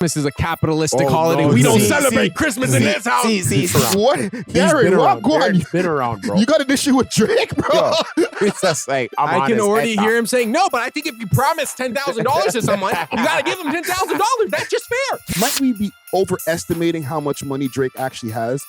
Christmas is a capitalistic holiday. We don't celebrate Christmas in this house. What? Darren, what? Go on. Been around, bro. You got an issue with Drake, bro? Yo, it's just like, I can already hear him saying, no, but I think if you promise $10,000 to someone, you got to give them $10,000. That's just fair. Might we be overestimating how much money Drake actually has?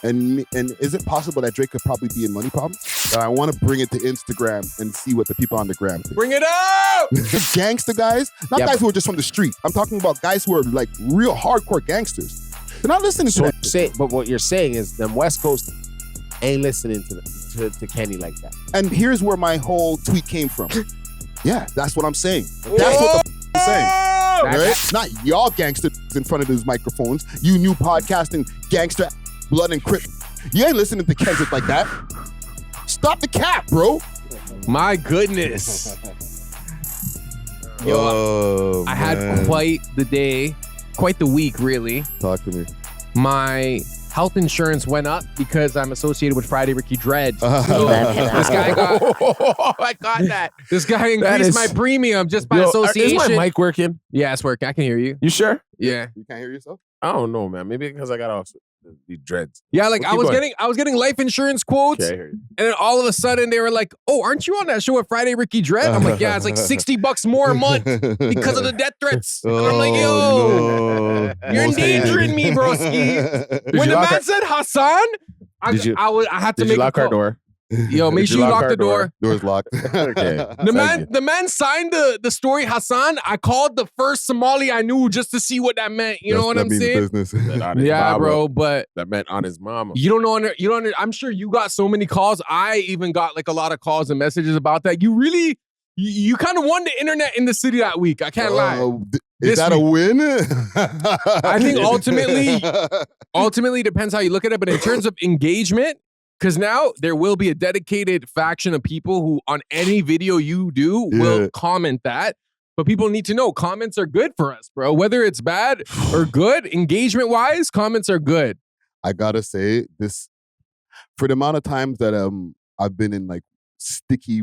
And is it possible that Drake could probably be in money problems? But I want to bring it to Instagram and see what the people on the gram think. Bring it out! Gangster guys, not guys who are just from the street. I'm talking about guys who are like real hardcore gangsters. They're not listening to that. But what you're saying is them West Coast ain't listening to Kenny like that. And here's where my whole tweet came from. Yeah, that's what I'm saying. That's what the I'm saying. Right? Not y'all gangsters in front of those microphones. You new podcasting gangster blood and crip. You ain't listening to Kendrick like that. Stop the cap, bro. My goodness. Yo, I had quite the day, quite the week, really. Talk to me. My health insurance went up because I'm associated with Friday Ricky Dread. This guy got... I got that. This guy increased my premium just by association. Is my mic working? Yeah, it's working. I can hear you. You sure? Yeah. You can't hear yourself? I don't know, man. Maybe because I got off the dreads. Yeah, like I was getting life insurance quotes, Okay, I hear you. and then all of a sudden they were like, "Oh, aren't you on that show with Friday Ricky Dread?" I'm like, "Yeah, it's like $60 more a month because of the death threats." And I'm like, "Yo, you're endangering me, broski." When the man said Hassan, I had to make lock our door. Yo, make sure you lock the door. Door's locked. Okay. The man signed the story Hassan. I called the first Somali I knew just to see what that meant. You know what I'm saying? Yeah, bro. But that meant on his mama. You don't know. I'm sure you got so many calls. I even got like a lot of calls and messages about that. You really, you kind of won the internet in the city that week. I can't lie. Is that a win? I think ultimately depends how you look at it. But in terms of engagement. Because now there will be a dedicated faction of people who on any video you do will comment that. But people need to know comments are good for us, bro. Whether it's bad or good, engagement-wise, comments are good. I gotta say, this for the amount of times that I've been in like sticky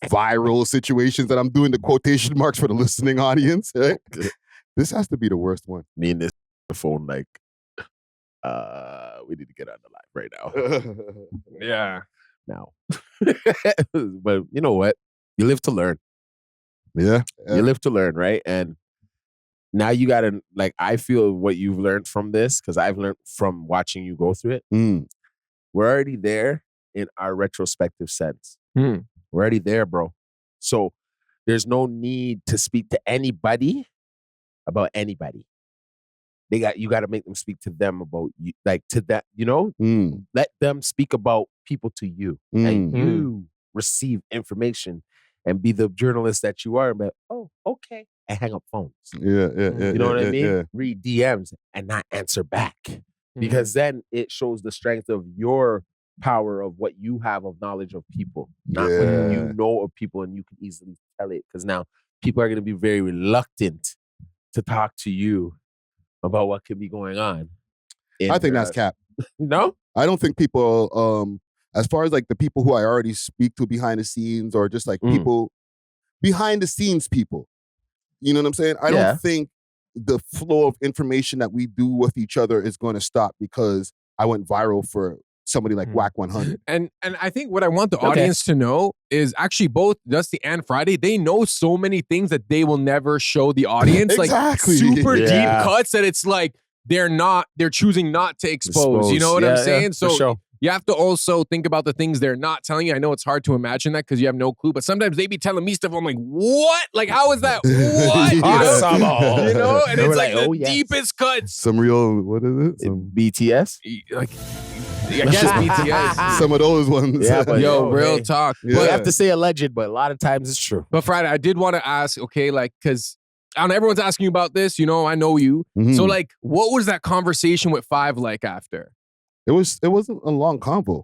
viral situations that I'm doing the quotation marks for the listening audience, right? This has to be the worst one. Me and this phone like we need to get on the live right now. Yeah. Now. But you know what? You live to learn. Yeah. You live to learn, right? And now you gotta, like, I feel what you've learned from this, because I've learned from watching you go through it. We're already there in our retrospective sense. We're already there, bro. So there's no need to speak to anybody about anybody. You got to make them speak to them about you, like to that, you know? Let them speak about people to you, and you receive information and be the journalist that you are. But oh, okay, and hang up phones. Yeah. You know what I mean? Yeah. Read DMs and not answer back, because then it shows the strength of your power of what you have of knowledge of people, not when you know of people and you can easily tell it. Because now people are going to be very reluctant to talk to you about what could be going on. I think that's cap. No? I don't think people, as far as like the people who I already speak to behind the scenes, or just like people, behind the scenes people, you know what I'm saying? I don't think the flow of information that we do with each other is going to stop because I went viral for somebody like Whack 100. And I think what I want the audience to know is actually both Dusty and Friday, they know so many things that they will never show the audience. Exactly. Like super deep cuts that it's like they're choosing not to expose. You know what I'm saying? So you have to also think about the things they're not telling you. I know it's hard to imagine that because you have no clue, but sometimes they be telling me stuff. I'm like, what? Like, how is that? What? You know? You know? And it's like the deepest cuts. Some real, what is it? Some BTS? Like, I guess BTS. Some of those ones. Yeah, but yo, real talk. Yeah. You have to say alleged, but a lot of times it's true. But Friday, I did want to ask, okay, like, because I don't know, everyone's asking you about this, you know, I know you. So like, what was that conversation with Five like after? It wasn't a long convo.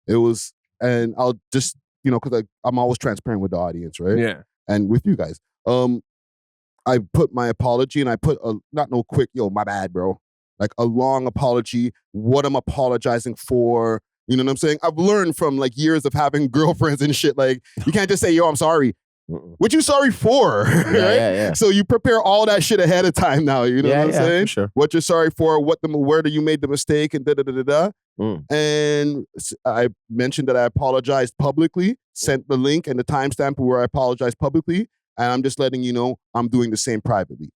It was, and I'll just, you know, because I'm always transparent with the audience, right? Yeah. And with you guys. I put my apology, and I put not no quick, yo, my bad, bro. Like a long apology, what I'm apologizing for. You know what I'm saying? I've learned from like years of having girlfriends and shit. Like, you can't just say, yo, I'm sorry. What you sorry for? Right? Yeah. So you prepare all that shit ahead of time now. You know what I'm saying? For sure. What you're sorry for, where you made the mistake, and da-da-da-da-da. And I mentioned that I apologized publicly, sent the link and the timestamp where I apologized publicly, and I'm just letting you know I'm doing the same privately.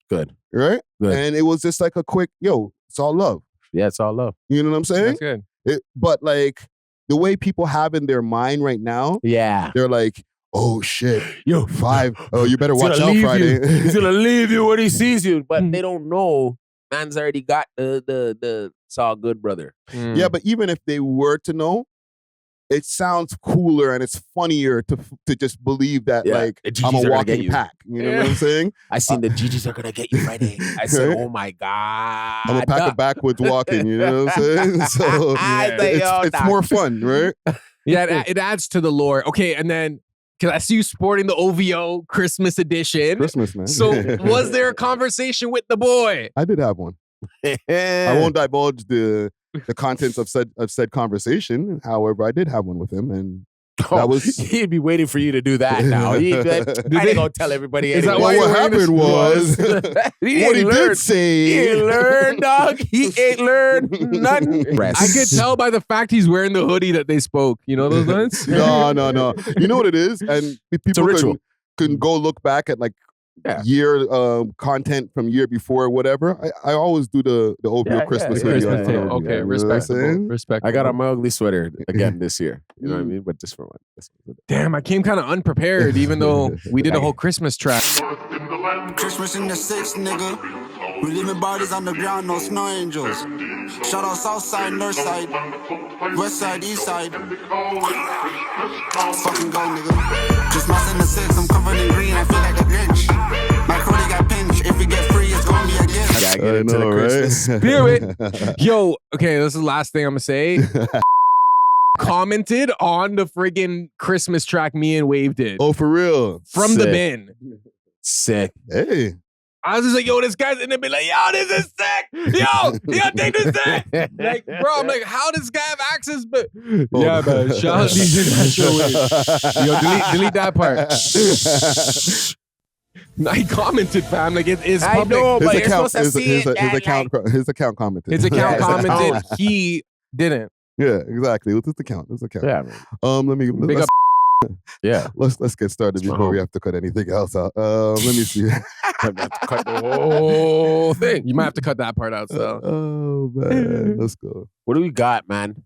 Good. Right? Good. And it was just like a quick, it's all love. Yeah, it's all love. You know what I'm saying? That's good. But like the way people have in their mind right now, they're like, oh shit, yo, 5. Oh, you better watch out Friday. He's gonna leave you when he sees you, but they don't know. Man's already got the it's all good, brother. Yeah, but even if they were to know, it sounds cooler and it's funnier to just believe that like I'm a walking pack. You know what I'm saying? I seen the GGs are gonna get you Friday. I said, oh my God. I'm a pack of backwards walking, you know what I'm saying? So it's more fun, right? Yeah, it adds to the lore. Okay, and then because I see you sporting the OVO Christmas edition. Christmas, man. So was there a conversation with the boy? I did have one. I won't divulge the contents of said conversation. However, I did have one with him, and that was he'd be waiting for you to do that now. I ain't gonna tell everybody. Is that what happened was what he did say. He ain't learned, dog. He ain't learned nothing. I could tell by the fact he's wearing the hoodie that they spoke. You know those lines? No. You know what it is, and people can go look back at like year content from year before or whatever. I always do the OVO Christmas video. Okay, respectable. I got on my ugly sweater again this year. You know what I mean? But just for one. Damn, I came kind of unprepared, even though we did a whole Christmas track. Christmas in the 6th, nigga. We leaving bodies on the ground, no snow angels. Shout out south side, north side, west side, east side. Fucking go, nigga. Christmas in the 6th, I'm covered in green, I feel like a Grinch. My Cody got pinched, if we get free, it's gonna be a gift. Gotta get into the Christmas spirit. Yo, okay, this is the last thing I'm gonna say. Commented on the friggin' Christmas track me and Wave did. Oh, for real? From the bin. Sick. Hey. I was just like, yo, this guy's in the bin like, yo, this is sick. Yo, take this sick. Like, bro, I'm like, how does this guy have access? But yeah, man, shout out DJ Nacho. Yo, delete that part. I commented, fam. Like, it's public. I know, but you're supposed to see it. His account commented. His account commented. He didn't. Yeah, exactly. It was his account. Yeah, man. Let's up. Yeah. Let's get started before we have to cut anything else out. Let me see. Cut the whole thing. You might have to cut that part out. So. Oh man, let's go. What do we got, man?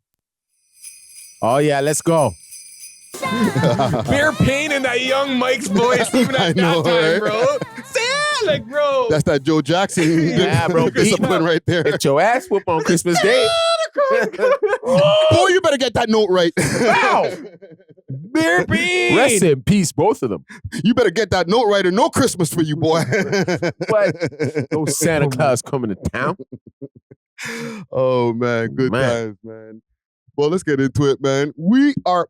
Oh yeah, let's go. Bare pain in that young Mike's voice, even at that time, bro. Like, bro. That's that Joe Jackson bro. discipline right there. Get your ass whooped on Christmas Day. Boy, you better get that note right. Wow. Bare pain. Rest in peace, both of them. You better get that note right or no Christmas for you, boy. What? No Santa Claus coming to town. Oh, man. Good times, man. Well, let's get into it, man. We are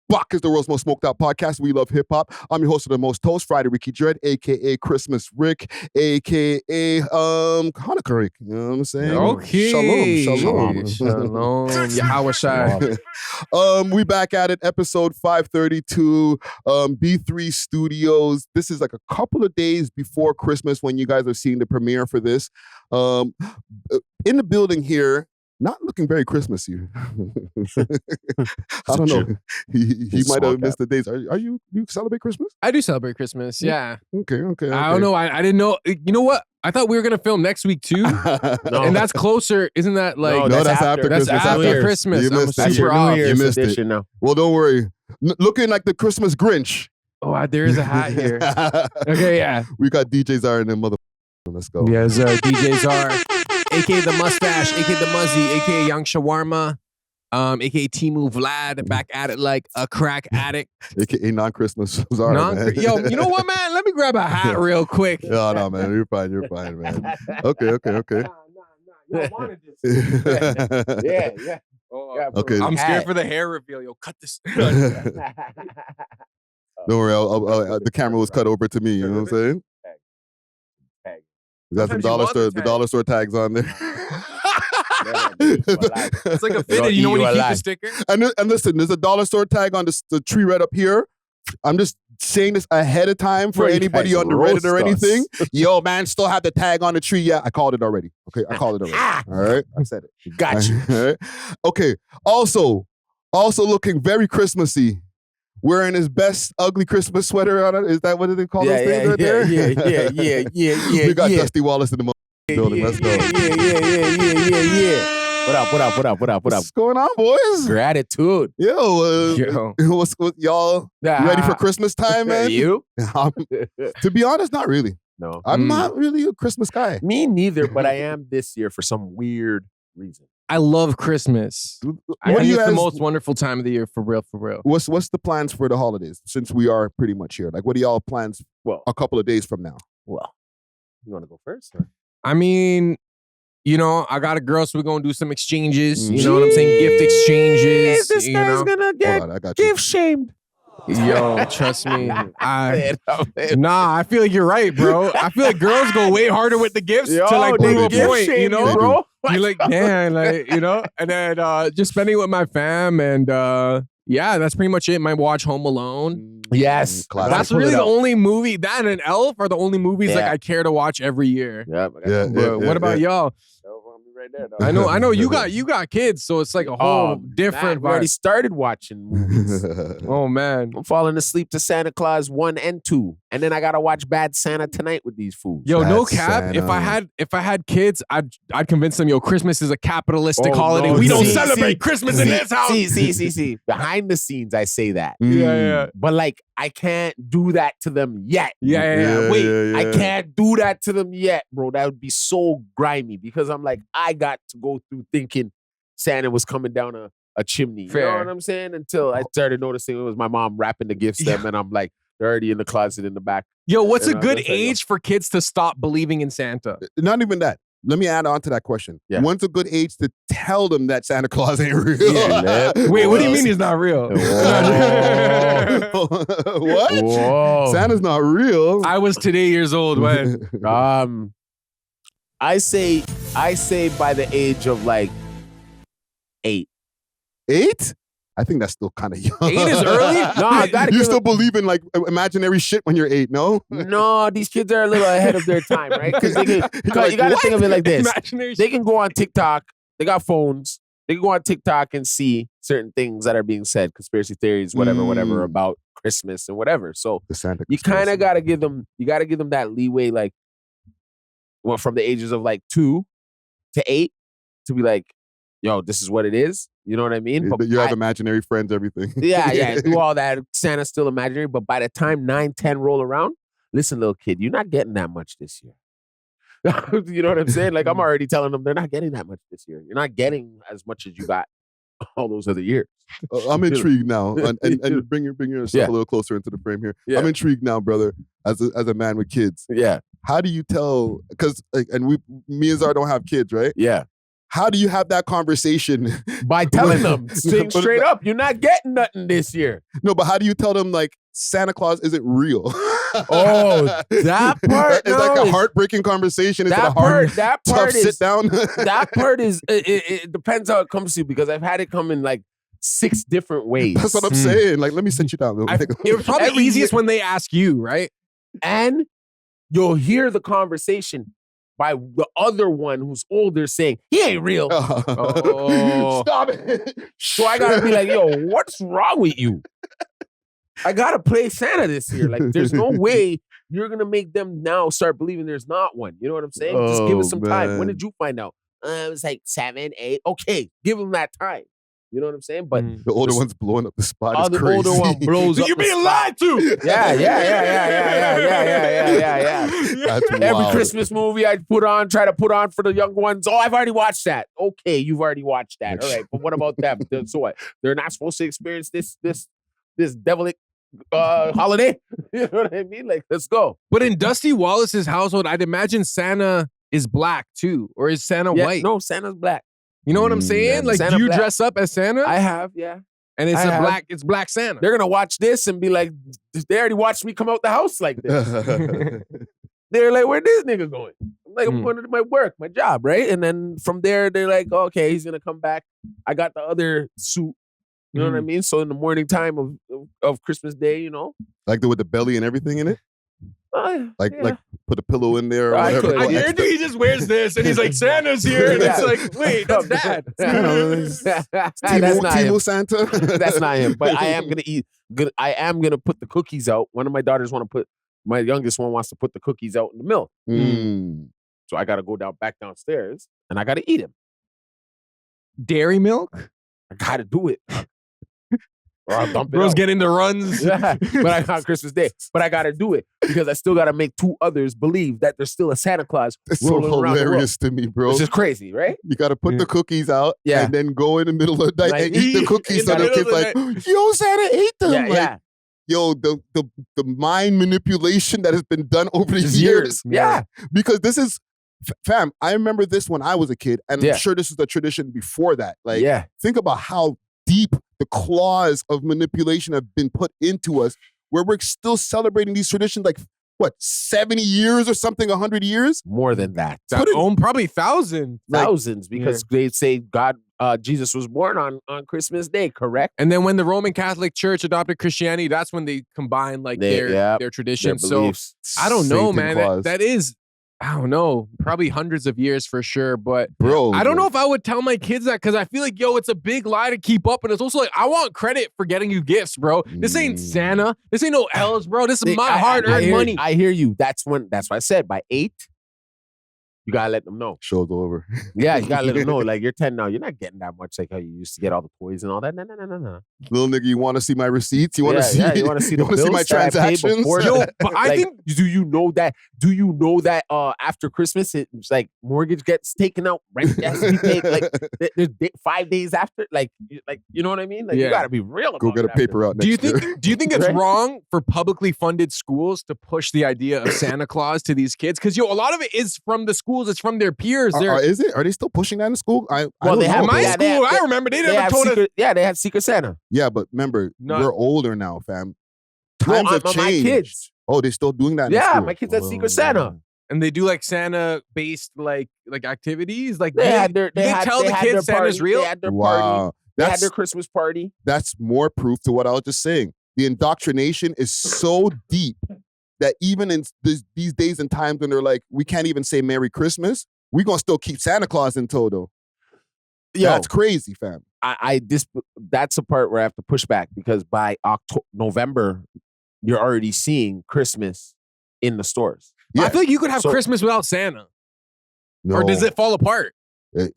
Buck is the world's most smoked out podcast. We love hip hop. I'm your host of the most toast, Friday Ricky Dread, aka Christmas Rick, aka Hanukkah Rick. You know what I'm saying? Okay. Shalom. Yahweh Shai. We back at it, episode 532, B3 Studios. This is like a couple of days before Christmas when you guys are seeing the premiere for this. In the building here, not looking very Christmassy. I don't know. He might have missed the days. Are you celebrate Christmas? I do celebrate Christmas. Yeah. Okay. I don't know. I didn't know. You know what? I thought we were gonna film next week too, and that's closer. Isn't that like? No, that's after Christmas. That's after Christmas. You missed I'm super off. You missed it. Now. Well, don't worry. Looking like the Christmas Grinch. Oh, there is a hat here. Okay, yeah. We got DJ Czar and then mother. Let's go. Yes, DJ Czar, aka the Mustache, aka the Muzzy, aka Young Shawarma, aka Timu Vlad, back at it like a crack addict. AKA non-Christmas Czar, man. Yo, you know what, man? Let me grab a hat real quick. No, man. You're fine, man. Okay. Nah. Y'all wanted this. Yeah. Oh, okay. I'm scared for the hair reveal. Yo, cut this. Don't worry. The camera was cut over to me. You know what I'm saying? We got some the dollar store tags on there. It's like a fitted. You know when you keep the sticker? And listen, there's a dollar store tag on the tree right up here. I'm just saying this ahead of time for anybody on the Reddit or anything. Yo, man, still have the tag on the tree. Yeah, I called it already. Okay, I called it already. All right, I said it. Got you. All right. Okay. Also looking very Christmassy. Wearing his best ugly Christmas sweater on it. Is that what they call those things right there? Yeah. We got Dusty Wallace in the building. Let's go. Yeah. What up? What's going on, boys? Gratitude. Yo. What's y'all ready for Christmas time, man? You? To be honest, not really. No. I'm not really a Christmas guy. Me neither, but I am this year for some weird reason. I love Christmas. I think it's the most wonderful time of the year, for real. What's the plans for the holidays, since we are pretty much here? Like, what do y'all plans a couple of days from now? Well, you want to go first? Or? I mean, you know, I got a girl, so we're going to do some exchanges. You know what I'm saying? Gift exchanges. This guy's going to get gift shamed. Yo, trust me. I feel like you're right, bro. I feel like girls go way harder with the gifts to like prove a point, you know, bro? You're like, man, like, you know, and then just spending it with my fam, and yeah, that's pretty much it. Might watch Home Alone. Yes. That's really the only movie, that and Elf are the only movies like I care to watch every year. What about y'all? Right there, I know you got kids, so it's like a whole different vibe. I already started watching movies. Oh man, I'm falling asleep to Santa Claus 1 and 2, and then I gotta watch Bad Santa tonight with these fools. Yo, no cap. Santa. If I had kids, I'd convince them. Yo, Christmas is a capitalistic holiday. We don't celebrate Christmas in this house. See. Behind the scenes, I say that. Yeah. But like, I can't do that to them yet. Yeah. Wait, I can't do that to them yet, bro. That would be so grimy because I'm like, I got to go through thinking Santa was coming down a chimney. Fair. You know what I'm saying? Until I started noticing it was my mom wrapping the gifts them, and I'm like, they're already in the closet in the back. Yo, what's a good age for kids to stop believing in Santa? Not even that. Let me add on to that question. Yeah. When's a good age to tell them that Santa Claus ain't real? Wait, what do you mean he's not real? What? Whoa. Santa's not real. I was today years old when. I say by the age of like 8. 8? I think that's still kind of young. 8 is early? No, you still believe in like imaginary shit when you're 8, no? No, these kids are a little ahead of their time, right? Because you got to think of it like this. They can go on TikTok. They got phones. They can go on TikTok and see certain things that are being said, conspiracy theories, whatever about Christmas and whatever. So you kind of got to give them, that leeway, like, well, from the ages of like 2 to 8 to be like, yo, this is what it is. You know what I mean? But you have imaginary friends, everything. Yeah, do all that. Santa's still imaginary. But by the time 9, 10 roll around, listen, little kid, you're not getting that much this year. You know what I'm saying? Like, I'm already telling them they're not getting that much this year. You're not getting as much as you got all those other years. I'm intrigued now. And bring yourself a little closer into the frame here. Yeah. I'm intrigued now, brother, as a man with kids. Yeah. How do you tell, because, like, and me and Zara don't have kids, right? Yeah. How do you have that conversation? By telling them, saying straight up, you're not getting nothing this year. No, but how do you tell them, like, Santa Claus isn't real? Oh, that part is like a heartbreaking conversation. That part tough is sit down. That part is it depends how it comes to you, because I've had it come in like 6 different ways. That's what I'm saying. Like, let me sit you down. It was probably easiest when they ask you, right? And you'll hear the conversation by the other one who's older saying, he ain't real. Stop it. So I gotta be like, yo, what's wrong with you? I gotta play Santa this year. Like, there's no way you're gonna make them now start believing there's not one. You know what I'm saying? Just give us some time. When did you find out? It was like 7, 8. Okay, give them that time. You know what I'm saying? But the older one's blowing up the spot. The older one blows up. You're being lied to. Yeah. That's wild. Every Christmas movie I try to put on for the young ones. Oh, I've already watched that. Okay, you've already watched that. All right, but what about that? So what? They're not supposed to experience this devilic holiday. You know what I mean? Like, let's go. But in Dusty Wallace's household, I'd imagine Santa is black too, or is Santa white? No, Santa's black. You know what I'm saying? Like, Santa do you black. Dress up as Santa? I have, yeah. And it's black Santa. They're gonna watch this and be like, they already watched me come out the house like this. They're like, where this nigga going? I'm Like I'm going to my work, my job, right? And then from there, they're like, okay, he's gonna come back. I got the other suit. You know what I mean? So in the morning time of Christmas Day, you know, like with the belly and everything in it. Like put a pillow in there or I whatever. I guarantee he just wears this and he's like, Santa's here. And it's like, wait, that's Dad. Timo Santa. That's not him. But I am I am gonna put the cookies out. One of my daughters my youngest one wants to put the cookies out in the milk. So I gotta go back downstairs and I gotta eat him. Dairy milk? I gotta do it. Or I'll dump it Bro's out. getting the runs. But I got Christmas Day. But I gotta do it because I still gotta make 2 others believe that there's still a Santa Claus. It's so hilarious to me, bro. It's just crazy, right? You gotta put the cookies out and then go in the middle of the night and eat the cookies. So the kid's like, yo, Santa ate them. Yo, the mind manipulation that has been done over the years. Yeah. Because this is, fam, I remember this when I was a kid, and I'm sure this is the tradition before that. Like, think about how deep the claws of manipulation have been put into us, where we're still celebrating these traditions like, what, 70 years or something, 100 years? More than that. Probably thousands. Thousands, because they say Jesus was born on Christmas Day, correct? And then when the Roman Catholic Church adopted Christianity, that's when they combined like their traditions. So I don't know, man. That is, I don't know, probably hundreds of years for sure. But bro, I don't know if I would tell my kids that because I feel like, yo, it's a big lie to keep up. And it's also like, I want credit for getting you gifts, bro. This ain't Santa. This ain't no elves, bro. This is my hard-earned money. I hear you. That's why I said by 8, you gotta let them know. Show's over. Yeah, you gotta let them know. Like, you're 10 now. You're not getting that much like how you used to get all the toys and all that. No. Little nigga, you want to see my receipts? You want to see? You want to see the bills? See my transactions? Yo, but I think. Do you know that? After Christmas, it's like mortgage gets taken out right after you pay, like there's 5 days after, like you know what I mean? Like you gotta be real. Go get a paper out. Do you think it's wrong for publicly funded schools to push the idea of Santa Claus to these kids? Because a lot of it is from the schools. It's from their peers. Is it? Are they still pushing that in school? I remember they never told us. Yeah, they had Secret Santa. Yeah, but remember, we're older now, fam. Times have changed. My kids. Oh, they're still doing that in school? Yeah, my kids had Secret Santa. And they do like Santa-based like activities. Like they tell the kids Santa's real. They had their party. They had their Christmas party. That's more proof to what I was just saying. The indoctrination is so deep that even in these days and times when they're like, we can't even say Merry Christmas, we're gonna still keep Santa Claus in tow. That's crazy, fam. That's a part where I have to push back because by November, you're already seeing Christmas in the stores. Yeah. I feel like you could have Christmas without Santa. No. Or does it fall apart?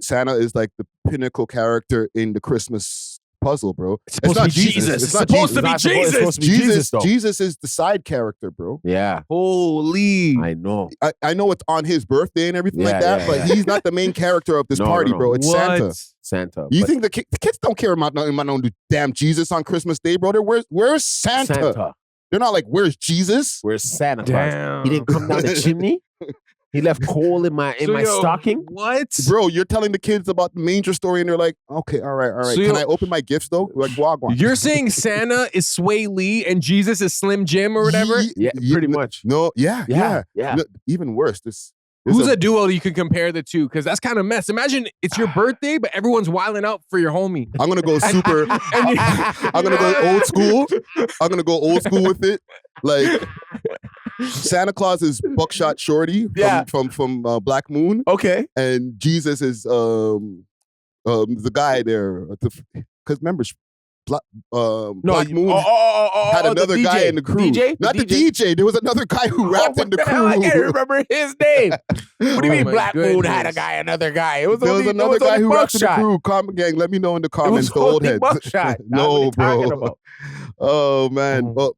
Santa is like the pinnacle character in the Christmas puzzle, bro. It's not Jesus. It's supposed to be Jesus. Jesus is the side character, bro. Yeah. Holy. I know. I know it's on his birthday and everything like that, but he's not the main character of this party, bro. It's Santa. You think the kids don't care about nothing about no damn Jesus on Christmas Day, bro? Where's Santa? They're not like, where's Jesus? Where's Santa Claus? He didn't come down the chimney? He left coal in my stocking? What? Bro, you're telling the kids about the manger story and they're like, okay, all right. So can I open my gifts though? Like, wagwan. You're saying Santa is Sway Lee and Jesus is Slim Jim or whatever? Yeah, pretty much. No, yeah. No, even worse. Who's a duo you can compare the two? Because that's kind of mess. Imagine it's your birthday, but everyone's wilding out for your homie. I'm going to go super. I'm going to go old school. I'm going to go old school with it. Like, Santa Claus is Buckshot Shorty from Black Moon. Okay. And Jesus is the guy there. Because remember, Black Moon had another guy in the crew. Not the DJ. There was another guy who rapped in the crew. I can't remember his name. What do you mean Black Moon had another guy? There was another guy who rapped in the crew. Comment gang, let me know in the comments. The old heads. No, bro. Oh, man. But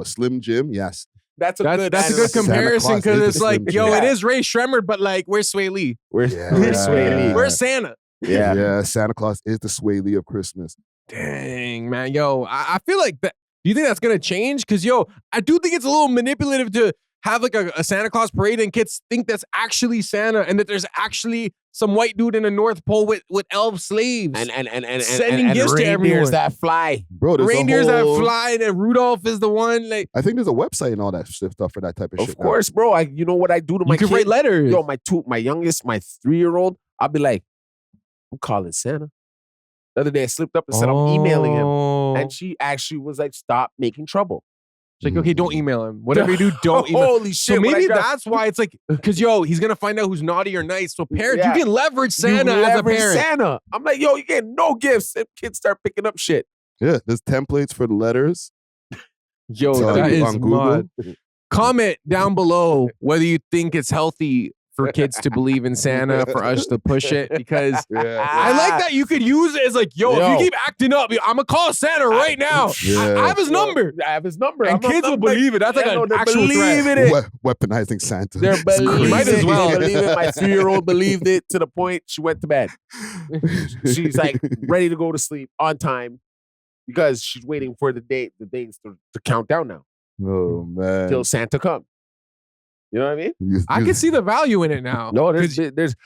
Slim Jim, yes. That's a good comparison because it's like, it is Ray Shremmerd, but like, where's Sway Lee? Where's Sway Lee? Where's Santa? Yeah, Santa Claus is the Sway Lee of Christmas. Dang, man. Yo, I feel like that. Do you think that's going to change? Because, I do think it's a little manipulative to have like a Santa Claus parade and kids think that's actually Santa and that there's actually some white dude in the North Pole with elf slaves and sending gifts to everyone. Reindeers that fly. Bro, there's Reindeers that fly and Rudolph is the one. Like, I think there's a website and all that stuff for that type of shit. Of course, bro. You know what I do to my you can kid? write letters. Yo, my youngest, my 3-year-old, I'll be like, I'm calling Santa. The other day I slipped up and said I'm emailing him. And she actually was like, stop making trouble. She's like, okay, don't email him. Whatever you do, don't email him. Holy shit. So maybe that's why it's like, because he's going to find out who's naughty or nice. So parents, you can leverage Santa as a parent. Santa. I'm like, yo, you get no gifts. And kids start picking up shit. Yeah, there's templates for the letters. Yo, that is on Google. Comment down below whether you think it's healthy for kids to believe in Santa, for us to push it, because I like that you could use it as like, yo, if you keep acting up, I'm going to call Santa right now. I have his number. I have his number. And kids will believe it. That's like an actual threat. Weaponizing Santa. They're believing might as well. Believe it. My 3-year-old believed it to the point she went to bed. She's like ready to go to sleep on time because she's waiting for the days to count down now. Oh, man. Till Santa comes. You know what I mean? I can see the value in it now. No, there's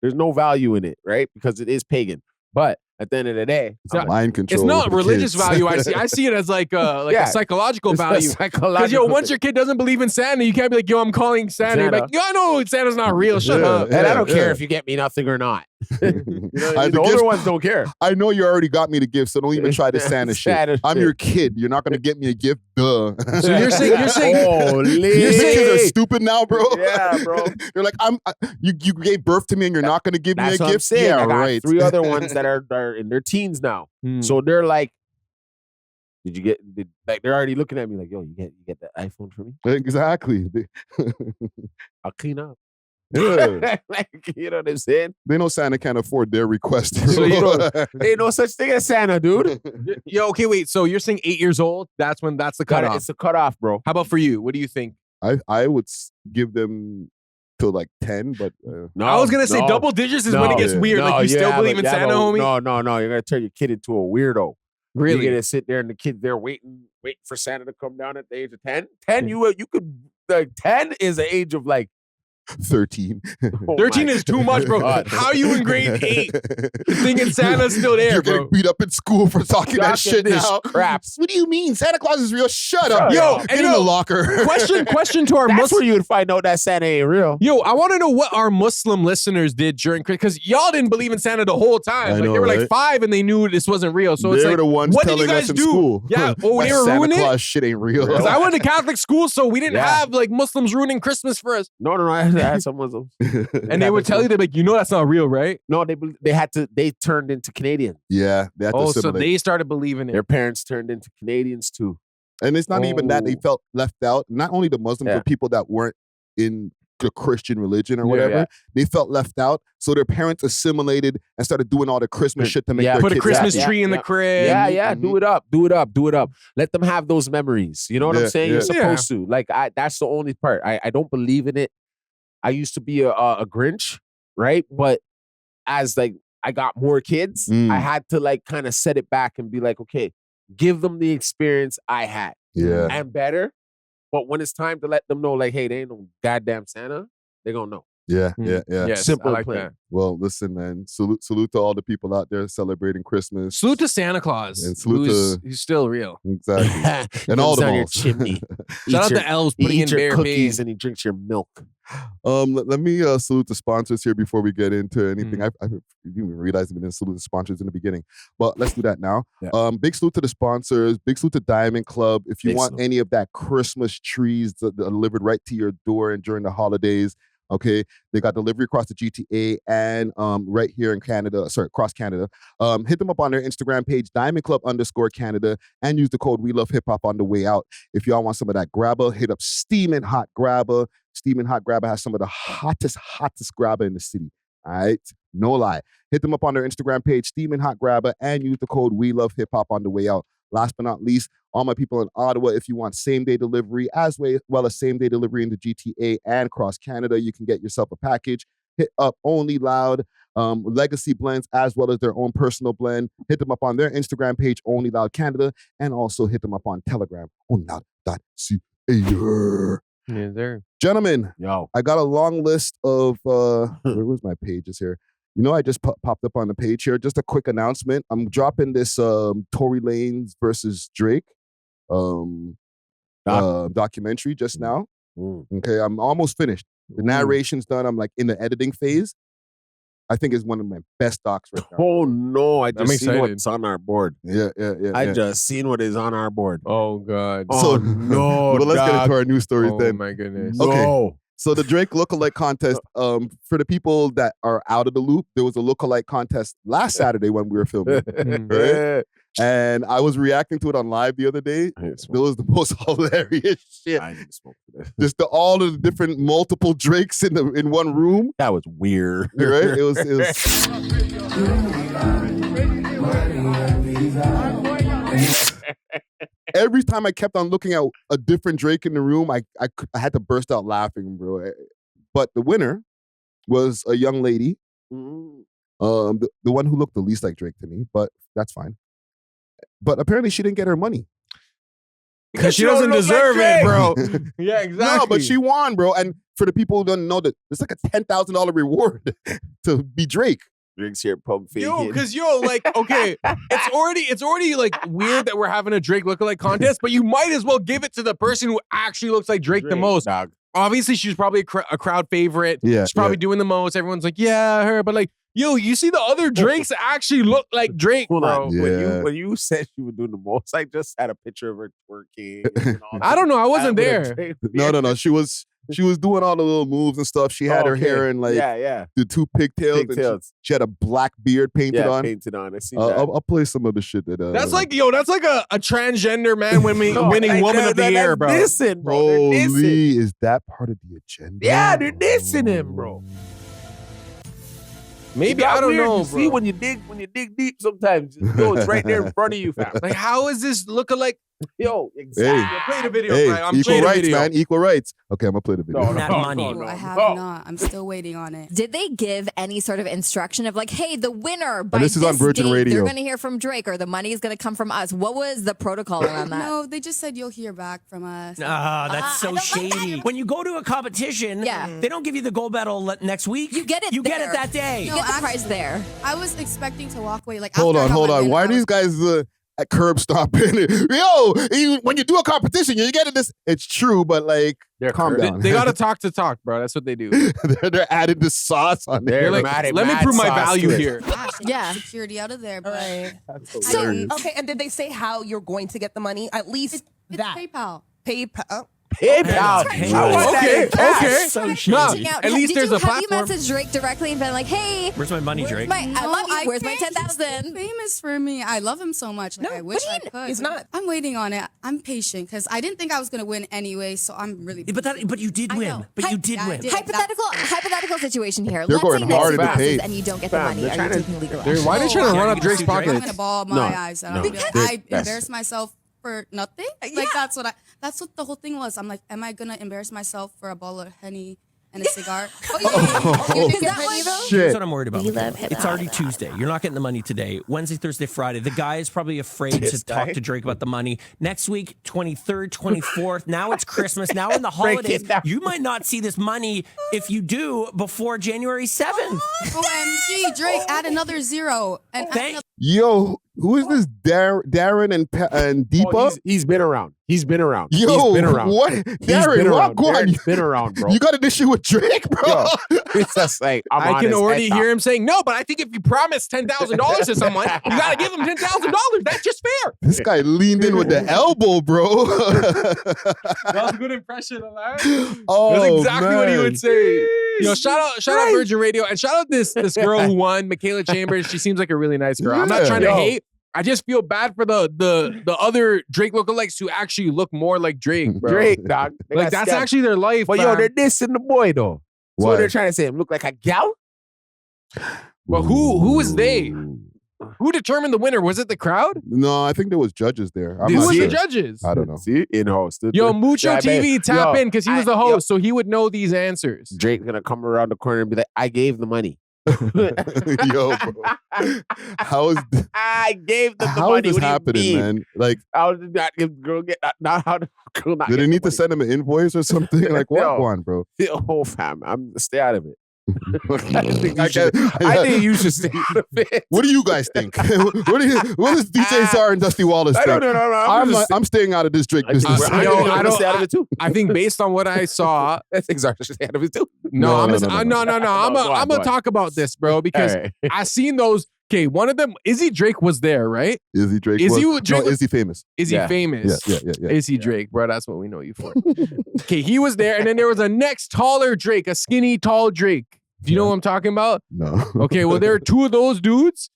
no value in it, right? Because it is pagan. But at the end of the day, it's mind control. It's not religious value. I see it as like a psychological value. Because once your kid doesn't believe in Santa, you can't be like, yo, I'm calling Santa. You're like, yo, I know Santa's not real. Shut up. And I don't care if you get me nothing or not. The older ones don't care. I know you already got me the gift, so don't even try the Santa shit. I'm your kid. You're not gonna get me a gift, duh. So you're saying your kids are stupid now, bro. Yeah, bro. You're like, you gave birth to me and you're not gonna give me a gift. Yeah, right. 3 other ones that are in their teens now, so they're like, did you get? They're already looking at me like, yo, you get the iPhone for me? Exactly. I'll clean up. Yeah. Like, you know what I'm saying? They know Santa can't afford their request. So ain't no such thing as Santa, dude. Yo, okay, wait. So you're saying 8 years old? That's the cutoff. It's a cutoff, bro. How about for you? What do you think? I would give them till like 10, but no, I was gonna say double digits is when it gets weird. Like you still believe in Santa, homie? No. You're gonna turn your kid into a weirdo. Really? You're gonna sit there and the kid there waiting for Santa to come down at the age of 10. 10, you could 10 is the age of like 13. 13 is too much, bro. How are you in grade 8 thinking Santa's still there, You're getting beat up in school for talking that shit now. Crap. What do you mean? Santa Claus is real? Shut up. Yo, get in the locker. Question to our That's where you would find out that Santa ain't real. Yo, I want to know what our Muslim listeners did during Christmas, because y'all didn't believe in Santa the whole time. Like, they were like 5 and they knew this wasn't real. So it's they like, were the ones what did you telling guys us in do? school. Yeah. Oh, they were Santa ruining Claus it? shit ain't real. Because I went to Catholic school, so we didn't have like Muslims ruining Christmas for us. No, I had some Muslims. And they would tell you, they're like, you know that's not real, right? No, they turned into Canadians. Yeah. They had to so assimilate. they started believing it. Their parents turned into Canadians too. And it's not even that they felt left out. Not only the Muslims, but people that weren't in the Christian religion or whatever. They felt left out. So their parents assimilated and started doing all the Christmas shit to make their put kids a Christmas happy. tree in the crib. Yeah. Do it up. Let them have those memories. You know what I'm saying? You're supposed to. Like, that's the only part. I don't believe in it. I used to be a Grinch, right? But as like I got more kids, I had to like kind of set it back and be like, okay, give them the experience I had. Yeah. And better. But when it's time to let them know, like, hey, they ain't no goddamn Santa, they're gonna know. Yeah. Yes, simple I and like plain. that. Well, listen, man. Salute to all the people out there celebrating Christmas. Salute to Santa Claus. And salute who's still real. Exactly. And all the down your malls. chimney. Shout out to elves putting in your bare cookies pay. and he drinks your milk. Let me salute the sponsors here before we get into anything. I didn't even realize we didn't salute the sponsors in the beginning, but let's do that now. Yeah. Big salute to the sponsors. Big salute to Diamond Club. If you Big want salute. any of that Christmas trees delivered right to your door and during the holidays, okay, they got delivery across the GTA and right here in Canada, across Canada. Hit them up on their Instagram page, Diamond Club _Canada, and use the code We Love Hip Hop on the way out. If y'all want some of that grabber, hit up Steamin' Hot Grabber. Steamin' Hot Grabber has some of the hottest grabber in the city. All right, no lie. Hit them up on their Instagram page, Steamin' Hot Grabber, and use the code We Love Hip Hop on the way out. Last but not least, all my people in Ottawa, if you want same-day delivery as well as same-day delivery in the GTA and across Canada, you can get yourself a package. Hit up Only Loud, Legacy Blends, as well as their own personal blend. Hit them up on their Instagram page, Only Loud Canada, and also hit them up on Telegram, onlyloud.ca. Yeah, there. Gentlemen, Yo. I got a long list of where was my pages here? You know, I just popped up on the page here. Just a quick announcement. I'm dropping this Tory Lanez versus Drake documentary just now. Okay, I'm almost finished. The narration's done. I'm like in the editing phase. I think it's one of my best docs right now. Oh no, I just seen excited. what's on our board. Yeah. I just seen what is on our board. Oh God. Oh no, well, let's get into our news stories Oh then. my goodness. No. Okay. So the Drake Lookalike contest, for the people that are out of the loop, there was a Lookalike contest last Saturday when we were filming, right? And I was reacting to it on live the other day. It was the most hilarious shit. I didn't smoke today. Just all of the different multiple Drakes in one room. That was weird. Right? It was every time I kept on looking at a different Drake in the room, I had to burst out laughing, bro. But the winner was a young lady, the one who looked the least like Drake to me, but that's fine. But apparently she didn't get her money. Because she doesn't deserve it, bro. Yeah, exactly. No, but she won, bro. And for the people who don't know that, it's like a $10,000 reward to be Drake. Drake's here pump faking. Like, okay, it's already like weird that we're having a Drake lookalike contest, but you might as well give it to the person who actually looks like Drake the most. Dog. Obviously, she's probably a crowd favorite. Yeah, she's probably doing the most. Everyone's like, yeah, her. But like, yo, you see the other Drakes actually look like Drake, Hold bro. on. Yeah. When you said she was doing the most, I just had a picture of her twerking. And all I don't know. I wasn't with a there. Drake No. beard. She was doing all the little moves and stuff. She had her hair in like the two pigtails. And she had a black beard painted on. Painted on. I see that. I'll play some of the shit that. That's like a transgender man winning woman of the year, bro. Listen, bro. They're Holy, dissing. is that part of the agenda? Yeah, they're dissing him, bro. Maybe I don't know, bro. See when you dig deep, sometimes it's right there in front of you, fam. Like, how is this lookalike? Yo, exactly. Hey. Play the video, Hey, Brian. I'm equal playing the rights, video. man. Equal rights. Okay, I'm gonna play the video. No. I have not. I'm still waiting on it. Did they give any sort of instruction of like, hey, the winner by this is on Virgin date, Radio. they're going to hear from Drake or the money is going to come from us? What was the protocol around that? No, they just said you'll hear back from us. That's so shady. When you go to a competition, they don't give you the gold medal next week. You get it You there. get it that day. You get the prize there. I was expecting to walk away. Like, Hold after I on. got my win, Why I are these guys at curb stomping? Yo, when you do a competition, you get this. It's true, but like, calm down. They got to talk, bro. That's what they do. they're adding the sauce on there. They're like, let me prove my value here. Yeah. security out of there. But So, Okay, and did they say how you're going to get the money? At least it's that. PayPal. PayPal. PayPal. Okay. So Nah, shady. at least there's a Have you platform. messaged Drake directly and been like, hey, Where's my money, Drake? I love you. Where's my can't. He's 10,000? famous for me. I love him so much. Like, No, I wish but I could. he's not. I'm waiting on it. I'm patient because I didn't think I was gonna win anyway. So I'm really. But you did I win. know. But you did Yeah, I win. did. Hypothetical situation here. They're Let's going say next hard in the passes paint. and you don't get the Fam, money. they're Are trying you to- taking legal Dude, action? why are they trying to run up Drake's I'm I'm pockets? gonna ball my eyes out. No. Because Because- I embarrassed myself for nothing. Like that's what the whole thing was. I'm like, am I gonna embarrass myself for a bottle of Henny and a cigar? Is that why though? Here's what I'm worried about. We love hip It's hop. already Tuesday. You're not getting the money today. Wednesday, Thursday, Friday. The guy is probably afraid to talk to Drake about the money. Next week, 23rd, 24th. Now it's Christmas. Now in the holidays, you might not see this money if you do before January 7th. OMG, Drake, add another zero. And add Thank- another- Yo, who is this Darren and Deepa? Oh, he's been around. He's been around. Yo, he's been around. what? He's Darren, been what? around. Go on. Darren's been around, bro. You got an issue with Drake, bro? Yo, it's just like I'm I can honest, already head hear him saying, no, but I think if you promise $10,000 to someone, you got to give them $10,000. That's just fair. This guy leaned in with the elbow, bro. That was a good impression, Alright? Oh, That's exactly what he man. would say. Shout out Virgin Radio and shout out this girl who won, Michaela Chambers. She seems like a really nice girl. I'm not Yeah. trying to Yo. hate. I just feel bad for the other Drake lookalikes who actually look more like Drake, bro. Drake, dog. They Like got that's scammed. actually their life. But yo, fam. they're dissing the boy though. So Why? they're trying to say him look like a gal. But who is they? Who determined the winner? Was it the crowd? No, I think there was judges there. I'm Who not was sure. the judges? I don't know. See, in-host. Yo, Mucho TV tap in because he was the host, so he would know these answers. Drake's gonna come around the corner and be like, "I gave the money." Yo, bro. I gave them the how money. is this What do you happening, mean? man? Like, How did that girl get not how the girl not did get they the need to money? send him an invoice or something? Like, what? Yo. Go on, bro. Oh, fam, I'm stay out of it. I think you should stay out of it. What do you guys think? what does DJ Czar and Dusty Wallace think? I don't know. I'm staying out of this Drake business. I Yo, don't stay out of it too. I think based on what I saw, I think Czar should stay out of it too. no. I'm Go on. gonna talk about this, bro, because All right. I seen those. Okay, one of them, Izzy Drake was there, right? Izzy Drake. Is was, he Drake? no, is he famous? Is Yeah. he famous? Yeah. Izzy Drake, bro. That's what we know you for. Okay, he was there, and then there was a next taller Drake, a skinny tall Drake. Do you know what I'm talking about? No. Okay, well, there are two of those dudes,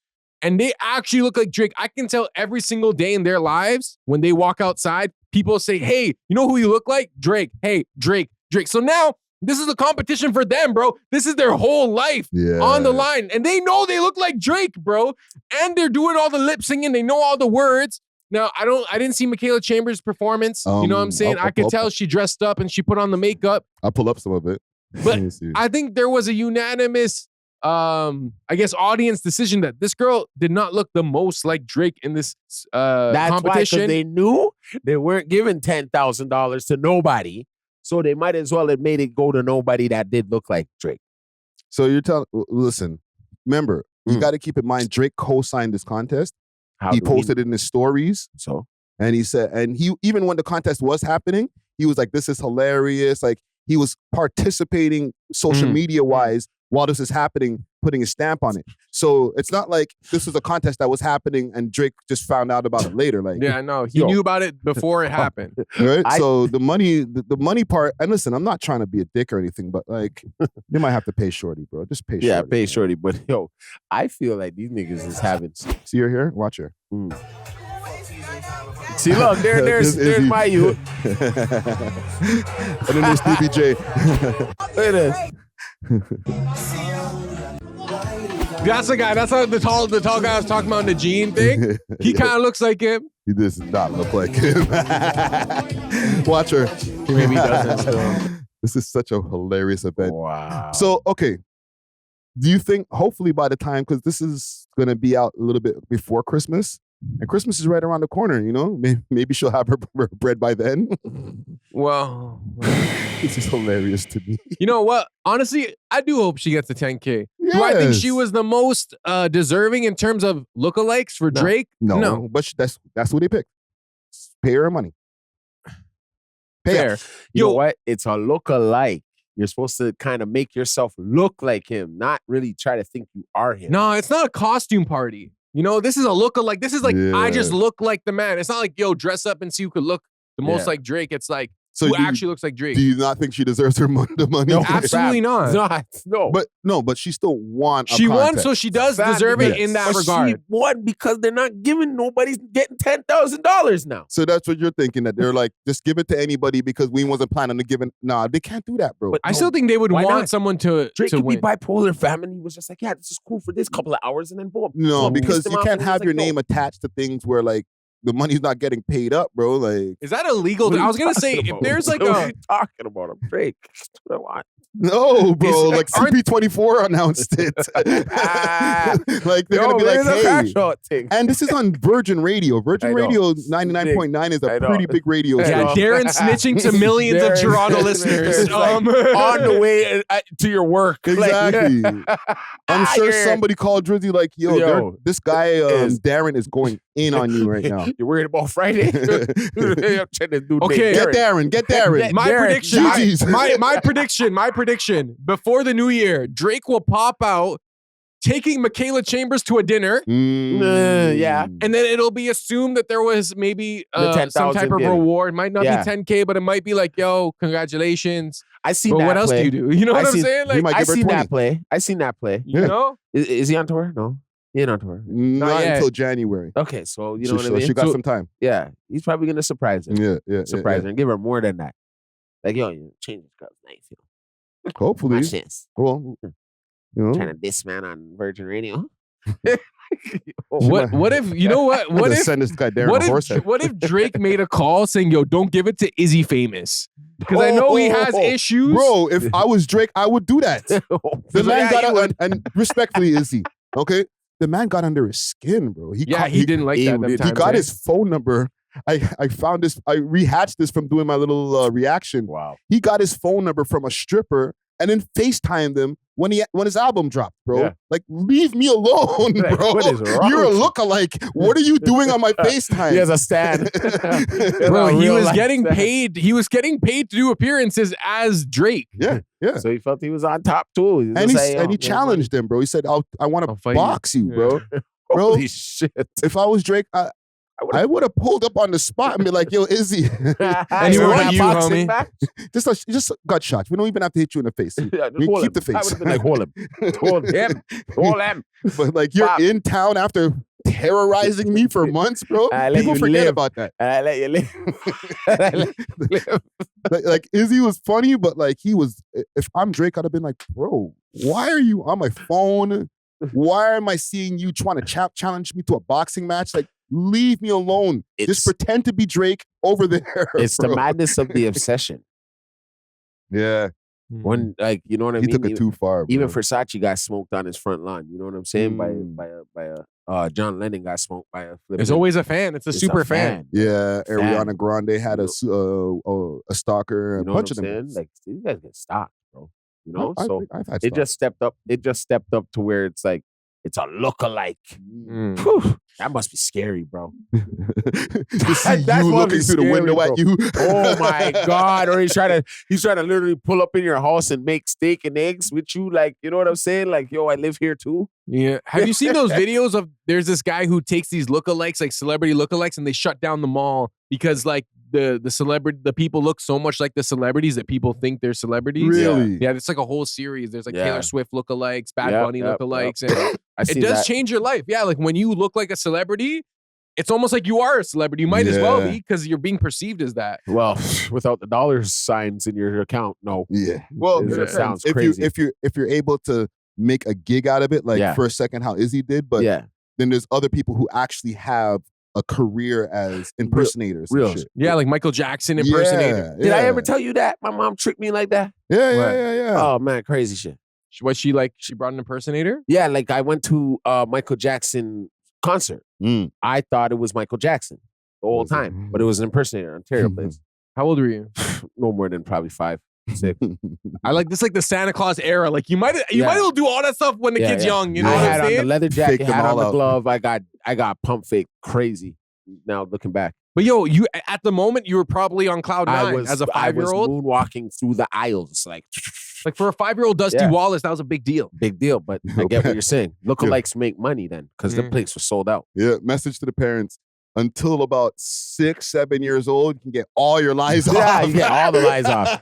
and they actually look like Drake. I can tell every single day in their lives when they walk outside, people say, "Hey, you know who you look like? Drake. Hey, Drake. So now this is a competition for them, bro. This is their whole life on the line, and they know they look like Drake, bro. And they're doing all the lip singing. They know all the words. Now, I didn't see Michaela Chambers' performance. You know what I'm saying? I could tell she dressed up and she put on the makeup. I'll pull up some of it. But Let me see. I think there was a unanimous, I guess, audience decision that this girl did not look the most like Drake in this That's competition. why, 'cause they knew they weren't giving $10,000 to nobody, so they might as well have made it go to nobody that did look like Drake. So you're telling, listen, remember, you got to keep in mind, Drake co-signed this contest. He posted it in his stories. So, and he said, and he, even when the contest was happening, he was like, this is hilarious. Like, he was participating social media wise while this is happening, putting a stamp on it. So it's not like this was a contest that was happening and Drake just found out about it later. Like, yeah, no, he knew about it before it happened. Right? So the money part, and listen, I'm not trying to be a dick or anything, but like, you might have to pay Shorty, bro. Just pay Shorty. yeah, pay man. Shorty. But yo, I feel like these niggas is having. See her here? Watch her. See, look, there's my youth. And then there's Stevie J. Look at this. That's the guy. That's how the tall guy I was talking about in the jean thing. He kind of looks like him. He does not look like him. Watch her. Maybe he doesn't still. This is such a hilarious event. Wow. So, okay. Do you think, hopefully by the time, because this is going to be out a little bit before Christmas, and Christmas is right around the corner, you know? Maybe she'll have her bread by then. Well, This is hilarious to me. you know what? Honestly, I do hope she gets the 10K. Do I think she Yes. was the most deserving in terms of lookalikes for Drake? No. But that's what they picked. Pay her money. Pay Fair. her. You know what? It's a lookalike. You're supposed to kind of make yourself look like him, not really try to think you are him. No, it's not a costume party. You know, this is a lookalike. This is like, I just look like the man. It's not like, yo, dress up and see who could look the most like Drake. It's like, So who actually looks like Drake. Do you not think she deserves the money? No, absolutely not. No. But she still won. She won, so she does deserve it in that regard. She won because they're not giving, nobody's getting $10,000 now. So that's what you're thinking, that they're like, just give it to anybody because we wasn't planning on giving. Nah, they can't do that, bro. But I still think they would Why want not? someone to Drake to could win. be bipolar, fam, and he was just like, yeah, this is cool for this couple of hours, and then boom. No, Boom, because pissed him you off, can't and he was have like, your no. name attached to things where like the money's not getting paid up, bro. Like, Is that illegal? What are I you was gonna say, talking if about? there's like What are a you talking about? I'm Drake. That's what I want. no, bro. Like aren't- CP24 announced it. Like they're gonna be like, hey. And this is on Virgin Radio. Virgin I know. Radio 99.9 is I a know. pretty big radio I station. yeah, know. Darren snitching to millions of Darren- Toronto listeners. It's like, on the way to your work. Exactly. I'm sure yeah. somebody called Drizzy like, yo, Yo, this guy Darren is going in on you right now. You're worried about Friday? I'm trying to do Okay. Get Darren. My Darren, prediction, GG's. my prediction. Before the new year, Drake will pop out, taking Michaela Chambers to a dinner, yeah. and then it'll be assumed that there was maybe The some 10,000 type of dinner. reward. It might not Yeah. be 10K, but it might be like, yo, congratulations. I seen But that what else play. do you do? You know I what I'm seen- saying? he Like, might I give her seen 20. that play. I seen that play. you know? Is he on tour? No. He ain't on tour. Not yet. until January. Okay, so you know what I So mean? she got So, some time. yeah, he's probably gonna surprise her. Yeah. Surprise her and give her more than that. Like, yo, you change this girl's name. Hopefully. Watch this. Well, you know. Trying to diss man on Virgin Radio. What if you know what? What if send this guy there on a horse head? what if Drake made a call saying, "Yo, don't give it to Izzy Famous," because I know he has issues, bro. If I was Drake, I would do that. The man got and respectfully, Izzy, okay. The man got under his skin, bro. He didn't like that. He got his phone number. I found this. I rehatched this from doing my little reaction. Wow. He got his phone number from a stripper and then FaceTimed them when his album dropped, bro. Yeah. Like, leave me alone, Like, bro. what is wrong You're a with you? lookalike. What are you doing on my FaceTime? He has a stand. Bro, he was getting paid. He was getting paid to do appearances as Drake. Yeah. So he felt he was on top too. And he challenged him, bro. He said, I want to fight box you, bro. Bro, Holy shit. if I was Drake, I would have pulled up on the spot and be like, yo, Izzy. And he won you, homie. just got shot. We don't even have to hit you in the face. We keep the face. I would have been like, hold him. Hold him. But like, you're in town after terrorizing me for months, bro. People forget about that. I let you live. like Izzy was funny, but like if I'm Drake, I'd have been like, bro, why are you on my phone? Why am I seeing you trying to challenge me to a boxing match? Like, leave me alone. Just pretend to be Drake over there. It's bro. the madness of the obsession. Yeah. When, like, you know what I mean? He took it too far, bro. Even Versace got smoked on his front lawn. You know what I'm saying? By John Lennon got smoked by a flip. There's always a fan. It's a super fan. Yeah, Ariana Grande had a stalker. You know a bunch of them. saying? Like, these guys get stopped, bro. You know, I've had it just stepped up. It just stepped up to where it's like it's a lookalike. Whew, that must be scary, bro. To see you looking through the window at you. Oh my God! Or he's trying to literally pull up in your house and make steak and eggs with you. Like, you know what I'm saying? Like, yo, I live here too. Yeah. Have you seen those videos of there's this guy who takes these lookalikes, like celebrity lookalikes, and they shut down the mall because like the people look so much like the celebrities that people think they're celebrities. Really? Yeah, it's like a whole series. There's like Taylor Swift lookalikes, Bad Bunny lookalikes, and it does change your life. Yeah, like when you look like a celebrity, it's almost like you are a celebrity. You might as well be because you're being perceived as that. Well, without the dollar signs in your account, no. Yeah. Well, it sounds crazy. If you're able to make a gig out of it, like for a second, how Izzy did, but then there's other people who actually have a career as impersonators. Real. Yeah, like Michael Jackson impersonator. Did I ever tell you that? My mom tricked me like that? Yeah. Oh, man, crazy shit. Was she like, she brought an impersonator? Yeah, like I went to a Michael Jackson concert. I thought it was Michael Jackson the whole time, but it was an impersonator, Ontario place. How old were you? No more than probably 5, 6. I like this, like the Santa Claus era. Like you might as well do all that stuff when the kid's young. You know I what had I'm saying? on the leather jacket, Faked them had on all the out. glove. I got pump fake crazy. Now looking back, But yo, you at the moment you were probably on cloud nine as a 5-year-old. moonwalking through the aisles like for a 5-year-old Dusty Wallace, that was a big deal. big deal. But I get what you're saying. Lookalikes make money then because the place was sold out. Yeah. Message to the parents. Until about 6, 7 years old, you can get all your lies off. Yeah, you get all the lies off.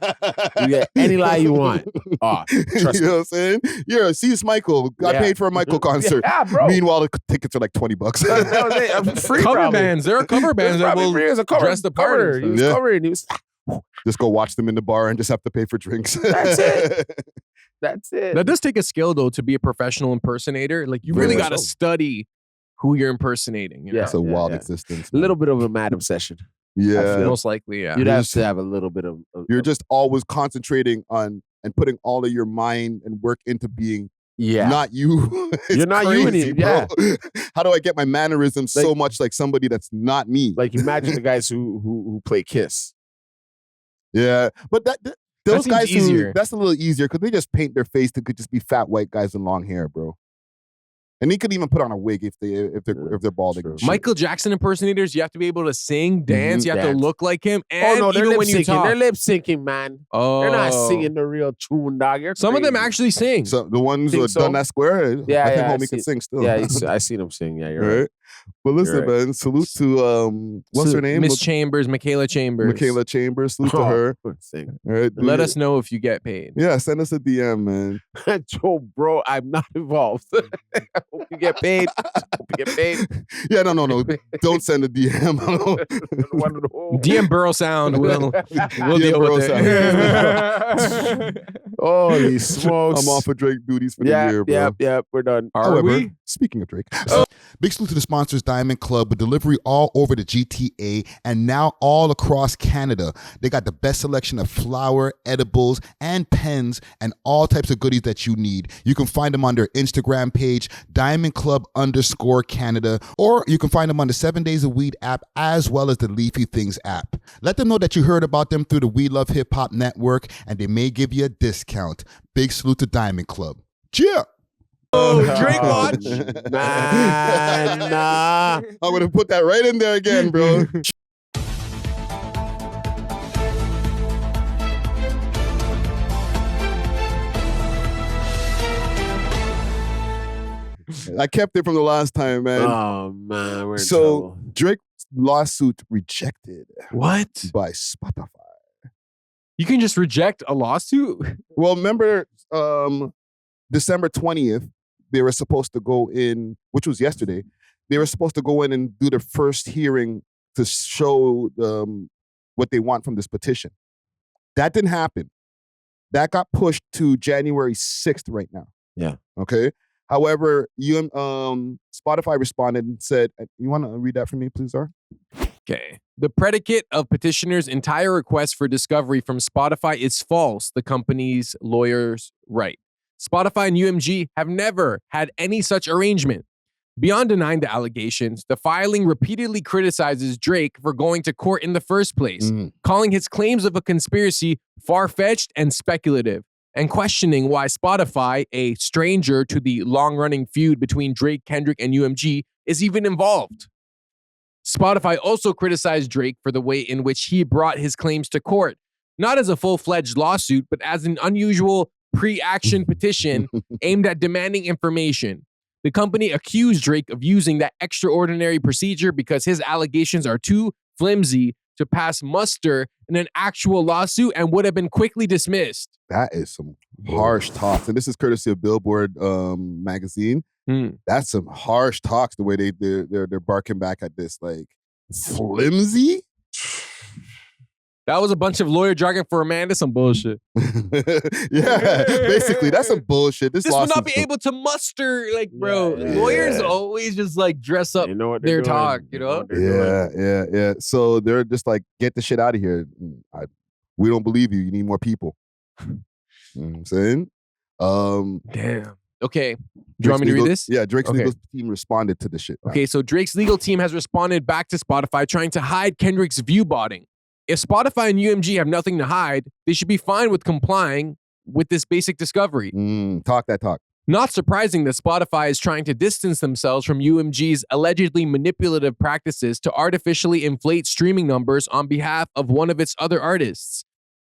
You get any lie you want. Oh, trust You know me. what I'm saying? Yeah, see, it's Michael. I paid for a Michael concert. Yeah, bro. Meanwhile, the tickets are like $20. Free Cover probably. bands. There are cover bands that will Free as a cover. dress the part. He was covering. He was. Just go watch them in the bar and just have to pay for drinks. That's it. That's it. That does take a skill though to be a professional impersonator. Like you Very really much got to so. study who you're impersonating. You know? It's a wild existence. A little bit of a mad obsession. Yeah. Most likely, yeah. You'd have to have a little bit of. You're just always concentrating on and putting all of your mind and work into being not you. It's You're not you crazy, anymore. bro. How do I get my mannerisms so much like somebody that's not me? Like imagine the guys who play Kiss. Yeah, but those seems guys easier. that's a little easier because they just paint their face to could just be fat white guys with long hair, bro. And they could even put on a wig if they're balding. And shit. Michael Jackson impersonators, you have to be able to sing, dance. You have to Dance. look like him, and Oh no, they're even lip when you syncing. talk, They're lip syncing, man. oh, They're not singing the real tune, dog. You're Some of them crazy. actually sing. So the ones who Think have so? done that square, Yeah, I think yeah, I homie can see- sing still. Yeah, I seen them sing. Yeah, you're right. But listen, You're right. man, salute to what's her name? Miss Chambers, Michaela Chambers. Michaela Chambers. Salute to her. Poor thing. All right, Let us know if you get paid. Yeah, send us a DM, man. Joe, bro, I'm not involved. Hope you get paid. Hope you get paid. Yeah, no. Don't send a DM. DM Burrow Sound. We'll deal Burrow with it. Holy smokes. I'm off for Drake duties for the year, bro. Yep, we're done. Are However, we? speaking of Drake, Big salute to the sponsors, Diamond Club, with delivery all over the GTA and now all across Canada. They got the best selection of flour, edibles, and pens, and all types of goodies that you need. You can find them on their Instagram page, DiamondClub_Canada, or you can find them on the 7 Days of Weed app as well as the Leafy Things app. Let them know that you heard about them through the We Love Hip Hop Network, and they may give you a discount. Big salute to Diamond Club. Cheer! Oh, Drake watch. Nah. I'm going to put that right in there again, bro. I kept it from the last time, man. Oh, man. We're in trouble. Drake's lawsuit rejected. What? By Spotify. You can just reject a lawsuit? Well, remember December 20th, they were supposed to go in, which was yesterday, they were supposed to go in and do the first hearing to show what they want from this petition. That didn't happen. That got pushed to January 6th right now. Yeah. Okay? However, Spotify responded and said, you want to read that for me, please, Zara? Okay. The predicate of petitioner's entire request for discovery from Spotify is false, the company's lawyers write. Spotify and UMG have never had any such arrangement. Beyond denying the allegations, the filing repeatedly criticizes Drake for going to court in the first place, calling his claims of a conspiracy far-fetched and speculative, and questioning why Spotify, a stranger to the long-running feud between Drake, Kendrick, and UMG, is even involved. Spotify also criticized Drake for the way in which he brought his claims to court, not as a full-fledged lawsuit, but as an unusual pre-action petition aimed at demanding information. The company accused Drake of using that extraordinary procedure because his allegations are too flimsy to pass muster in an actual lawsuit and would have been quickly dismissed. That is some harsh talks. And this is courtesy of Billboard magazine. That's some harsh talks, the way they're barking back at this. Like, flimsy? That was a bunch of lawyer jargon for Amanda, some bullshit. Yeah, basically, that's some bullshit. This would not be able to muster, like, bro. Lawyers always just like dress up their talk, you know? Yeah. So they're just like, get the shit out of here. We don't believe you. You need more people. You know what I'm saying? Damn. Okay. Do you want me to read this? Yeah, Drake's legal team responded to the shit. Okay, so Drake's legal team has responded back to Spotify trying to hide Kendrick's view botting. If Spotify and UMG have nothing to hide, they should be fine with complying with this basic discovery. Talk that talk. Not surprising that Spotify is trying to distance themselves from UMG's allegedly manipulative practices to artificially inflate streaming numbers on behalf of one of its other artists.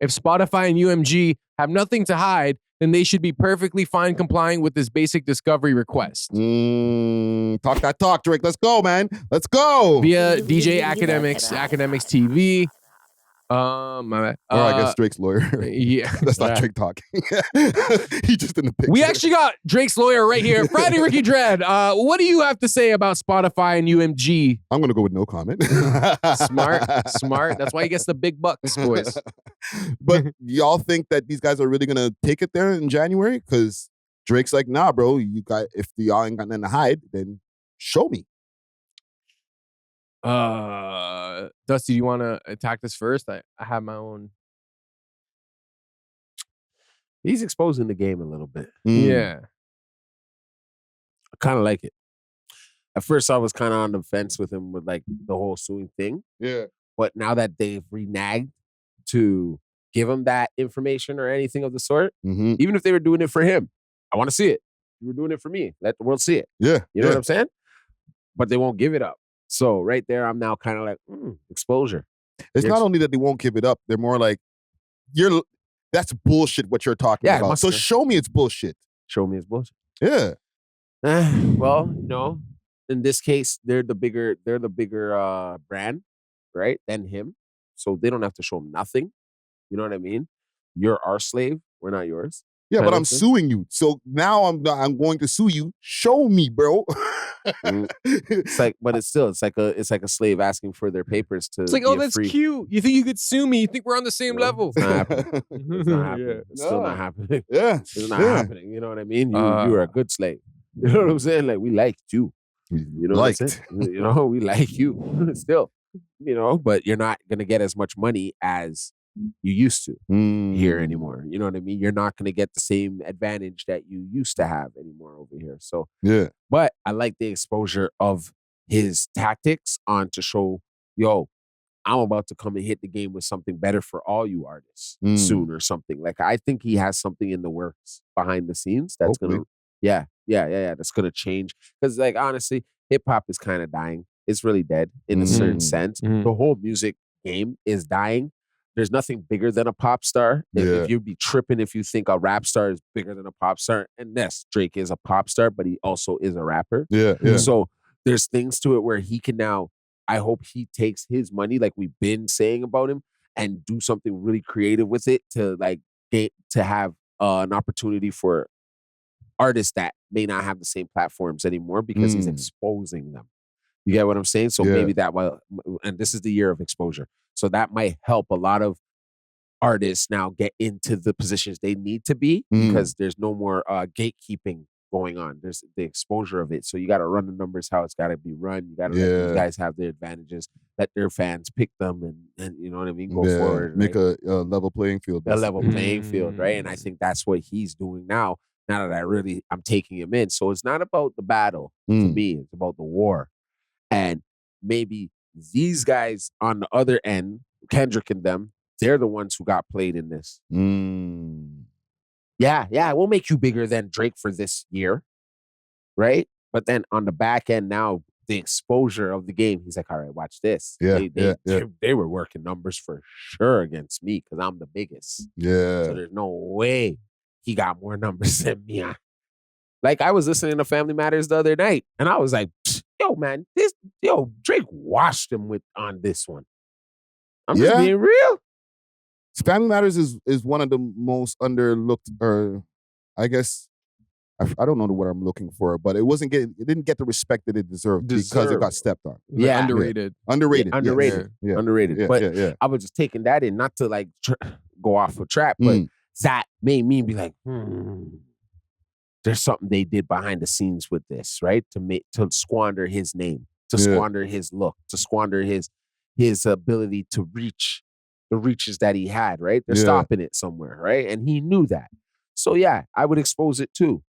If Spotify and UMG have nothing to hide, then they should be perfectly fine complying with this basic discovery request. Talk that talk, Drake. Let's go, man. Let's go. Via DJ Academics TV. My bad. Or I guess Drake's lawyer. Yeah. That's not Drake talking. He just in the picture. We actually got Drake's lawyer right here. Friday Ricky Dread. What do you have to say about Spotify and UMG? I'm going to go with no comment. Smart. That's why he gets the big bucks, boys. But y'all think that these guys are really going to take it there in January? Because Drake's like, nah, bro, if y'all ain't got nothing to hide, then show me. Dusty, do you want to attack this first? I have my own. He's exposing the game a little bit. Yeah. I kind of like it. At first, I was kind of on the fence with him with like the whole suing thing. Yeah. But now that they've reneged to give him that information or anything of the sort, even if they were doing it for him, I want to see it. You were doing it for me. Let the world see it. Yeah. You know what I'm saying? But they won't give it up. So right there, I'm now kind of like, exposure. It's not only that they won't give it up. They're more like, that's bullshit what you're talking about. So show me it's bullshit. Show me it's bullshit. Yeah. Well, no. In this case, they're the bigger brand, right? Than him. So they don't have to show him nothing. You know what I mean? You're our slave. We're not yours. Yeah, but I'm suing you. So now I'm going to sue you. Show me, bro. It's like, but it's like a slave asking for their papers to. It's like, that's free. cute. You think you could sue me? You think we're on the same level? It's not happening. It's not happening. It's still not happening. Yeah, it's not happening. You know what I mean? You are a good slave. You know what I'm saying? Like, we liked you. You know what I'm saying? You know, we like you still, you know, but you're not going to get as much money as you used to here anymore. You know what I mean? You're not going to get the same advantage that you used to have anymore over here. So, yeah. But I like the exposure of his tactics on to show, yo, I'm about to come and hit the game with something better for all you artists soon or something. Like, I think he has something in the works behind the scenes that's going to, that's going to change. Because, like, honestly, hip hop is kind of dying. It's really dead in a certain sense. The whole music game is dying. There's nothing bigger than a pop star. If you'd be tripping if you think a rap star is bigger than a pop star. And yes, Drake is a pop star, but he also is a rapper. So there's things to it where he can now, I hope he takes his money, like we've been saying about him, and do something really creative with it to like to have an opportunity for artists that may not have the same platforms anymore because he's exposing them. You get what I'm saying? So maybe that will, and this is the year of exposure. So that might help a lot of artists now get into the positions they need to be because there's no more gatekeeping going on. There's the exposure of it. So you got to run the numbers how it's got to be run. You got to let these guys have their advantages, let their fans pick them and you know what I mean? Go forward. Make a level playing field. A level playing field, right? And I think that's what he's doing now that I'm taking him in. So it's not about the battle to me. It's about the war. And maybe these guys on the other end, Kendrick and them, they're the ones who got played in this. Yeah, we'll make you bigger than Drake for this year, right? But then on the back end now, the exposure of the game, he's like, all right, watch this. They were working numbers for sure against me because I'm the biggest. So there's no way he got more numbers than me. Like, I was listening to Family Matters the other night, and I was like, yo, man, Drake washed him on this one. I'm just being real. Family Matters is one of the most underlooked, or I guess I don't know what I'm looking for, but it didn't get the respect that it deserved because it got stepped on. Underrated. Underrated. But I was just taking that in, not to like go off a track, but that made me be like, there's something they did behind the scenes with this, right? To squander his name, to squander his look, to squander his ability to reach the reaches that he had, right? They're stopping it somewhere, right? And he knew that. So yeah, I would expose it too.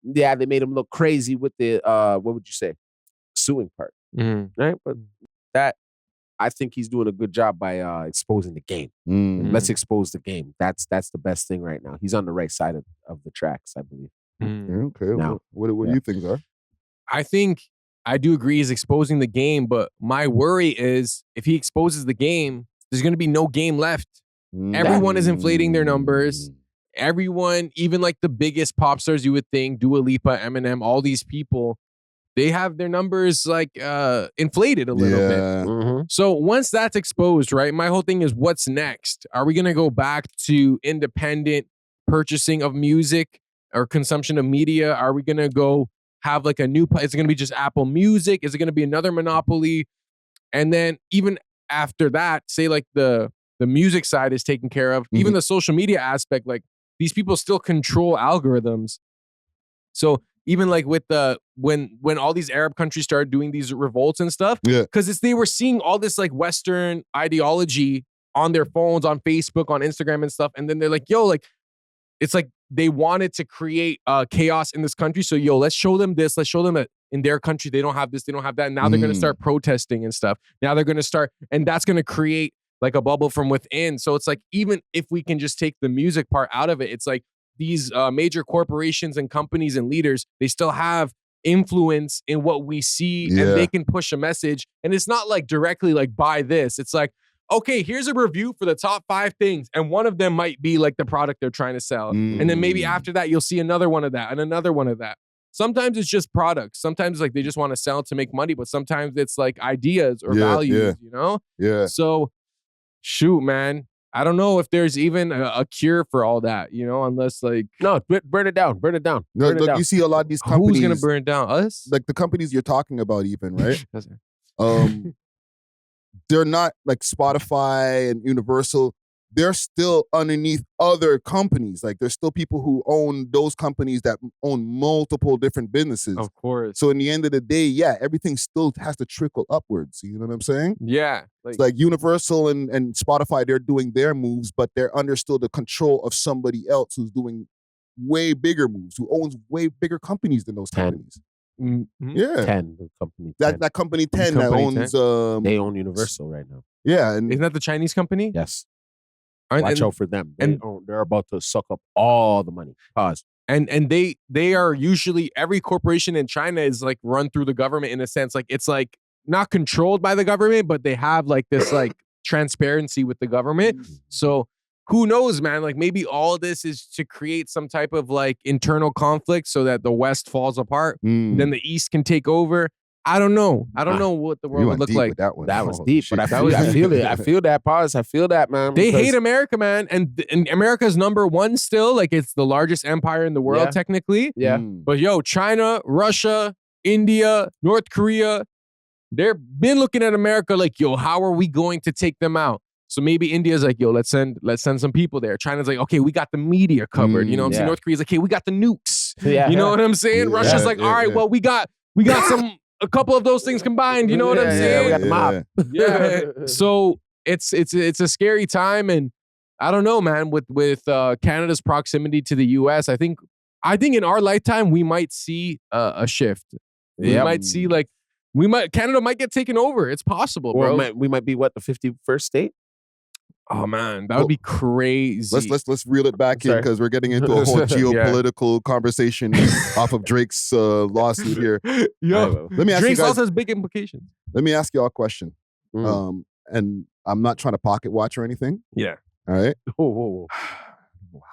Yeah, they made him look crazy with the what would you say? Suing part. Right? But that I think he's doing a good job by exposing the game. Let's expose the game. That's the best thing right now. He's on the right side of the tracks, I believe. Okay. Now, what do you think, Zar? I think I do agree he's exposing the game, but my worry is if he exposes the game, there's going to be no game left. Everyone is inflating their numbers. Everyone, even like the biggest pop stars you would think, Dua Lipa, Eminem, all these people, they have their numbers like inflated a little bit. So once that's exposed, right, my whole thing is what's next? Are we going to go back to independent purchasing of music or consumption of media? Are we going to go have like a new, is it going to be just Apple Music? Is it going to be another monopoly? And then even after that, say like the music side is taken care of, even the social media aspect, like these people still control algorithms. So even like with when all these Arab countries started doing these revolts and stuff, because they were seeing all this like Western ideology on their phones, on Facebook, on Instagram and stuff. And then they're like, yo, like, it's like they wanted to create chaos in this country. So, yo, let's show them this. Let's show them that in their country, they don't have this, they don't have that. And now they're going to start protesting and stuff. Now they're going to start, and that's going to create like a bubble from within. So it's like, even if we can just take the music part out of it, it's like these major corporations and companies and leaders, they still have influence in what we see and they can push a message. And it's not like directly like buy this. It's like, okay, here's a review for the top 5 things. And one of them might be like the product they're trying to sell. And then maybe after that, you'll see another one of that and another one of that. Sometimes it's just products. Sometimes like they just want to sell to make money, but sometimes it's like ideas or values, you know? So shoot, man. I don't know if there's even a cure for all that, you know, unless like... No, burn it down. Look, you see a lot of these companies... Who's going to burn it down? Us? Like the companies you're talking about even, right? They're not like Spotify and Universal. they're still underneath other companies. Like there's still people who own those companies that own multiple different businesses. Of course. So in the end of the day, yeah, everything still has to trickle upwards. You know what I'm saying? Yeah. It's like Universal and Spotify, they're doing their moves, but they're under still the control of somebody else who's doing way bigger moves, who owns way bigger companies than those companies. Mm-hmm. Yeah. 10, the company. 10. That company 10 Company that owns... they own Universal right now. Yeah. And Isn't that the Chinese company? Yes. Aren't- Watch and- out for them. They're about to suck up all the money. Pause. And they are usually, every corporation in China is like run through the government in a sense. Like it's like not controlled by the government, but they have like this like transparency with the government. So who knows, man? Like maybe all of this is to create some type of like internal conflict so that the West falls apart. Then the East can take over. I don't know. I don't know what the world would look like. That one. That was Oh, deep, shit. but I feel it. I feel that. Pause. I feel that, man. They because- hate America, man. And America's number one still. Like it's the largest empire in the world, Yeah. technically. Yeah. But yo, China, Russia, India, North Korea, they've been looking at America like, yo, how are we going to take them out? So maybe India's like, yo, let's send some people there. China's like, okay, we got the media covered. You know what I'm saying? Yeah. North Korea's like, hey, we got the nukes. Yeah. You know what I'm saying? Yeah, Russia's like, all right, well, we got a couple of those things combined. You know what I'm Yeah, saying? we got the mob. Yeah. So it's a scary time, and I don't know, man. With Canada's proximity to the U.S., I think in our lifetime we might see a shift. We Yep. might see Canada might get taken over. It's possible, Or bro. we might be what, the 51st state? Oh man, that would be crazy. Let's reel it back in Sorry. because we're getting into a whole geopolitical conversation off of Drake's lawsuit here. Yo, Let me ask Drake's you guys. also has big implications. Let me ask y'all a question. Mm. And I'm not trying to pocket watch or anything. Yeah. All right. Whoa.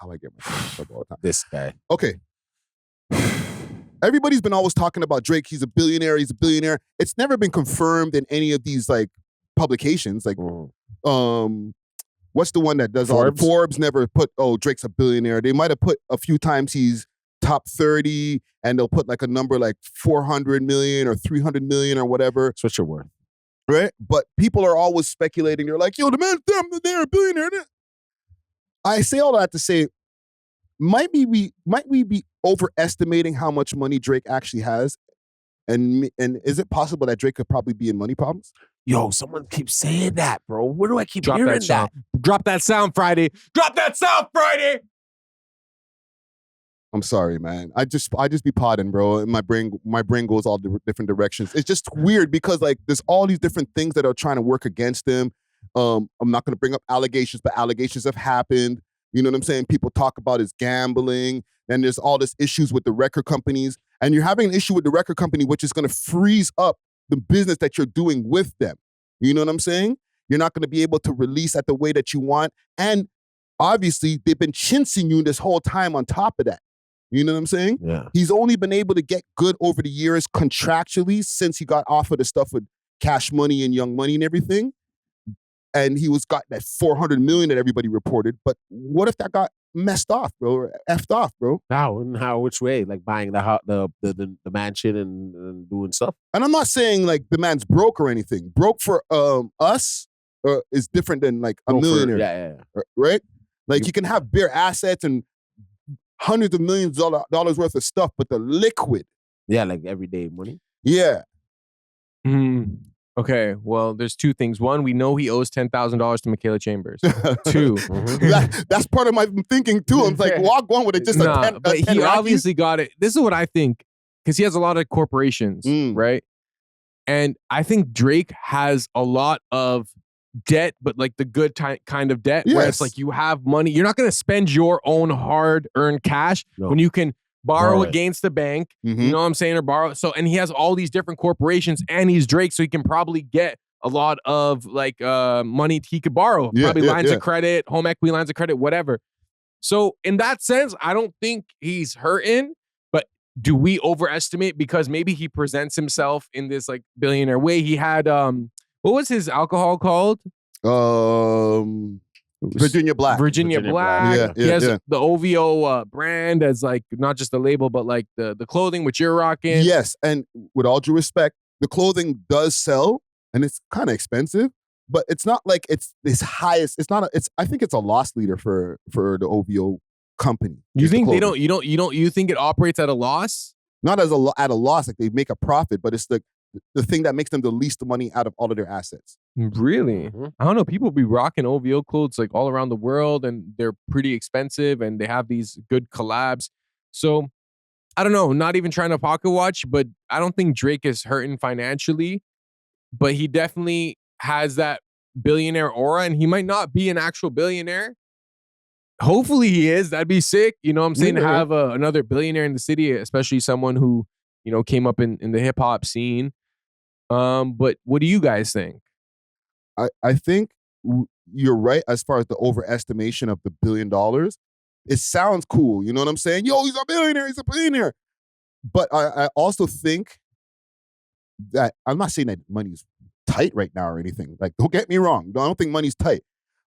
How I get myself in trouble all the time. This guy. Okay. Everybody's been always talking about Drake. He's a billionaire. He's a billionaire. It's never been confirmed in any of these like publications. Like, what's the one that does Forbes? all? Forbes never put, Drake's a billionaire. They might have put a few times he's top 30, and they'll put like a number like 400 million or 300 million or whatever. That's what you're worth. Right? But people are always speculating. They're like, yo, the man's damn, they're a billionaire. I say all that to say, might we be overestimating how much money Drake actually has? And is it possible that Drake could probably be in money problems? Yo, someone keeps saying that, bro. Where do I keep Drop hearing that sound. Drop that sound, Friday. Drop that sound, Friday. I'm sorry, man. I just be podding, bro. And my brain goes all different directions. It's just weird because like there's all these different things that are trying to work against him. I'm not going to bring up allegations, but allegations have happened. You know what I'm saying? People talk about his gambling. Then there's all this issues with the record companies. And you're having an issue with the record company, which is going to freeze up the business that you're doing with them. You know what I'm saying? You're not going to be able to release at the way that you want. And obviously, they've been chinsing you this whole time on top of that. You know what I'm saying? Yeah. He's only been able to get good over the years contractually since he got off of the stuff with Cash Money and Young Money and everything. And he got that 400 million that everybody reported. But what if that got messed off, bro, or effed off, bro? How? Which way? Like buying the mansion and doing stuff? And I'm not saying like the man's broke or anything. Broke for us is different than like a millionaire. Yeah. Right? Like you can have bare assets and hundreds of millions of dollars worth of stuff, but the liquid. Yeah, like everyday money. Yeah. Okay, well, there's two things. One, we know he owes $10,000 to Michaela Chambers. Two, that's part of my thinking too. I'm like, walk one with it just but he obviously got it. This is what I think, because he has a lot of corporations, right? And I think Drake has a lot of debt, but like the good kind of debt, where it's like you have money. You're not going to spend your own hard-earned cash when you can borrow against the bank, you know what I'm saying, or borrow. So, and he has all these different corporations, and he's Drake, so he can probably get a lot of like money he could borrow, probably lines of credit, home equity lines of credit, whatever. So, in that sense, I don't think he's hurting. But do we overestimate because maybe he presents himself in this like billionaire way? He had what was his alcohol called? Virginia Black. Virginia Black. Yeah, he has the OVO brand as like not just the label, but like the clothing which you're rocking. Yes, and with all due respect, the clothing does sell, and it's kind of expensive. but it's not like it's this highest. It's not. I think it's a loss leader for the OVO company. You think they don't? You think it operates at a loss? Not at a loss. Like they make a profit, but it's the thing that makes them the least money out of all of their assets. Really? I don't know. People be rocking OVO clothes like all around the world, and they're pretty expensive, and they have these good collabs. So I don't know. Not even trying to pocket watch, but I don't think Drake is hurting financially. But he definitely has that billionaire aura, and he might not be an actual billionaire. Hopefully he is. That'd be sick. You know what I'm saying? To have another billionaire in the city, especially someone who, you know, came up in the hip hop scene. But what do you guys think? I think you're right as far as the overestimation of the $1 billion. It sounds cool. You know what I'm saying? Yo, he's a billionaire. He's a billionaire. But I also think that I'm not saying that money's tight right now or anything. Like, don't get me wrong. I don't think money's tight.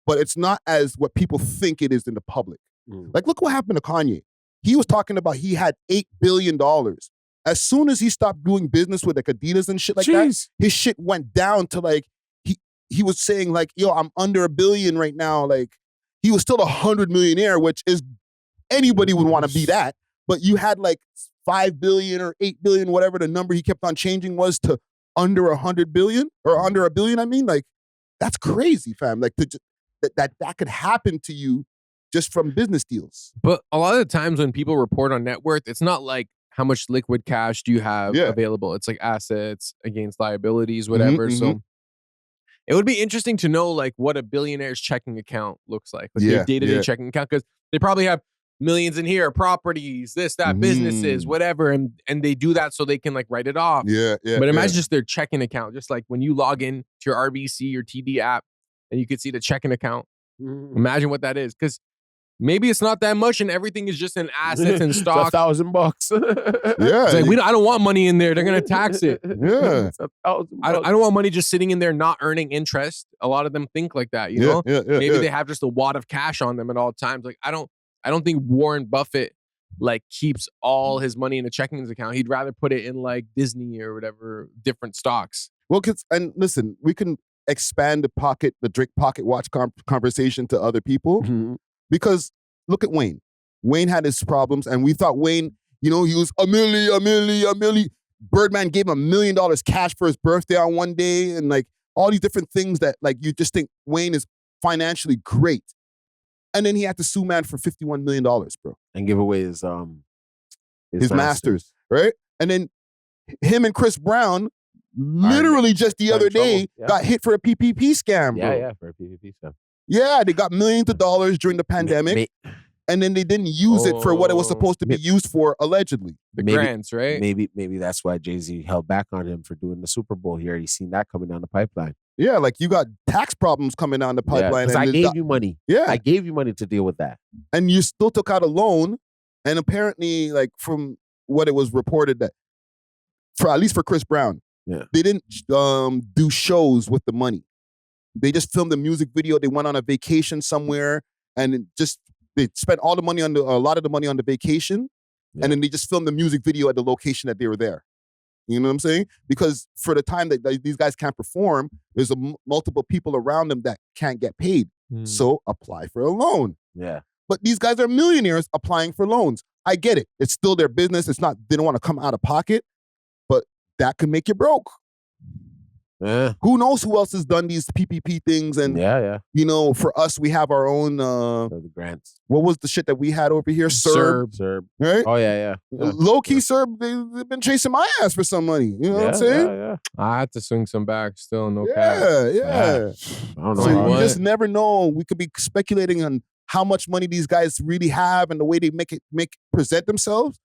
But it's not as what people think it is in the public. Like, look what happened to Kanye. He was talking about he had $8 billion. As soon as he stopped doing business with like Adidas and shit like that, his shit went down to like, he was saying like, yo, I'm under $1 billion right now. Like, he was still $100 millionaire, which is, anybody would want to be that. But you had like 5 billion or 8 billion, whatever the number he kept on changing was, to under 100 billion or under $1 billion. I mean, like, that's crazy, fam. Like, that could happen to you just from business deals. But a lot of the times when people report on net worth, it's not like how much liquid cash do you have available. It's like assets against liabilities, whatever. So it would be interesting to know like what a billionaire's checking account looks like their day-to-day checking account, because they probably have millions in here, properties, this, that, businesses, whatever, and they do that so they can like write it off. But imagine just their checking account, just like when you log in to your RBC or TD app, and you could see the checking account. Imagine what that is, because maybe it's not that much, and everything is just in assets and stock. $1,000. It's like, I don't want money in there. They're gonna tax it. It's $1,000. I don't want money just sitting in there not earning interest. A lot of them think like that. You know, maybe they have just a wad of cash on them at all times. Like I don't think Warren Buffett like keeps all his money in a checking account. He'd rather put it in like Disney or whatever, different stocks. Well, and listen, we can expand the Drake pocket watch conversation to other people, because look at Wayne. Wayne had his problems, and we thought Wayne, you know, he was a milli. Birdman gave him $1 million cash for his birthday on one day, and like all these different things that like you just think Wayne is financially great. And then he had to sue man for $51 million, bro. And give away his masters, right? And then him and Chris Brown literally just the other day got hit for a PPP scam, bro. For a PPP scam. Yeah, they got millions of dollars during the pandemic, and then they didn't use it for what it was supposed to be used for, allegedly. The grants, right? Maybe that's why Jay-Z held back on him for doing the Super Bowl. He already seen that coming down the pipeline. Yeah, like you got tax problems coming down the pipeline. Because I gave you money. Yeah. I gave you money to deal with that. And you still took out a loan, and apparently, like from what it was reported, that at least for Chris Brown, they didn't do shows with the money. They just filmed a music video. They went on a vacation somewhere, and they spent all the money a lot of the money on the vacation, and then they just filmed the music video at the location that they were there. You know what I'm saying? Because for the time that these guys can't perform, there's multiple people around them that can't get paid. So apply for a loan. Yeah. But these guys are millionaires applying for loans. I get it. It's still their business. It's not, they don't want to come out of pocket, but that could make you broke. Yeah. Who knows who else has done these PPP things? And you know, for us, we have our own the grants. What was the shit that we had over here? Serb. Right? Oh yeah. Low key Serb, they've been chasing my ass for some money. You know what I'm saying? Yeah. I had to swing some back still, no cap. Yeah. I don't know. So you just never know. We could be speculating on how much money these guys really have and the way they present themselves.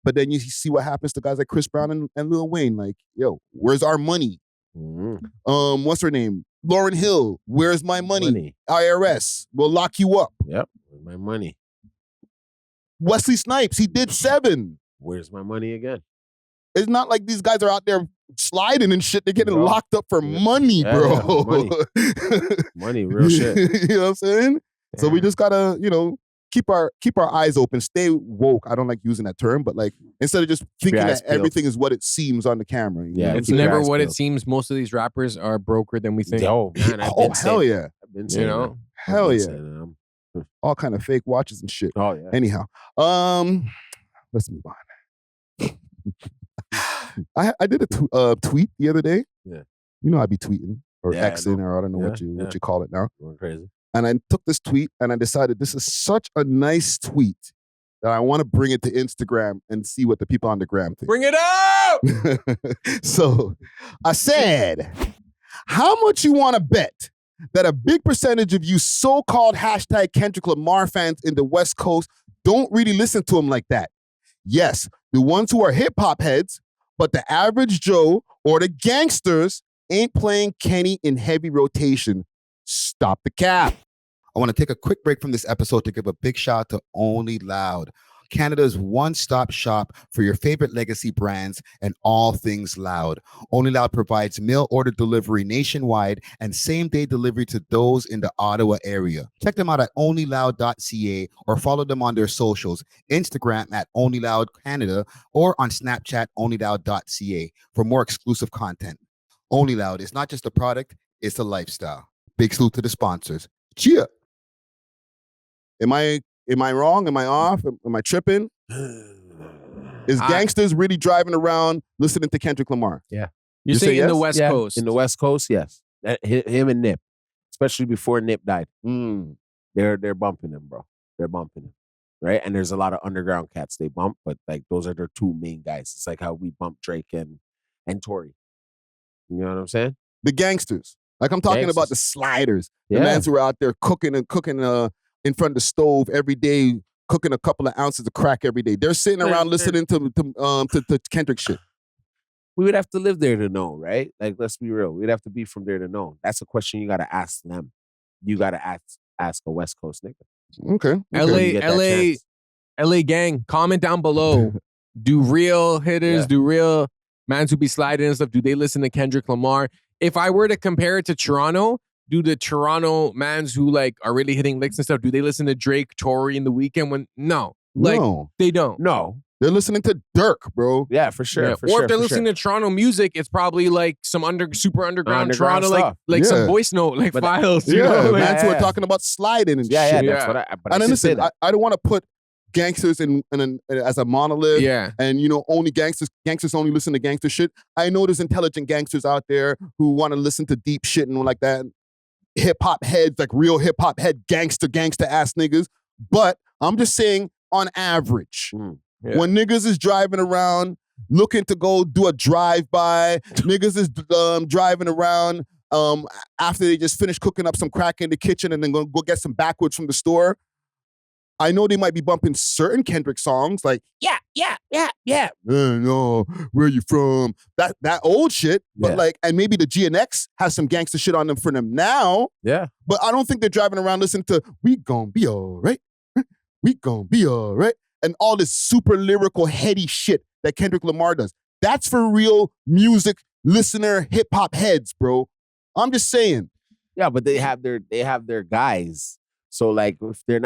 But then you see what happens to guys like Chris Brown and Lil Wayne. Like, yo, where's our money? What's her name? Lauryn Hill, where's my money? IRS will lock you up. Yep, where's my money? Wesley Snipes, he did 7. Where's my money again? It's not like these guys are out there sliding and shit. They're getting locked up for money, bro. Money, real shit. You know what I'm saying? So we just gotta, you know, keep our eyes open, stay woke. I don't like using that term, but like instead of just thinking that everything is what it seems on the camera. You know it's never what it seems. Most of these rappers are broker than we think. Yo, man, hell yeah. I've been saying that. Hell yeah. All kind of fake watches and shit. Oh yeah. Anyhow, let's move on. I did a tweet the other day. Yeah. You know I be tweeting or Xing or I don't know what you call it now. Going crazy. And I took this tweet and I decided this is such a nice tweet that I want to bring it to Instagram and see what the people on the gram think. Bring it up! So I said, how much you want to bet that a big percentage of you so-called hashtag Kendrick Lamar fans in the West Coast don't really listen to him like that? Yes, the ones who are hip-hop heads, but the average Joe or the gangsters ain't playing Kenny in heavy rotation. Stop the cap. I want to take a quick break from this episode to give a big shout out to Only Loud, Canada's one-stop shop for your favorite legacy brands and all things loud. Only Loud provides mail order delivery nationwide and same-day delivery to those in the Ottawa area. Check them out at onlyloud.ca or follow them on their socials, Instagram at onlyloudcanada or on Snapchat onlyloud.ca for more exclusive content. Only Loud is not just a product, it's a lifestyle. Big salute to the sponsors. Cheer. Am I wrong? Am I off? Am I tripping? Is gangsters really driving around listening to Kendrick Lamar? Yeah. You say in the West Coast? In the West Coast, yes. Him and Nip, especially before Nip died. They're bumping him, bro. They're bumping him, right? And there's a lot of underground cats they bump, but like those are their two main guys. It's like how we bump Drake and Tory. You know what I'm saying? The gangsters. Like I'm talking about the sliders. The mans who are out there cooking in front of the stove every day, cooking a couple of ounces of crack every day. They're sitting around listening to Kendrick shit. We would have to live there to know, right? Like, let's be real. We'd have to be from there to know. That's a question you got to ask them. You got to ask a West Coast nigga. Okay. LA gang, comment down below. Do real hitters, do real mans who be sliding and stuff, do they listen to Kendrick Lamar? If I were to compare it to Toronto, do the Toronto mans who like are really hitting licks and stuff, do they listen to Drake, Tory in the weekend? No, they don't. No, they're listening to Dirk, bro. Yeah, for sure. Yeah. Or if they're listening to Toronto music, it's probably like some super underground Toronto, stuff. like some voice note, like files. You Yeah, know? mans who are talking about sliding and shit. Yeah, that's what I. But and then listen, I don't want to put gangsters as a monolith. Yeah. And only gangsters only listen to gangster shit. I know there's intelligent gangsters out there who want to listen to deep shit and like that. Hip hop heads, like real hip hop head gangster ass niggas. But I'm just saying, on average, when niggas is driving around looking to go do a drive-by, niggas is driving around after they just finished cooking up some crack in the kitchen and then go get some backwoods from the store. I know they might be bumping certain Kendrick songs like no, where you from? That old shit. But and maybe the GNX has some gangster shit on them for them now. Yeah. But I don't think they're driving around listening to "We Gon' Be Alright, We Gon' Be Alright," and all this super lyrical heady shit that Kendrick Lamar does. That's for real music listener hip hop heads, bro. I'm just saying. Yeah, but they have their guys. So like if they're in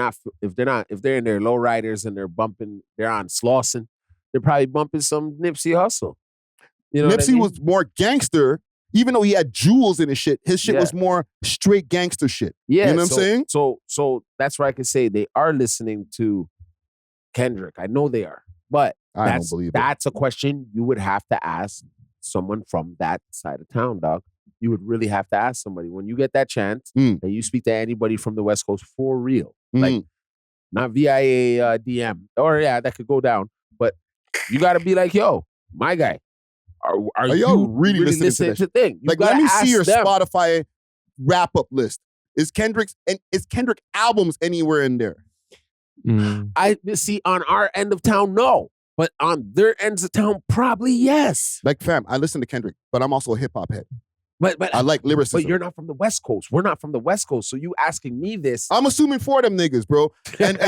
their lowriders and they're on Slauson, they're probably bumping some Nipsey Hussle. You know Nipsey was more gangster, even though he had jewels in his shit. His shit was more straight gangster shit. Yeah, you know what I'm saying? So that's where I can say they are listening to Kendrick. I know they are, but I don't believe that's a question you would have to ask someone from that side of town, dog. You would really have to ask somebody when you get that chance and you speak to anybody from the West Coast for real, like not via DM or that could go down, but you got to be like, yo, my guy, are you really listening to things? Like, let me see your Spotify wrap up list. Is Kendrick albums anywhere in there? I see on our end of town, no. But on their ends of town, probably yes. Like, fam, I listen to Kendrick, but I'm also a hip hop head. But I like lyricism. But you're not from the West Coast. We're not from the West Coast. So you asking me this. I'm assuming for them niggas, bro. And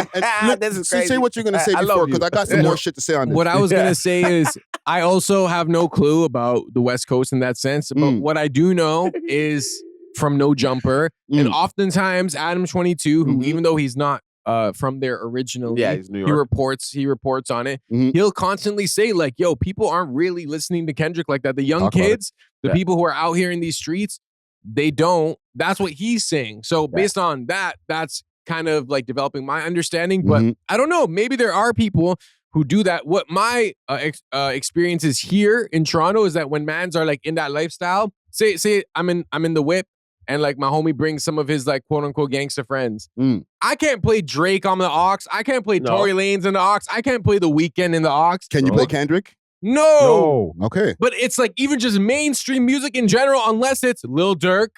this is crazy. Say what you're going to say before, because I got some more shit to say on this. What I was going to say is I also have no clue about the West Coast in that sense. But what I do know is from No Jumper. And oftentimes Adam 22, who even though he's not from there originally. Yeah, he's New York. He reports on it. Mhm. He'll constantly say like, yo, people aren't really listening to Kendrick like that. The young Talk about kids, the Yeah. people who are out here in these streets, they don't. That's what he's saying. So based on that, that's kind of like developing my understanding. But Mhm. I don't know. Maybe there are people who do that. What my experience is here in Toronto is that when mans are like in that lifestyle, say I'm in the whip and like my homie brings some of his like quote unquote gangster friends. I can't play Drake on the aux. I can't play Tory Lanez in the aux. I can't play The Weeknd in the aux. Can you play Kendrick? No. Okay. But it's like even just mainstream music in general, unless it's Lil Durk.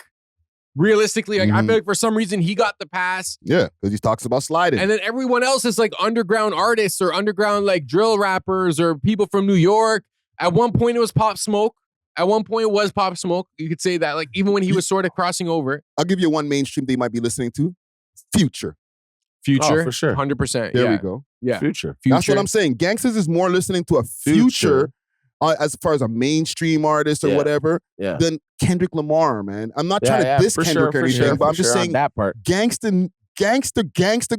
Realistically, like I feel like for some reason he got the pass. Yeah, because he talks about sliding. And then everyone else is like underground artists or underground like drill rappers or people from New York. At one point it was Pop Smoke. At one point it was Pop Smoke. You could say that, like even when he was sort of crossing over. I'll give you one mainstream they might be listening to. Future. Future. Oh, for sure. 100%. There we go. Yeah. Future. That's what I'm saying. Gangsters is more listening to a Future. As far as a mainstream artist or whatever, than Kendrick Lamar, man. I'm not trying to diss Kendrick or anything, but I'm just saying that part. gangster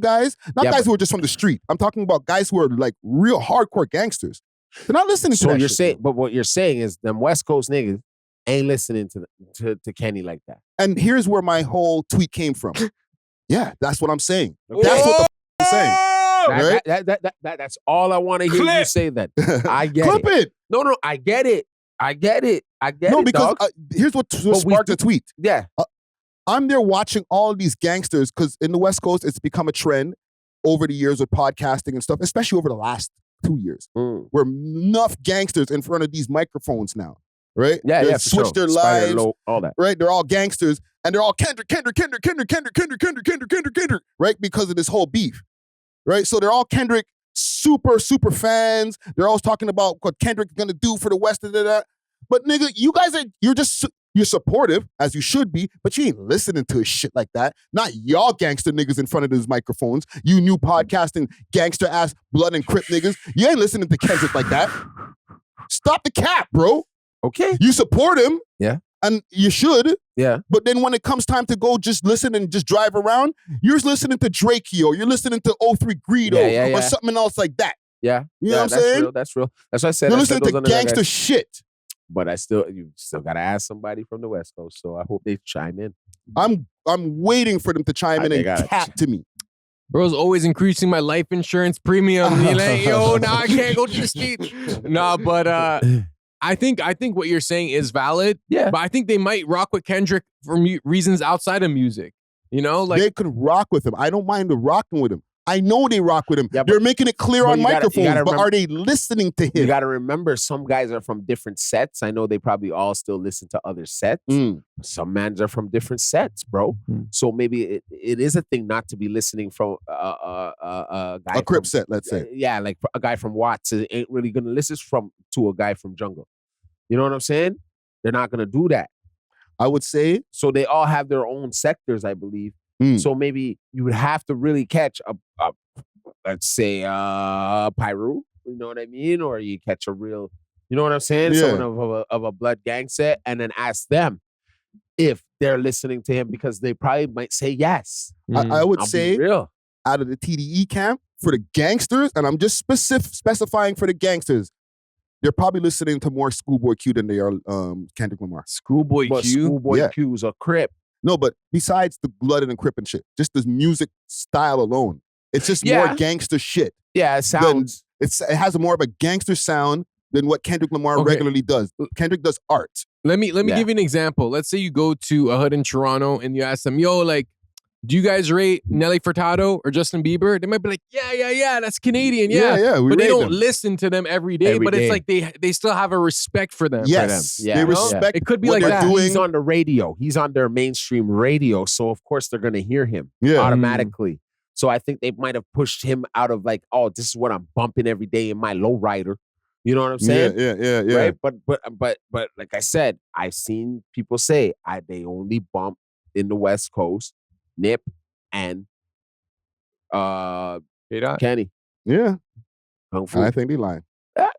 guys, not guys who are just from the street. I'm talking about guys who are like real hardcore gangsters. They're not listening to that shit. But what you're saying is them West Coast niggas ain't listening to Kenny like that. And here's where my whole tweet came from. Yeah, that's what I'm saying. That's what the I'm saying. That's all I want to hear you say then. I get Clip it. No, I get it. No, because here's what sparked the tweet. Yeah. I'm there watching all of these gangsters because in the West Coast, it's become a trend over the years with podcasting and stuff, especially over the last 2 years. We're enough gangsters in front of these microphones now, right? Yeah, switch their lives, all that. right? They're all gangsters and they're all Kendrick, right? Because of this whole beef, right? So they're all Kendrick super fans. They're always talking about what Kendrick's gonna do for the West and that. But nigga, you're supportive, as you should be, but you ain't listening to shit like that. Not y'all gangster niggas in front of those microphones. You new podcasting gangster ass blood and crip niggas. You ain't listening to Kendrick like that. Stop the cap, bro. Okay. You support him. Yeah. And you should. Yeah. But then when it comes time to go just listen and just drive around, you're listening to Drake or you're listening to 03 Greedo or something else like that. Yeah. You know what I'm saying? That's real. That's what I said. You're listening to gangster shit. But you still gotta ask somebody from the West Coast. So I hope they chime in. I'm waiting for them to chime in and tap to me. Bro's always increasing my life insurance premium. You're like, yo, now I can't go to the street. No, but I think what you're saying is valid. Yeah. But I think they might rock with Kendrick for reasons outside of music. You know, like they could rock with him. I don't mind the rocking with him. I know they rock with him. Yeah, they're making it clear on microphones, but are they listening to him? You got to remember, some guys are from different sets. I know they probably all still listen to other sets. Some mans are from different sets, bro. So maybe it is a thing not to be listening from a guy Crip set, let's say. Yeah, like a guy from Watts ain't really going to listen to a guy from Jungle. You know what I'm saying? They're not going to do that. I would say. So they all have their own sectors, I believe. So maybe you would have to really catch a let's say Pyru, you know what I mean? Or you catch a real, you know what I'm saying? Yeah. Someone of a blood gang set, and then ask them if they're listening to him, because they probably might say yes. I would say real. Out of the TDE camp, for the gangsters, and I'm just specifying for the gangsters, they're probably listening to more Schoolboy Q than they are Kendrick Lamar. Schoolboy Q? Schoolboy Q's a Crip. No, but besides the blood and Crip and shit, just the music style alone, it's just more gangster shit. Yeah, it sounds. It has more of a gangster sound than what Kendrick Lamar regularly does. Kendrick does art. Let me give you an example. Let's say you go to a hood in Toronto and you ask them, yo, like, do you guys rate Nelly Furtado or Justin Bieber? They might be like, yeah, that's Canadian, yeah. We but they rate don't them. listen to them every day. But it's like they still have a respect for them. Yes, they respect. It could be what like they're that. doing. He's on the radio. He's on their mainstream radio. So of course they're gonna hear him automatically. So I think they might have pushed him out of like, oh, this is what I'm bumping every day in my lowrider. You know what I'm saying? Yeah. Right? But like I said, I've seen people say they only bump in the West Coast, Nip and Kenny. Yeah. Kung Fu. I think they lying.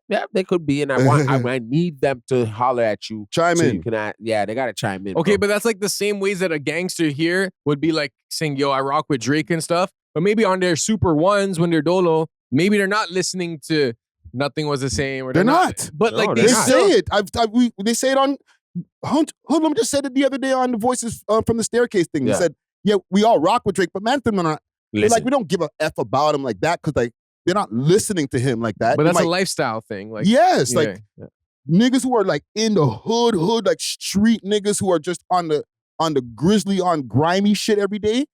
Yeah, they could be, and I need them to holler at you. Chime so in. You can they gotta chime in. Okay, bro. but that's like the same ways that a gangster here would be like saying, yo, I rock with Drake and stuff. but maybe on their super ones when they're dolo, maybe they're not listening to Nothing Was the Same. Or They're not. But like they say it. They say it on Hoodlum just said it the other day on the Voices from the Staircase thing. He said, "Yeah, we all rock with Drake, but man, they're not. Like we don't give a f about him like that because like they're not listening to him like that." But that's a lifestyle thing. Like niggas who are like in the hood, like street niggas who are just on the grizzly, on grimy shit every day.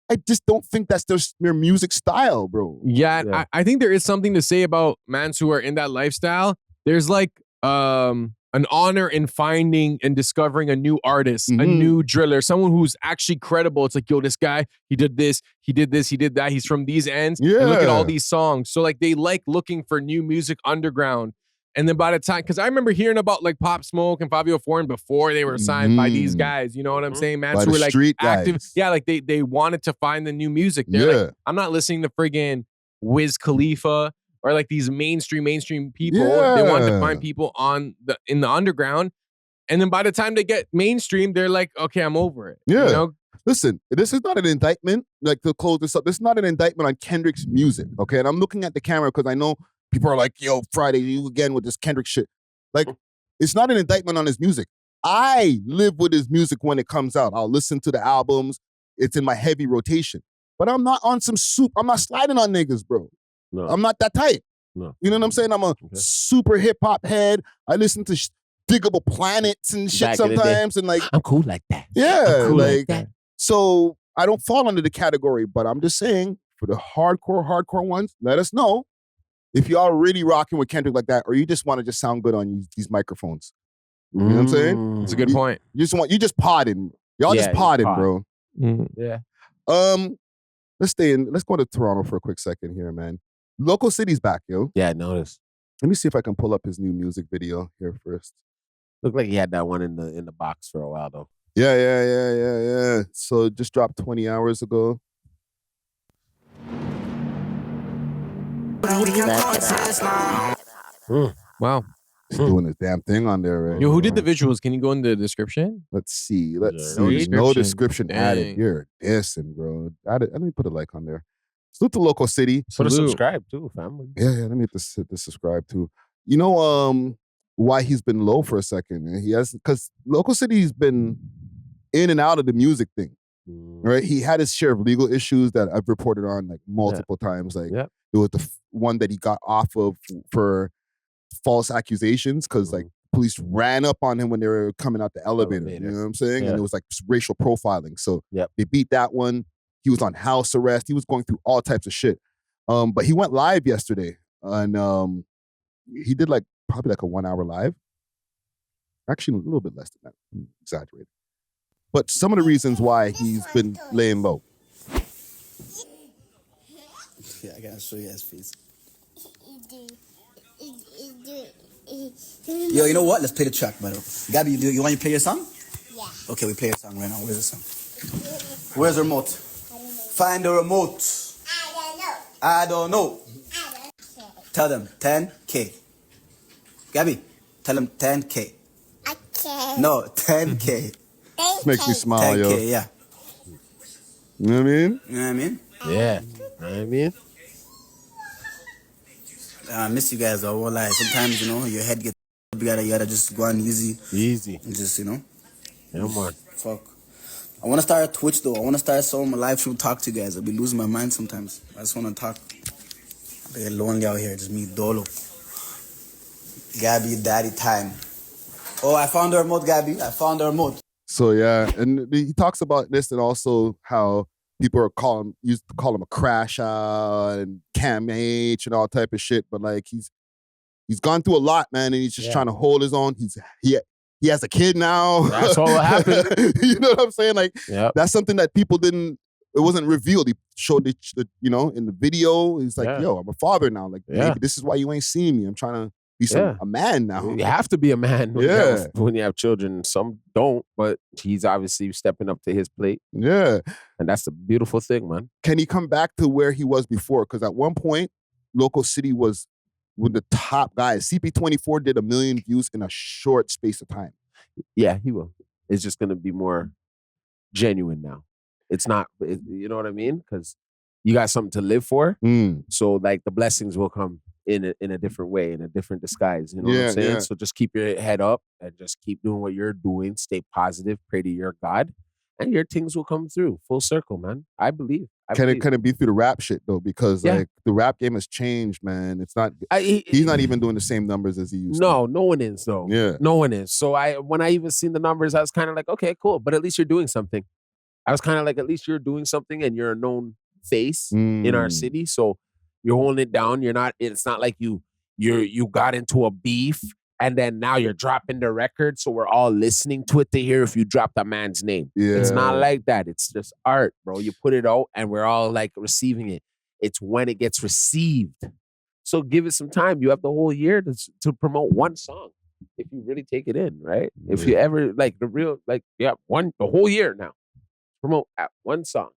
I just don't think that's their music style, bro. Yeah. I think there is something to say about mans who are in that lifestyle. There's like an honor in finding and discovering a new artist, a new driller, someone who's actually credible. It's like, yo, this guy, he did this, he did this, he did that. He's from these ends. Yeah. And look at all these songs. So like they like looking for new music underground. And then by the time, because I remember hearing about like Pop Smoke and Fabio Foreign before they were signed by these guys. You know what I'm saying? Man, who were like active. Guys. Yeah, like they wanted to find the new music. They're like, I'm not listening to friggin' Wiz Khalifa or like these mainstream people. Yeah. They wanted to find people in the underground. And then by the time they get mainstream, they're like, okay, I'm over it. Yeah. You know? Listen, this is not an indictment. Like to close this up, this is not an indictment on Kendrick's music. Okay, and I'm looking at the camera because I know people are like, yo, Friday, you again with this Kendrick shit. Like, it's not an indictment on his music. I live with his music when it comes out. I'll listen to the albums. It's in my heavy rotation. But I'm not on some soup. I'm not sliding on niggas, bro. No. I'm not that type. No. You know what I'm saying? I'm a super hip-hop head. I listen to Diggable Planets and shit sometimes. And like, I'm cool like that. Yeah. Cool like that. So I don't fall under the category, but I'm just saying, for the hardcore ones, let us know if y'all really rocking with Kendrick like that, or you just want to just sound good on these microphones. You know what I'm saying? It's a good point. You just podding. Y'all just podding, bro. Yeah. Let's go to Toronto for a quick second here, man. Lococity's back, yo. Yeah, I noticed. Let me see if I can pull up his new music video here first. Looked like he had that one in the box for a while though. Yeah. So it just dropped 20 hours ago. Wow. He's doing his damn thing on there, right? Yo, who did the visuals? Can you go in the description? Let's see. No No description added. Dang. You're dissing, bro. Let me put a like on there. Salute to Lococity. Put a subscribe too, family. Yeah. Let me hit the subscribe too. You know why he's been low for a second? He has, because Lococity's been in and out of the music thing, right? He had his share of legal issues that I've reported on like multiple times. Like it was the one that he got off of for false accusations because like police ran up on him when they were coming out the elevator. You know what I'm saying? And it was like racial profiling. So they beat that one. He was on house arrest. He was going through all types of shit. But he went live yesterday and he did like probably like a 1 hour live. Actually, a little bit less than that. I'm exaggerating. But some of the reasons why he's been laying low. Yeah, I gotta show you his face. Yo, you know what? Let's play the track, brother. Gabby, you want to play your song? Yeah. Okay, we play a song right now. Where's the song? Where's the remote? Find the remote. I don't know. Tell them 10K. Gabby, tell them 10K. Okay. No, 10K. This makes me smile, 10K, yo. yeah. You know what I mean? You know what I mean? Yeah. You know what I mean? I miss you guys, though. I won't lie. Sometimes, you know, your head gets you gotta just go on easy. And just, you know. Yeah, man. Fuck. I want to start a Twitch, though. I want to start some live stream talk to you guys. I'll be losing my mind sometimes. I just want to talk. I get lonely out here. Just me, Dolo. Gabby, daddy time. Oh, I found the remote, Gabby. I found the remote. So, yeah. And he talks about this and also how people are used to call him a crash out and Cam H and all type of shit. But, like, he's gone through a lot, man, and he's just trying to hold his own. He has a kid now. That's all that happened. You know what I'm saying? Like, that's something that people it wasn't revealed. He showed it, you know, in the video. He's like, yo, I'm a father now. Like, maybe this is why you ain't seeing me. I'm trying to be a man now. You have to be a man when you have children. Some don't, but he's obviously stepping up to his plate. Yeah. And that's a beautiful thing, man. Can he come back to where he was before? Because at one point, Lococity was with the top guys. CP24 did 1 million views in a short space of time. Yeah, he will. It's just going to be more genuine now. It's not, you know what I mean? Because you got something to live for. Mm. So like the blessings will come in a different way, in a different disguise. You know what I'm saying? Yeah. So just keep your head up and just keep doing what you're doing. Stay positive. Pray to your God, and your things will come through. Full circle, man. I believe. Can it be through the rap shit though? Because like the rap game has changed, man. It's not. He's not even doing the same numbers as he used to. No one is though. Yeah, no one is. So when I even seen the numbers, I was kind of like, okay, cool. But at least you're doing something. I was kind of like, at least you're doing something, and you're a known face in our city. So you're holding it down. You're not. It's not like you got into a beef and then now you're dropping the record, so we're all listening to it to hear if you dropped a man's name. Yeah. It's not like that. It's just art, bro. You put it out and we're all like receiving it. It's when it gets received. So give it some time. You have the whole year to promote one song if you really take it in, right? If you ever like the whole year now. Promote at one song.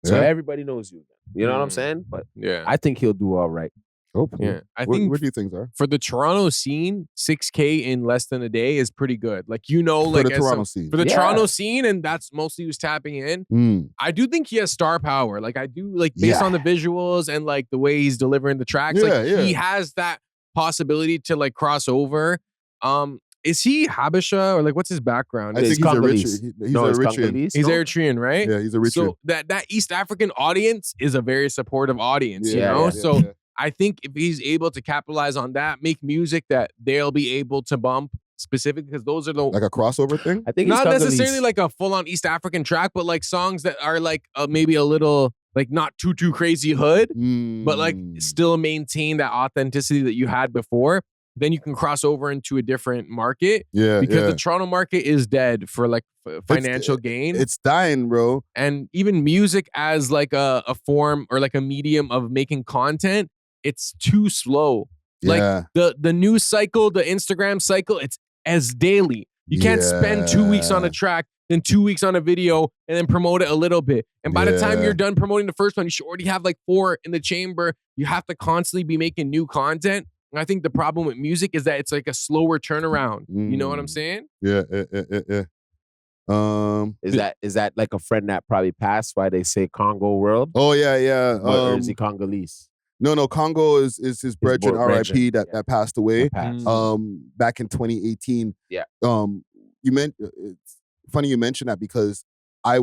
So everybody knows you. You know what I'm saying? But I think he'll do all right. Hopefully. Yeah, I think. What do you think, Zara? For the Toronto scene, 6K in less than a day is pretty good. Like for like the Toronto scene. For the Toronto scene, and that's mostly who's tapping in. Mm. I do think he has star power. Like I do, like based on the visuals and like the way he's delivering the tracks. He has that possibility to like cross over. Is he Habesha or like what's his background? I think he's Eritrean. He's Eritrean. He's Eritrean, right? Yeah, he's Eritrean. So that East African audience is a very supportive audience, you know? I think if he's able to capitalize on that, make music that they'll be able to bump specifically, because those are the like a crossover thing. I think not necessarily like a full-on East African track, but like songs that are like maybe a little like not too crazy hood, but like still maintain that authenticity that you had before. Then you can cross over into a different market. Yeah, because the Toronto market is dead for like financial gain. It's dying, bro. And even music as like a form or like a medium of making content, it's too slow. Like the news cycle, the Instagram cycle, it's as daily. You can't spend 2 weeks on a track, then 2 weeks on a video, and then promote it a little bit. And by the time you're done promoting the first one, you should already have like 4 in the chamber. You have to constantly be making new content. And I think the problem with music is that it's like a slower turnaround. You know what I'm saying? Yeah. Is that like a friend that probably passed? Why they say Congo world? Oh yeah. Or is he Congolese? No. Congo is his brethren, R.I.P. that passed away. Back in 2018. Yeah. It's funny you mentioned that because I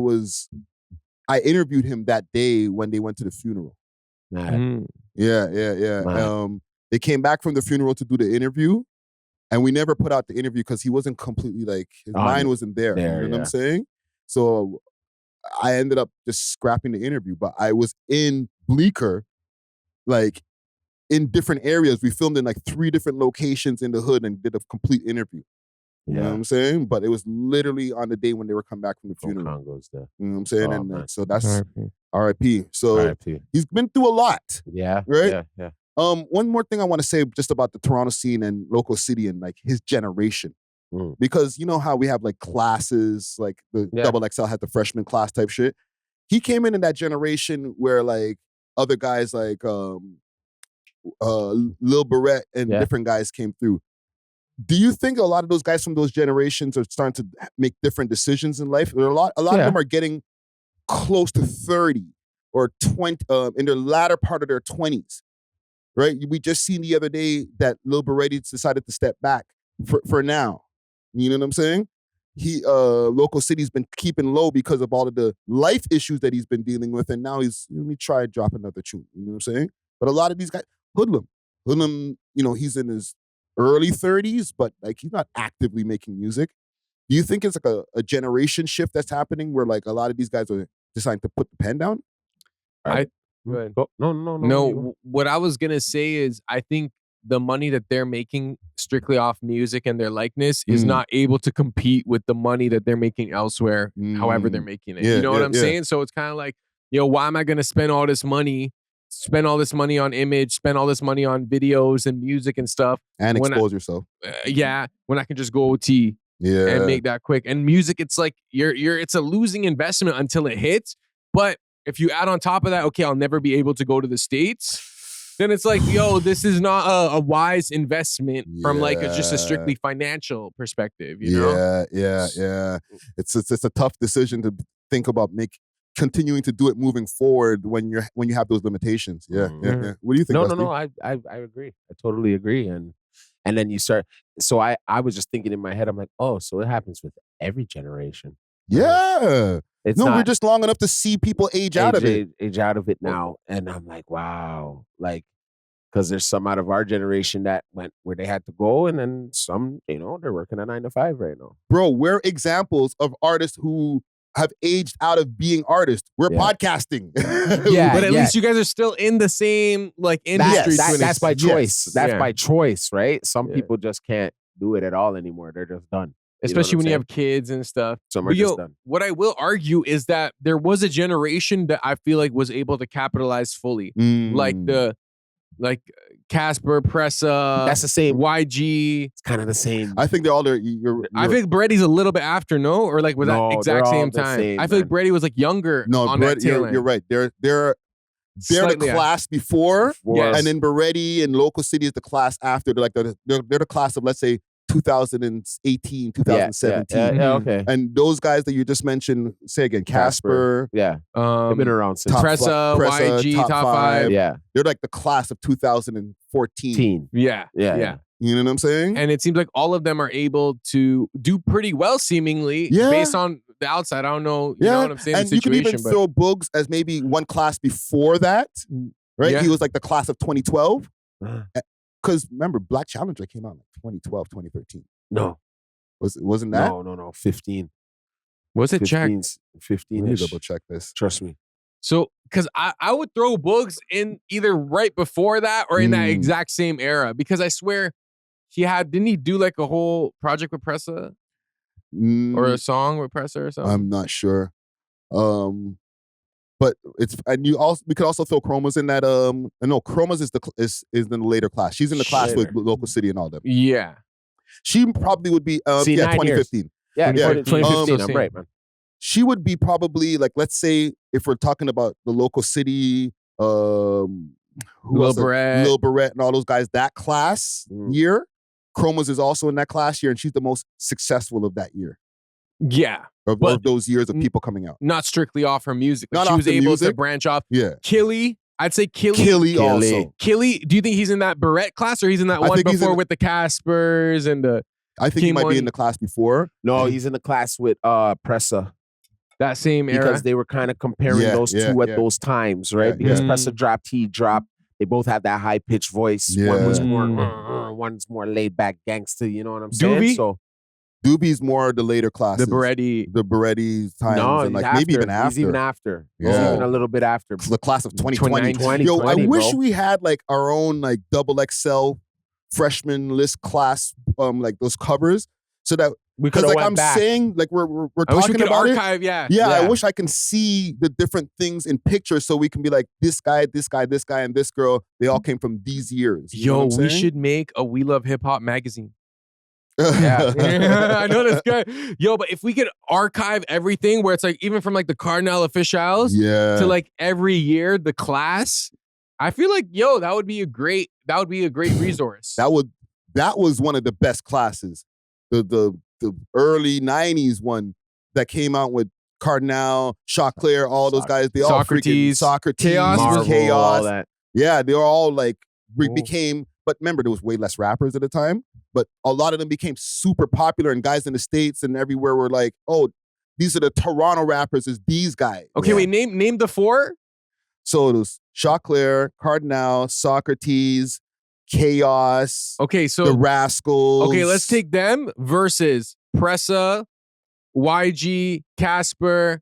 interviewed him that day when they went to the funeral. Yeah. They came back from the funeral to do the interview, and we never put out the interview because he wasn't completely like his mind wasn't there. You know what I'm saying? So I ended up just scrapping the interview, but I was in Bleecker, like in different areas. We filmed in like 3 different locations in the hood and did a complete interview. You know what I'm saying? But it was literally on the day when they were coming back from the funeral. Congo's there. You know what I'm saying? Oh, and so that's R.I.P. So he's been through a lot. Yeah. Right? Yeah. One more thing I want to say just about the Toronto scene and Lococity and like his generation. Because you know how we have like classes, like the XXL had the freshman class type shit. He came in that generation where like other guys like Lil Barrett and different guys came through. Do you think a lot of those guys from those generations are starting to make different decisions in life? A lot of them are getting close to 30 or 20 in their latter part of their 20s. Right? We just seen the other day that Lil Barrett decided to step back for now. You know what I'm saying? Lococity's been keeping low because of all of the life issues that he's been dealing with, and now let me try to drop another tune. You know what I'm saying? But a lot of these guys, Hoodlum, you know, he's in his early 30s, but like he's not actively making music. Do you think it's like a generation shift that's happening where like a lot of these guys are deciding to put the pen down? Go ahead. No. What I was gonna say is I think the money that they're making strictly off music and their likeness is not able to compete with the money that they're making elsewhere, however they're making it. You know what I'm saying? So it's kind of like, why am I gonna spend all this money on image, spend all this money on videos and music and stuff, and expose yourself? When I can just go OT and make that quick. And music, it's like it's a losing investment until it hits, but if you add on top of that, okay, I'll never be able to go to the States, then it's like, this is not a wise investment from like just a strictly financial perspective, you know? Yeah. It's a tough decision to think about continuing to do it moving forward when you have those limitations. Yeah. What do you think? No, Wesley? no, I agree. I totally agree. And then you start. So I was just thinking in my head, I'm like, oh, so it happens with every generation. Yeah. It's no, not, we're just long enough to see people age out of it. Age out of it now, and I'm like, wow, like. Because there's some out of our generation that went where they had to go, and then some, they're working a 9 to 5 right now. Bro, we're examples of artists who have aged out of being artists. We're podcasting. But at least you guys are still in the same industry. That's by choice. Yes. That's by choice, right? Some people just can't do it at all anymore. They're just done. Especially when you have kids and stuff. Some are just done. What I will argue is that there was a generation that I feel like was able to capitalize fully. Like Casper, Pressa. That's the same. YG. It's kind of the same. I think they're all there. I think Breddy's a little bit after, no? Or was that exact same time? I feel like Breddy was younger. No, you're right. They're the class before, and then Beretti and Lococity is the class after. They're the class of, let's say, 2018, 2017. Okay. And those guys that you just mentioned, say again, Casper. Yeah. They've been around since. Pressa, YG, Top 5. Yeah. They're like the class of 2014. Yeah. You know what I'm saying? And it seems like all of them are able to do pretty well, seemingly, based on the outside. I don't know, you know what I'm saying? And you can even throw Boogs as maybe one class before that, right? Yeah. He was like the class of 2012. Because remember, Black Challenger came out in 2012, 2013. No. Wasn't that? No. 15. Was it check? 15. Let me double check this. Trust me. So, because I would throw Boogs in either right before that or in that exact same era. Because I swear didn't he do a whole project with Pressa? Or a song with Pressa or something? I'm not sure. But we could also throw Chromas in that. No, Chromas is in the later class. She's in the class with Lococity and all them. Yeah, she probably would be 2015. Yeah, 2015. I'm right, man. She would be probably let's say if we're talking about the Lil Barrett and all those guys, that class year. Chromas is also in that class year, and she's the most successful of that year. Yeah. Of those years of people coming out. Not strictly off her music. Not she off was the able music. to branch off. Yeah. Gillie. I'd say Gillie. Gillie also. Gillie, do you think he's in that Barrett class or he's in that one before with the Caspers and the... I think he might be in the class before. No, he's in the class with Pressa. That same era? Because they were kind of comparing those two at those times, right? Because Pressa dropped, he dropped. They both have that high-pitched voice. Yeah. One was more, one's more laid-back gangster, you know what I'm saying? Doobie? So Doobie's more the later classes. The Beretti times. No, and maybe even after. He's even after. Yeah. He's even a little bit after. The class of 2020. 2020. Yo, I wish we had our own double XL freshman list class, those covers, so that because I'm back. saying we're I wish we talking could about archive, it. Yeah, I wish I can see the different things in pictures so we can be like this guy, and this girl. They all came from these years. You know what I'm we saying? should make a We Love Hip Hop magazine. Yeah. I know this guy. Yo, but if we could archive everything where it's even from the Cardinal officials to every year, the class, I feel that would be a great resource. That was one of the best classes. The early 90s one that came out with Cardinal, Choclair, all those guys. They all freaking Socrates, Chaos, Marvel, all that. Yeah, they were all became, but remember, there was way less rappers at the time. But a lot of them became super popular, and guys in the States and everywhere were like, oh, these are the Toronto rappers, is these guys. Okay, wait, name the four. So it was Choclair, Cardinal, Socrates, Chaos. Okay, so the Rascals. Okay, let's take them versus Pressa, YG, Casper,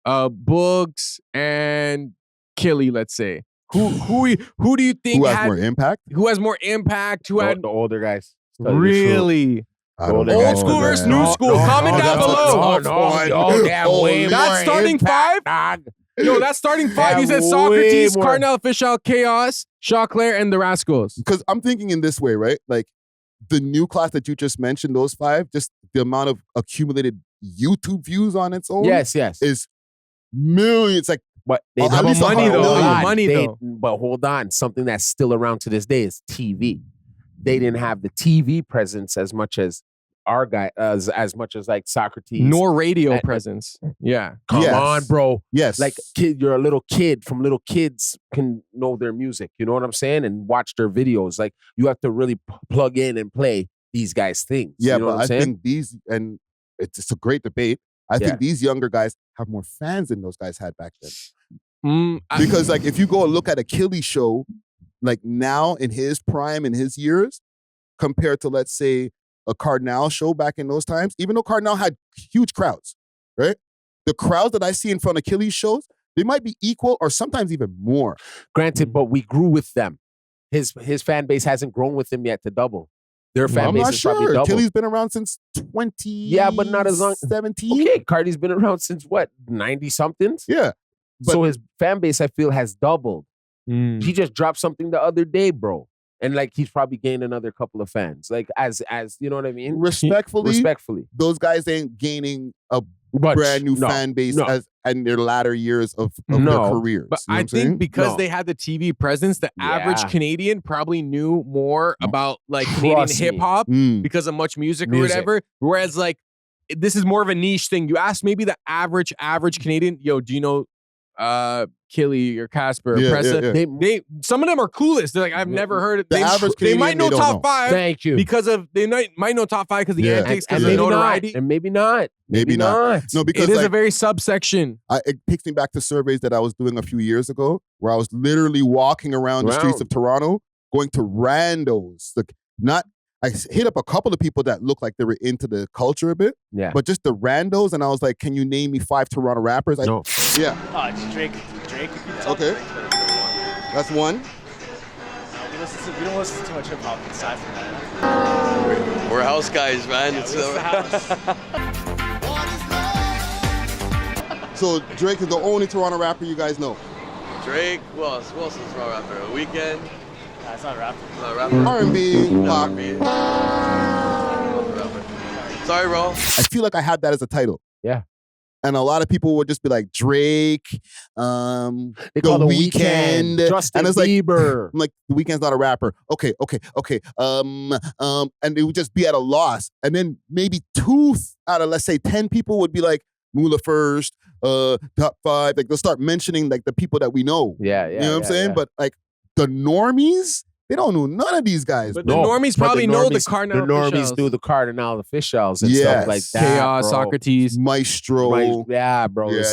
Boogs, and Gillie, let's say. Who do you think has more impact? Who has more impact? Who had the older guys? Really? Old school versus new school. Comment down below. That's starting five? Yo, that's starting five. You said Socrates, Cardinal Official, Chaos, Choclair, and the Rascals. Because I'm thinking in this way, right? The new class that you just mentioned, those five, just the amount of accumulated YouTube views on its own. Yes. Is millions. But they at least money though. Money though. But hold on, something that's still around to this day is TV. They didn't have the TV presence as much as our guy as much as like Socrates. Nor radio presence. Yeah. Come on, bro. Yes. Like you're a little kid. From little kids can know their music. You know what I'm saying? And watch their videos. Like you have to really plug in and play these guys' things. Yeah, you know but what I'm saying? think these, and it's a great debate. I think these younger guys have more fans than those guys had back then. Because like if you go and look at a Gillie show, like now in his prime, in his years, compared to let's say a Cardinal show back in those times, even though Cardinal had huge crowds, right? The crowds that I see in front of Gillie's shows, they might be equal or sometimes even more. Granted, but we grew with them. His fan base hasn't grown with him yet to double. Their fan base is probably double. Gillie's been around since 20. Yeah, but not as long. 17. Okay, Cardi's been around since what, 90 somethings? Yeah. So his fan base, I feel, has doubled. He just dropped something the other day, bro. And like he's probably gained another couple of fans. Like as you know what I mean? Respectfully, those guys ain't gaining a brand new fan base as in their latter years of their careers. But I think because they had the TV presence, the average Canadian probably knew more about like Canadian hip hop because of Much Music or whatever. Whereas like this is more of a niche thing. You ask maybe the average Canadian, yo, do you know Gillie or Casper or Pressa? They some of them are clueless. They're like, I've never heard it. They might know top 5. Thank you. Because of they might know top 5 because the antics, because the notoriety. And maybe not. Maybe not. No, because it is a very subsection. It takes me back to surveys that I was doing a few years ago, where I was literally walking around the streets of Toronto, going to randos. Like I hit up a couple of people that looked like they were into the culture a bit. Yeah. But just the randos, and I was like, can you name me 5 Toronto rappers? No. Yeah. Oh, it's Drake. Okay. That's one. We don't listen to too much hip hop aside from that. We're house guys, man. Yeah, it's the house. So Drake is the only Toronto rapper you guys know? Drake, who else is a Toronto rapper? A Weeknd? Nah, it's not a rapper. It's not a rapper? R&B, pop. Sorry, bro. I feel like I had that as a title. Yeah. And a lot of people would just be like, Drake, they The call The Weeknd, Justin and it's like, Bieber. I'm like, The Weeknd's not a rapper. Okay. And it would just be at a loss. And then maybe 2 out of, let's say, 10 people would be like, Moolah first, top 5. Like they'll start mentioning like the people that we know. Yeah. You know what I'm saying? But like the normies, they don't know none of these guys. But the normies probably know the Cardinal The normies officials. knew the Cardinal officials and stuff like that. Chaos, bro. Maestro. Bro. Yeah,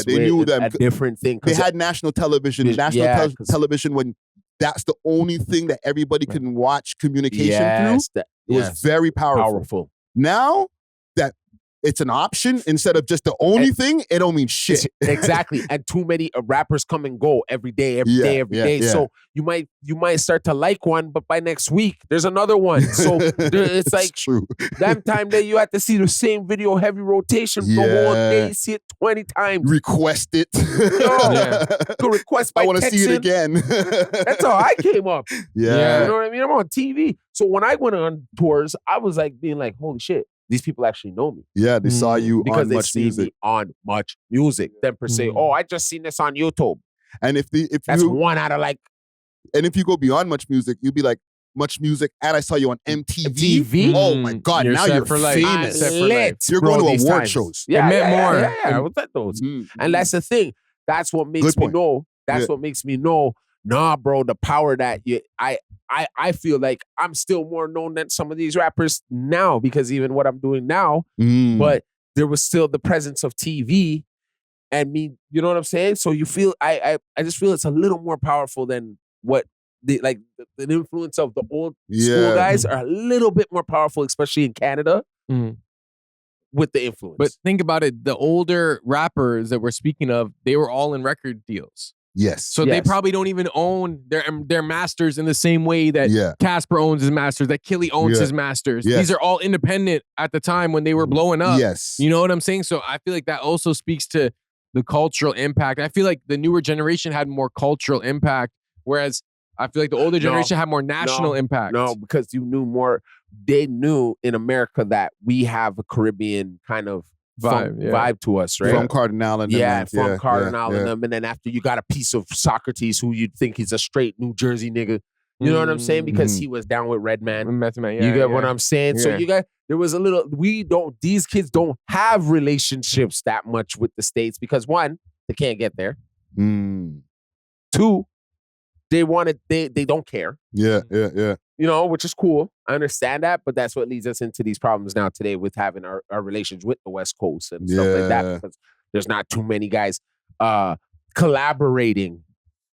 they knew them. A different thing. They had national television. Television when that's the only thing that everybody can watch communication through. It was very powerful. Now that it's an option instead of just the only thing, it don't mean shit. Exactly. And too many rappers come and go every day. So you might start to like one, but by next week there's another one. So it's like true. That time that you have to see the same video heavy rotation the whole day. You see it 20 times. Request it. Go request by I want to see it again. That's how I came up. Yeah. You know what I mean? I'm on TV. So when I went on tours, I was like being like, holy shit. These people actually know me. Yeah, they saw you because on they Much see Music. me on Much Music. Then per se, I just seen this on YouTube. And if that's 1 out of like. And if you go beyond Much Music, you'll be like Much Music, and I saw you on MTV. Oh my God! Now you're famous. You're going to award shows. Yeah, it meant more. Yeah, what's that those? And that's the thing. That's what makes me know. That's what makes me know. Nah, bro, the power that I feel like I'm still more known than some of these rappers now because even what I'm doing now, but there was still the presence of TV and me, you know what I'm saying? So you feel, I just feel it's a little more powerful than what the influence of the old school guys are a little bit more powerful, especially in Canada with the influence. But think about it, the older rappers that we're speaking of, they were all in record deals. Yes. So they probably don't even own their masters in the same way that Casper owns his masters, that Gillie owns his masters. Yes. These are all independent at the time when they were blowing up. Yes. You know what I'm saying? So I feel like that also speaks to the cultural impact. I feel like the newer generation had more cultural impact, whereas I feel like the older generation had more national impact. No, because you knew more. They knew in America that we have a Caribbean kind of vibe to us, right? From Cardinal and them. From Cardinal and them. And then after you got a piece of Socrates who you'd think he's a straight New Jersey nigga. You know what I'm saying? Because he was down with Redman. Method Man, you get what I'm saying? So you got, there was a little, these kids don't have relationships that much with the States because one, they can't get there. Two, they don't care. Yeah. You know, which is cool. I understand that, but that's what leads us into these problems now today with having our relations with the West Coast and stuff like that, because there's not too many guys collaborating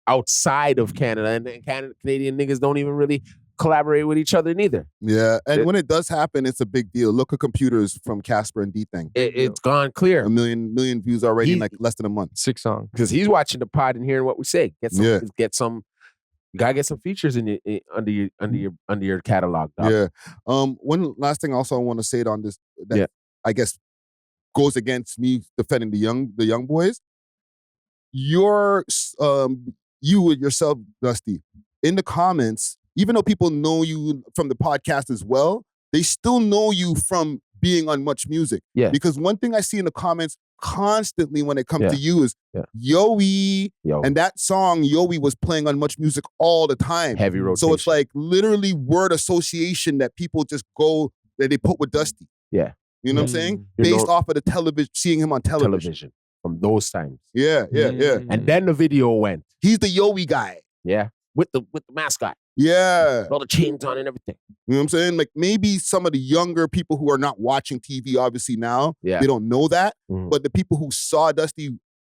outside of Canada, and Canadian niggas don't even really collaborate with each other neither. Yeah, and when it does happen, it's a big deal. Look at Computers from Casper and D-Thing. It's gone clear. A million views already in like less than a month. 6 songs. Because he's watching the pod and hearing what we say. Get some. You gotta get some features in under your catalog, dog. Yeah. One last thing also I want to say on this that I guess goes against me defending the young boys. You with yourself, Dusty, in the comments, even though people know you from the podcast as well, they still know you from being on Much Music. Yeah. Because one thing I see in the comments constantly when it comes to you is Yo-E. And that song, Yo-E, was playing on Much Music all the time. Heavy rotation. So it's like literally word association that people just go, that they put with Dusty. Yeah. You know what I'm saying? Based off of the television, seeing him on television. From those times. Yeah. And then the video went. He's the Yo-E guy. Yeah. With the mascot. Yeah. All the chains on and everything. You know what I'm saying? Like maybe some of the younger people who are not watching TV obviously now, they don't know that. But the people who saw Dusty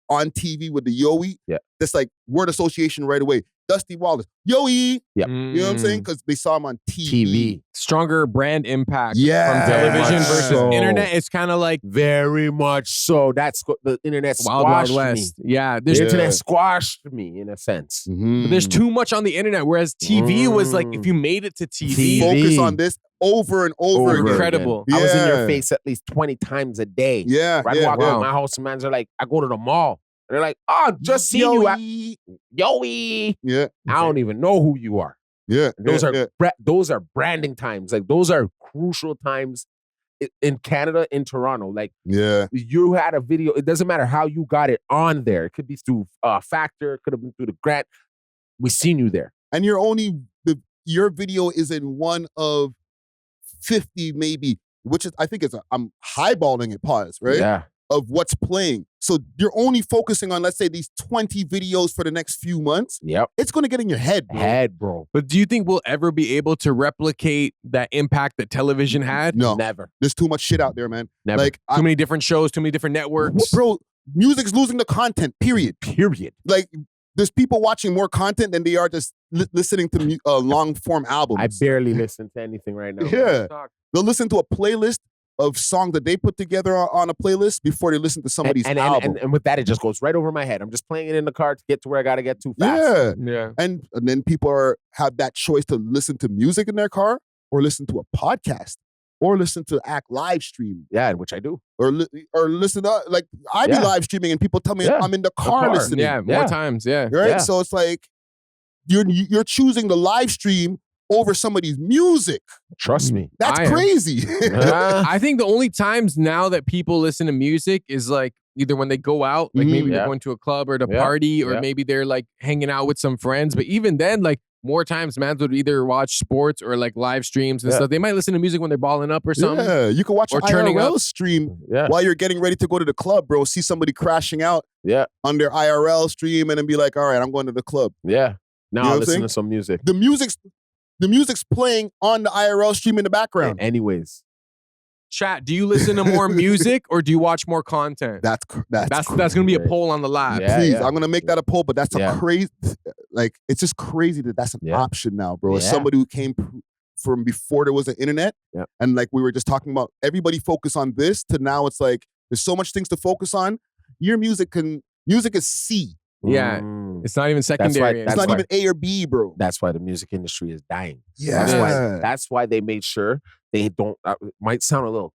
on TV with the Yo-E, that's like word association right away. Dusty Wallace, Yo-E. Yep. You know what I'm saying? Because they saw him on TV. Stronger brand impact from Yeah. television versus so. internet. It's kind of like Very much so. That's the internet Wild Wild squashed West. me. Yeah, The internet squashed me in a sense. Mm-hmm. But there's too much on the internet, whereas TV was like, if you made it to TV, Focus on this over and over again. incredible. I was in your Yeah. face at least 20 times a day. Yeah. I walk out of my house and mans are like, I go to the mall. And they're like, oh, just seen you at Yo-E. Yeah. I don't even know who you are. Yeah. Those are branding times. Like those are crucial times in Canada, in Toronto. Like you had a video. It doesn't matter how you got it on there. It could be through Factor. It could have been through the grant. We seen you there. And your video is in one of 50 maybe, which is, I think I'm highballing it, pause, right? Yeah. Of what's playing. So you're only focusing on, let's say, these 20 videos for the next few months. Yep. It's going to get in your head, bro. But do you think we'll ever be able to replicate that impact that television had? No. Never. There's too much shit out there, man. Never. Like, Too many different shows, too many different networks. bro, music's losing the content, period. Like, there's people watching more content than they are just listening to long-form albums. I barely listen to anything right now. Yeah. They'll listen to a playlist of songs that they put together on a playlist before they listen to somebody's album. And with that, it just goes right over my head. I'm just playing it in the car to get to where I got to get to fast. Yeah. And then people have that choice to listen to music in their car or listen to a podcast or listen to Act live stream. Yeah, which I do. Or listen to, like, I be live streaming and people tell me I'm in the car listening. Yeah, more times, Right? Yeah. So it's like, you're choosing the live stream over somebody's music. Trust me. That's crazy. I think the only times now that people listen to music is like either when they go out, like maybe they're going to a club or at a party, or maybe they're like hanging out with some friends. But even then, like more times, mans would either watch sports or like live streams and stuff. They might listen to music when they're balling up or something. Yeah, you can watch or an turning IRL up. stream while you're getting ready to go to the club, bro. See somebody crashing out on their IRL stream and then be like, all right, I'm going to the club. Yeah. Now You know I'll what I'm listen saying? to some music. The music's playing on the IRL stream in the background. Anyways. Chat, do you listen to more music or do you watch more content? That's going to be a poll on the live. Please, I'm going to make that a poll, but that's a crazy, like, it's just crazy that that's an option now, bro. As somebody who came from before there was an internet, and like we were just talking about, everybody focus on this, to now it's like, there's so much things to focus on. Your music is C. Yeah. It's not even secondary. It's not even A or B, bro. That's why the music industry is dying. Yeah. That's why they made sure they don't, might sound a little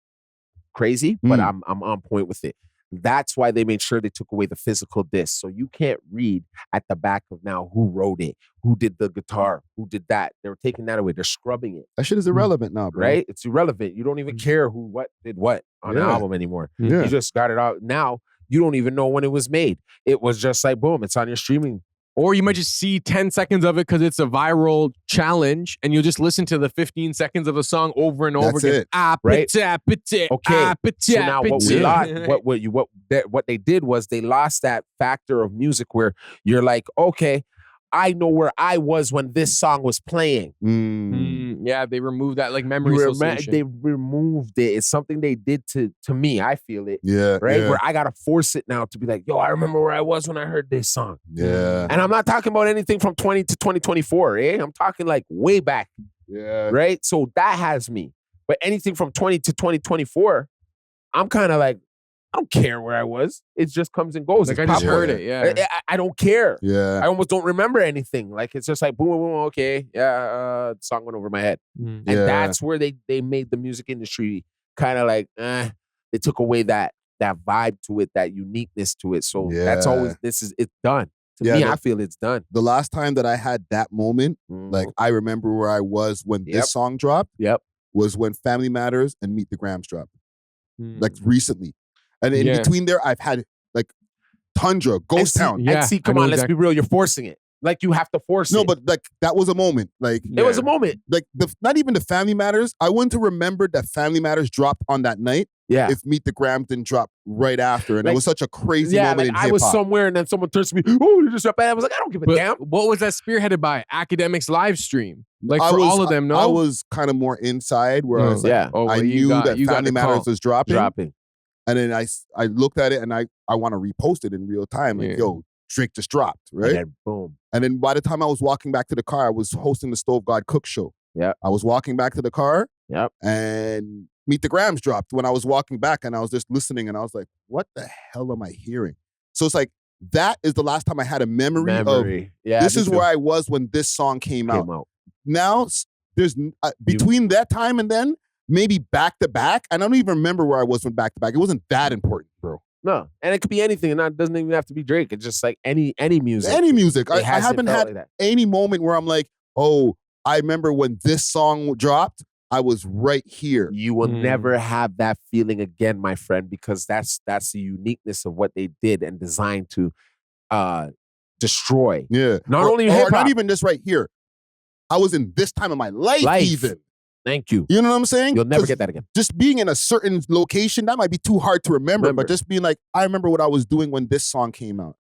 crazy, but I'm on point with it. That's why they made sure they took away the physical disc. So you can't read at the back of now who wrote it, who did the guitar, who did that. They were taking that away. They're scrubbing it. That shit is irrelevant now, bro. Right? It's irrelevant. You don't even care what did what on an album anymore. Yeah. You just got it out. Now, you don't even know when it was made. It was just like, boom, it's on your streaming Or you might just see 10 seconds of it because it's a viral challenge, and you'll just listen to the 15 seconds of a song over and over That's again. it. Right? Okay. So now what we lost, what they did was they lost that factor of music where you're like, okay, I know where I was when this song was playing. Yeah, they removed that like memory association. They removed it. It's something they did to me. I feel it. Yeah. Right? Yeah. Where I gotta force it now to be like, yo, I remember where I was when I heard this song. Yeah. And I'm not talking about anything from 20 to 2024, I'm talking like way back. Yeah. Right? So that has me. But anything from 20 to 2024, I'm kind of like, I don't care where I was. It just comes and goes. Like It's I just popcorn. heard it, yeah. I don't care. Yeah. I almost don't remember anything. Like it's just like boom, boom, boom. Okay, yeah. The song went over my head, and that's where they made the music industry kind of like they took away that vibe to it, that uniqueness to it. So that's always it's done. To me, I feel it's done. The last time that I had that moment, like I remember where I was when this song dropped. Was when Family Matters and Meet the Grams dropped, like recently. And in between there, I've had like Tundra, Ghost Town. And see, come on, let's be real. You're forcing it. Like you have to force it. No, but like that was a moment. Like it was a moment. Like not even the Family Matters. I wouldn't have remembered that Family Matters dropped on that night. Yeah. If Meet the Grams didn't drop right after, and like, it was such a crazy moment like in hip hop. I was somewhere, and then someone turns to me. Oh, you just dropped that. I was like, I don't give a damn. What was that spearheaded by? Academics live stream. Like for all of them, no? I was kind of more inside where I was like, I knew that Family Matters was dropping. And then I looked at it and I want to repost it in real time. Like, yo, Drake just dropped, right? And then boom. And then by the time I was walking back to the car, I was hosting the Stove God Cook show. Yeah. I was walking back to the car. Yep. And Meet the Grams dropped when I was walking back, and I was just listening, and I was like, what the hell am I hearing? So it's like, that is the last time I had a memory. Of this is where I was when this song came out. Now, there's between that time and then, maybe back to back. And I don't even remember where I was when back to back. It wasn't that important, bro. No, and it could be anything, and it doesn't even have to be Drake. It's just like any music. Any music. I haven't had any moment where I'm like, oh, I remember when this song dropped, I was right here. You will never have that feeling again, my friend, because that's the uniqueness of what they did and designed to destroy. Yeah. Not only hip hop, not even just right here. I was in this time of my life. Even. Thank you. You know what I'm saying? You'll never get that again. Just being in a certain location, that might be too hard to remember. But just being like, I remember what I was doing when this song came out.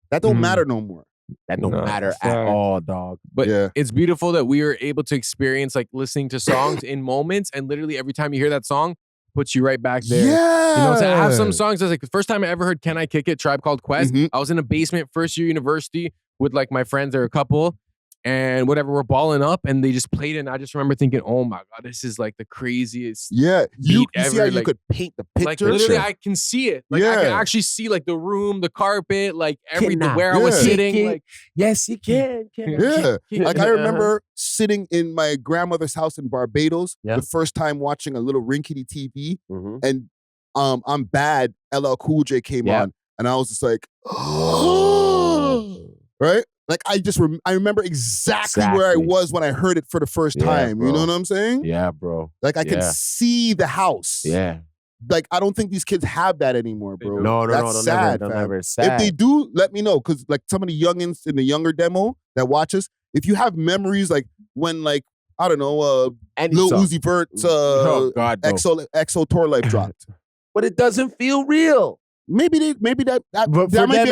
That don't matter no more. That don't matter at all, dog. But it's beautiful that we are able to experience like listening to songs in moments, and literally every time you hear that song, puts you right back there. Yeah. You know, so I have some songs that's like the first time I ever heard Can I Kick It, Tribe Called Quest. I was in a basement first year university with like my friends, or a couple, and whatever, we're balling up, and they just played it, and I just remember thinking, oh my God, this is like the craziest you beat see ever. how you like, could paint the picture? like literally I can see it. Like I can actually see like the room, the carpet, like everything, where I was sitting. Like, yes, you can. Like I remember sitting in my grandmother's house in Barbados, the first time watching a little rinkety TV, and I'm Bad, LL Cool J came on, and I was just like, right? Like I remember exactly where I was when I heard it for the first time. Bro. You know what I'm saying? Yeah, bro. Like I can see the house. Yeah. Like I don't think these kids have that anymore, bro. No, That's sad. They'll fam. never. It's sad. If they do, let me know. Cause like some of the youngins in the younger demo that watch us, if you have memories like when like, I don't know, Lil Uzi Vert's EXO Tour Life dropped. But it doesn't feel real. Maybe that might be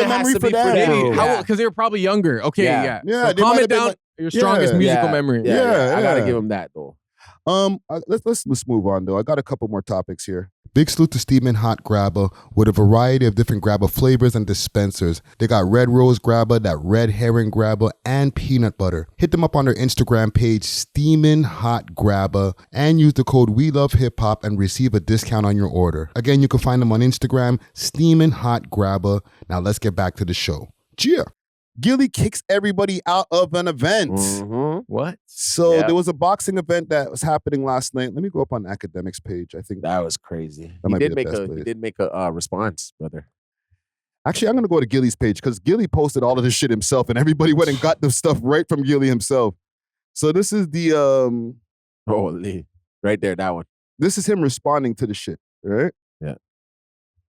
a memory for them. Maybe because they were probably younger. Okay, Yeah, So they calm might it have been down. like- Your strongest musical memory. Yeah. I gotta give them that though. Let's move on though. I got a couple more topics here. Big salute to Steamin' Hot Grabba with a variety of different Grabba flavors and dispensers. They got red rose Grabba, that red herring Grabba, and peanut butter. Hit them up on their Instagram page, Steamin' Hot Grabba, and use the code We Love Hip Hop and receive a discount on your order. Again, you can find them on Instagram, Steamin' Hot Grabba. Now let's get back to the show. Cheer. Gillie kicks everybody out of an event. What? So there was a boxing event that was happening last night. Let me go up on Academics page. I think that was crazy. That might be the best place. He did make a response, brother. Actually, I'm going to go to Gillie's page because Gillie posted all of this shit himself, and everybody went and got the stuff right from Gillie himself. So this is the holy, right there, that one. This is him responding to the shit, right? Yeah.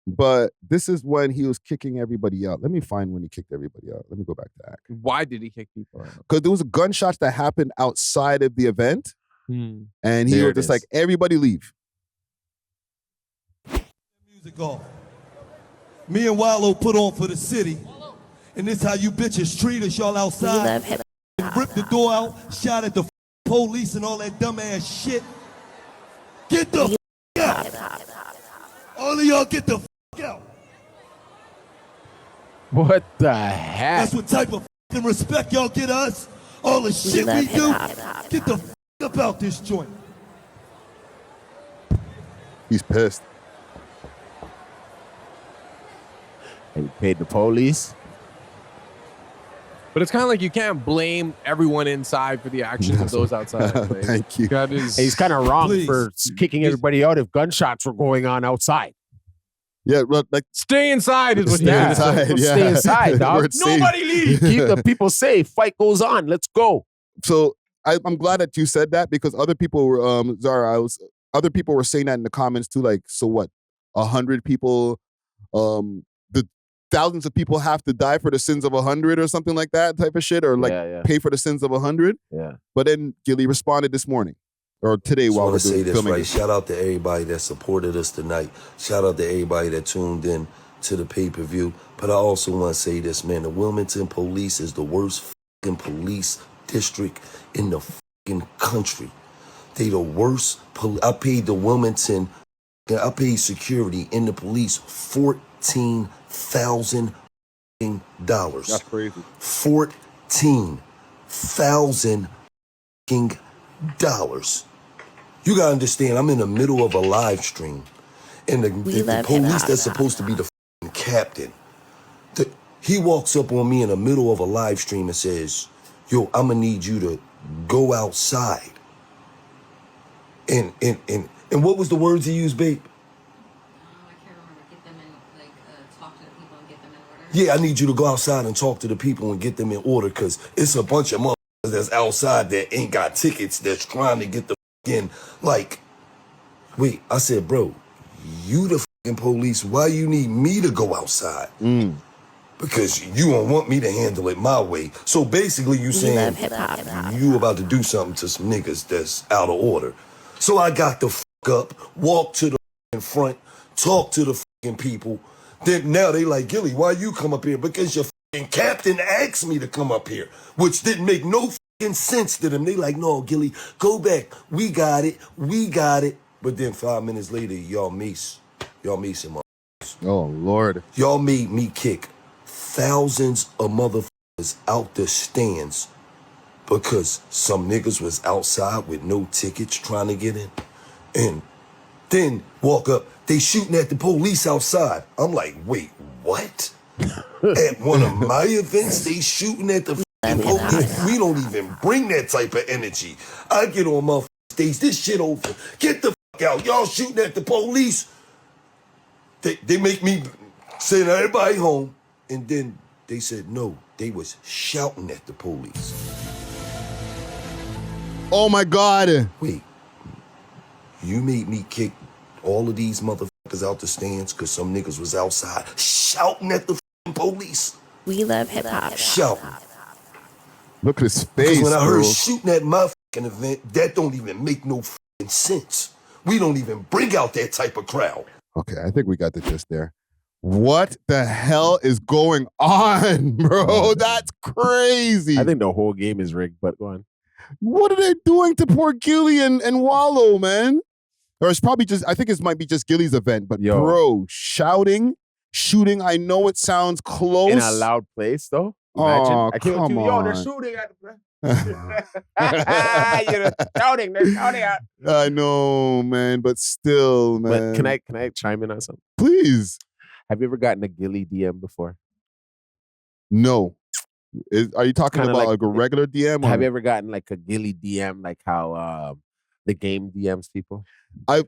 But this is when he was kicking everybody out. Let me find when he kicked everybody out. Let me go back to that. Why did he kick people out? Because there was gunshots that happened outside of the event. And he There was it just is. like, everybody leave. Music off. Me and Wallow put on for the city. And this how you bitches treat us, y'all outside. And rip the door out, shot at the police and all that dumbass shit. Get the out. All of y'all get the out. What the heck? That's what type of respect y'all get us. All the shit we do. Get the up out this joint. He's pissed. And he paid the police. But it's kind of like you can't blame everyone inside for the actions of those outside. Like, Thank you. that is, He's kind of wrong Please. for kicking everybody out if gunshots were going on outside. Yeah, but like stay inside is what Stay he said. inside. Let's Yeah. stay inside, dog. Word safe. Nobody leave. Keep the people safe. Fight goes on. Let's go. So I'm glad that you said that because other people were Zara, other people were saying that in the comments too. Like, so what? 100 people, the thousands of people have to die for the sins of 100 or something like that type of shit, or like pay for the sins of 100. Yeah. But then Gillie responded this morning or today Just while want we're to say this filming. right. Shout out to everybody that supported us tonight. Shout out to everybody that tuned in to the pay-per-view. But I also want to say this, man. The Wilmington Police is the worst fucking police district in the fucking country. They the worst. I paid the Wilmington. I paid security in the police $14,000. That's crazy. $14,000. You gotta understand, I'm in the middle of a live stream, and the police that's supposed to be the f***ing captain, he walks up on me in the middle of a live stream and says, "Yo, I'm gonna need you to go outside." And what was the words he used, babe? Yeah, I need you to go outside and talk to the people and get them in order, because it's a bunch of motherfuckers that's outside that ain't got tickets that's trying to get the in. Like, wait, I said, bro, you the fucking police, why you need me to go outside? Because you don't want me to handle it my way. So basically you saying you about to do something to some niggas that's out of order. So I got the fuck up, walked to the fucking front, talked to the fucking people. Then now they like, Gillie, why you come up here? Because your fucking captain asked me to come up here, which didn't make no fucking sense to them. They like, no, Gillie, go back. We got it. But then 5 minutes later, y'all mace him up. Oh, Lord. Y'all made me kick thousands of motherfuckers out the stands because some niggas was outside with no tickets trying to get in. And then walk up, they shooting at the police outside. I'm like, wait, what? At one of my events, they shooting at the police. We don't even bring that type of energy. I get on my stage, this shit over. Get the fuck out. Y'all shooting at the police. They make me send everybody home. And then they said, no, they was shouting at the police. Oh my God. Wait, you made me kick all of these motherfuckers out the stands because some niggas was outside shouting at the police. We love hip hop. Shouting. Look at his Because face, when I bro. heard shooting at my fucking event, that don't even make no fucking sense. We don't even bring out that type of crowd. Okay, I think we got the gist there. What the hell is going on, bro? That's crazy. I think the whole game is rigged, but go on. What are they doing to poor Gillie and Wallow, man? Or it's probably just, I think it might be just Gillie's event, but bro, shouting, shooting, I know it sounds close. In a loud place, though. Imagine. Oh, I can't come Yo, they're on. shooting at They're shouting at. I know, man, but still, man. But can I chime in on something? Please. Have you ever gotten a Gillie DM before? No. Are you talking Kinda about like a regular DM? Or? Have you ever gotten like a Gillie DM, like how the game DMs people? I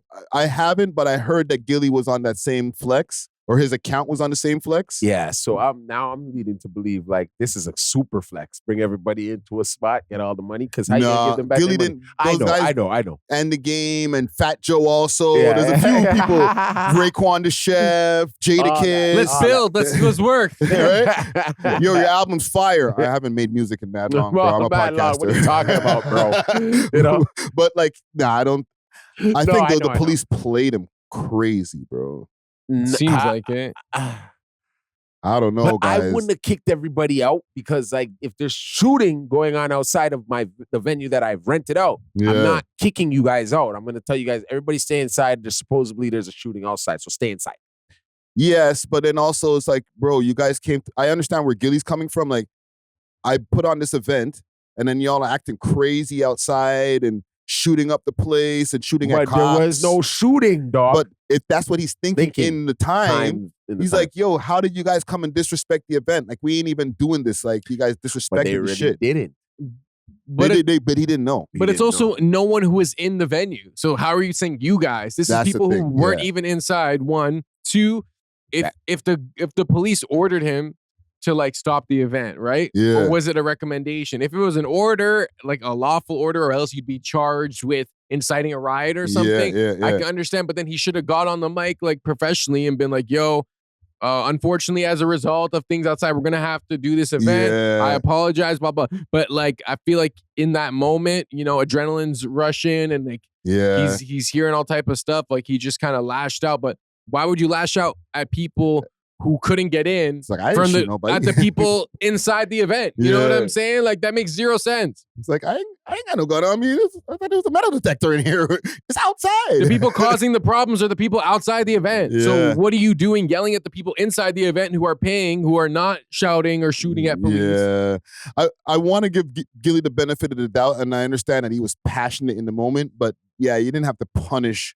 haven't, but I heard that Gillie was on that same flex or his account was on the same flex. Yeah, so I'm leading to believe like this is a super flex. Bring everybody into a spot, get all the money. Because how you gonna give them back? Gillie their didn't. money? I know. And the game and Fat Joe also. Yeah. There's a few people. Raekwon the Chef, Jada Kid. Let's build. Let's work. Right? Yo, your album's fire. I haven't made music in mad long, bro. I'm a podcaster. What are you talking about, bro? You know, but like, I don't. I think the I police played him crazy, bro. Seems like it. I don't know, guys. I wouldn't have kicked everybody out because, like, if there's shooting going on outside of the venue that I've rented out, I'm not kicking you guys out. I'm going to tell you guys, everybody stay inside. There's a shooting outside, so stay inside. Yes, but then also it's like, bro, you guys came. I understand where Gillie's coming from. Like, I put on this event, and then y'all are acting crazy outside and shooting up the place and shooting at cops. There was no shooting, dog. But if that's what he's thinking in the time, he's like, yo, how did you guys come and disrespect the event? Like, we ain't even doing this. Like, you guys disrespected the shit. Didn't. But he didn't know. But it's also no one who was in the venue. So how are you saying you guys? This is people who weren't even inside. 1, 2. If the police ordered him to like stop the event, right? Yeah. Or was it a recommendation? If it was an order, like a lawful order, or else you'd be charged with inciting a riot or something. I can understand, but then he should have got on the mic like professionally and been like, yo, unfortunately, as a result of things outside, we're gonna have to do this event. I apologize, blah, blah. But like, I feel like in that moment, you know, adrenaline's rushing and like he's hearing all type of stuff. Like he just kind of lashed out. But why would you lash out at people who couldn't get in like, at the people inside the event? You know what I'm saying? Like that makes zero sense. It's like, I ain't got no gun on me. I thought there was a metal detector in here. It's outside. The people causing the problems are the people outside the event. So what are you doing yelling at the people inside the event who are paying, who are not shouting or shooting at police? Yeah. I want to give Gillie the benefit of the doubt, and I understand that he was passionate in the moment, but yeah, you didn't have to punish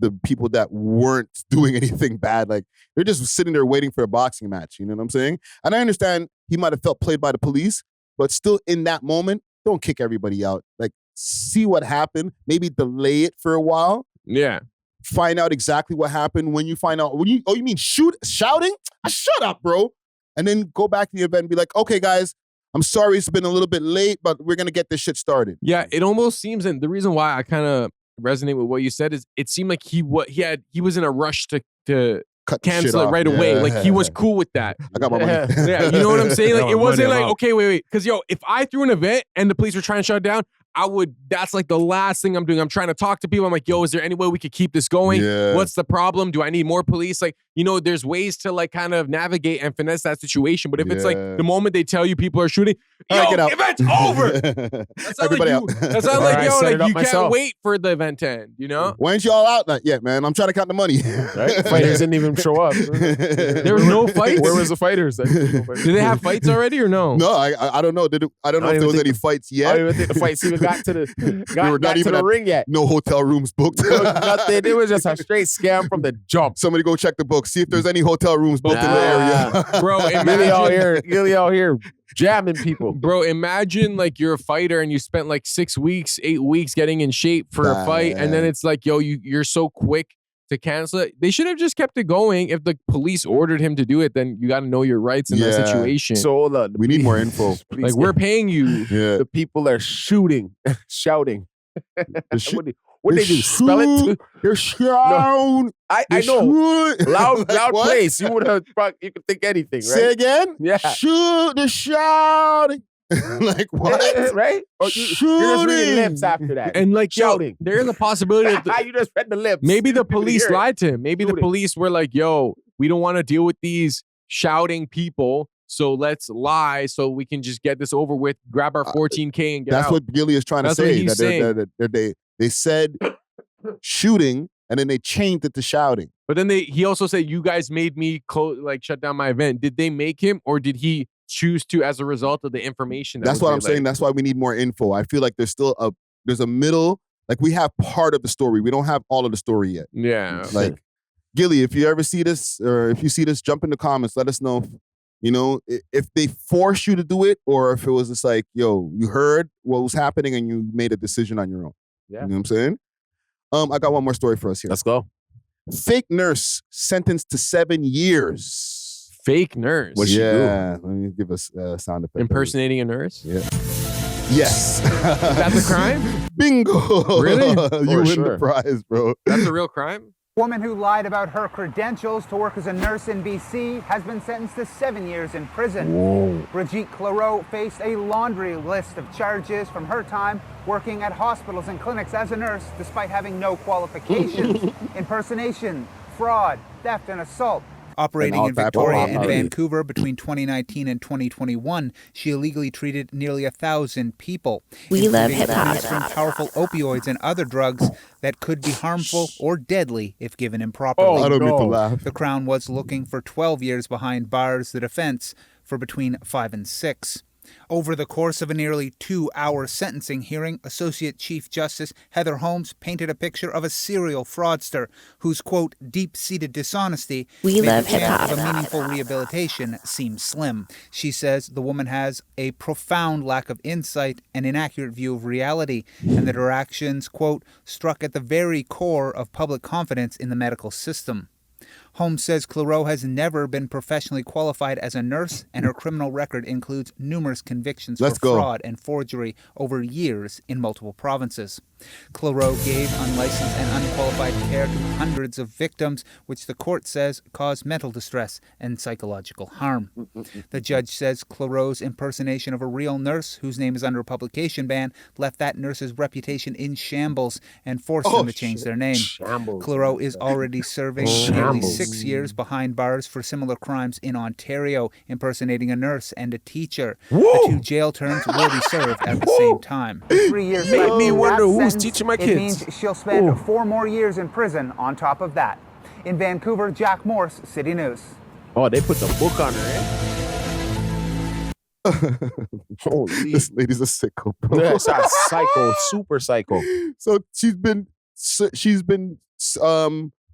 the people that weren't doing anything bad. Like, they're just sitting there waiting for a boxing match. You know what I'm saying? And I understand he might have felt played by the police, but still in that moment, don't kick everybody out. Like, see what happened. Maybe delay it for a while. Yeah. Find out exactly what happened. When you find out, you mean shouting? Shut up, bro. And then go back to the event and be like, okay, guys, I'm sorry it's been a little bit late, but we're going to get this shit started. Yeah, it almost seems, and the reason why I kind of resonate with what you said is it seemed like he was in a rush to cancel it right away. Like he was cool with that. I got my money. Yeah, you know what I'm saying? Like it wasn't like, okay, wait. Because if I threw an event and the police were trying to shut it down, that's like the last thing I'm doing. I'm trying to talk to people. I'm like, yo, is there any way we could keep this going? Yeah. What's the problem? Do I need more police? Like, you know, there's ways to like kind of navigate and finesse that situation. But if it's like the moment they tell you people are shooting, yo, get out. event's over. That's not Everybody like out. That's not like, yo, like you can't wait for the event to end, you know? Why ain't y'all out? Not yet, man. I'm trying to count the money. Right? Fighters didn't even show up. There were no fights? Where was the fighters? Did they have fights already or no? No, I don't know. I don't know if there was any fights yet. I don't even think the fights even got to the ring yet. No hotel rooms booked. Nothing. It was just a straight scam from the jump. Somebody go check the book. See if there's any hotel rooms booked in the area. Bro, Gillie out here jamming people. Bro, imagine like you're a fighter and you spent like 6 weeks, 8 weeks getting in shape for a fight. And then it's like, yo, you're so quick to cancel it. They should have just kept it going. If the police ordered him to do it, then you got to know your rights in that situation. So hold on. We need more info. Like we're paying you. Yeah. The people are shouting. What they do? Spell it too? They're shouting. I know. Loud place. You would have. You could think anything, right? Say again. Yeah. Shoot. They're shouting. Like what? Right? Or you're just reading lips after that. And like shouting. There is a possibility that you just read the lips. Maybe the police lied to him. Maybe the police were like, yo, we don't want to deal with these shouting people. So let's lie so we can just get this over with, grab our 14K and get out. That's what Gillie is trying to say. What he's saying. They said shooting and then they changed it to shouting. But then he also said, you guys made me shut down my event. Did they make him or did he choose to as a result of the information? That's what I'm saying. That's why we need more info. I feel like there's a middle, like we have part of the story. We don't have all of the story yet. Yeah. Like Gillie, if you ever see this or if you see this, jump in the comments. Let us know, you know, if they force you to do it or if it was just like, yo, you heard what was happening and you made a decision on your own. Yeah. You know what I'm saying? I got one more story for us here. Let's go. Fake nurse sentenced to 7 years. Fake nurse. What'd she do? Let me give us a sound effect. Impersonating a nurse? Yeah. Yes. That's a crime? Bingo. Really? You win the prize, bro. That's a real crime? Woman who lied about her credentials to work as a nurse in BC has been sentenced to 7 years in prison. Whoa. Brigitte Clareau faced a laundry list of charges from her time working at hospitals and clinics as a nurse despite having no qualifications. Impersonation, fraud, theft, and assault. Operating in Victoria and Vancouver between 2019 and 2021, she illegally treated nearly 1,000 people. We love hip-hop. Administering powerful opioids and other drugs that could be harmful or deadly if given improperly. I don't mean to laugh. The Crown was looking for 12 years behind bars, the defense for between 5 and 6. Over the course of a nearly 2-hour sentencing hearing, Associate Chief Justice Heather Holmes painted a picture of a serial fraudster whose, quote, deep-seated dishonesty made the chance of a meaningful rehabilitation seem slim. She says the woman has a profound lack of insight and inaccurate view of reality, and that her actions, quote, struck at the very core of public confidence in the medical system. Holmes says Clareau has never been professionally qualified as a nurse, and her criminal record includes numerous convictions for fraud and forgery over years in multiple provinces. Clareau gave unlicensed and unqualified care to hundreds of victims, which the court says caused mental distress and psychological harm. The judge says Clareau's impersonation of a real nurse, whose name is under a publication ban, left that nurse's reputation in shambles and forced them to change their name. Clareau is already serving nearly 6 years behind bars for similar crimes in Ontario, impersonating a nurse and a teacher. The 2 jail terms will be served at the same time. 3 years Make me wonder who's teaching my kids. It means she'll spend 4 more years in prison on top of that. In Vancouver, Jack Morse, City News. Oh, they put the book on her, eh? Holy. This lady's a sicko, bro. Yes, a psycho, super psycho. So she's been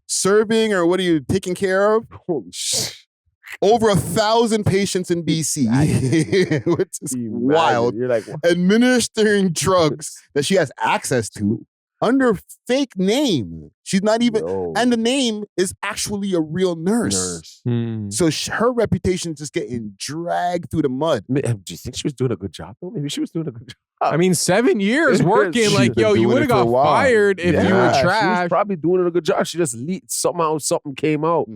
serving, or what are you taking care of? Holy shit. Over 1,000 patients in BC, which is wild. You're like, what? Administering drugs that she has access to under fake name. She's not even, and the name is actually a real nurse. So her reputation is just getting dragged through the mud. Do you think she was doing a good job, though? Maybe she was doing a good job. I mean, 7 years working, like, yo, you would have got fired if you were trash. She was probably doing a good job. She just somehow something came out.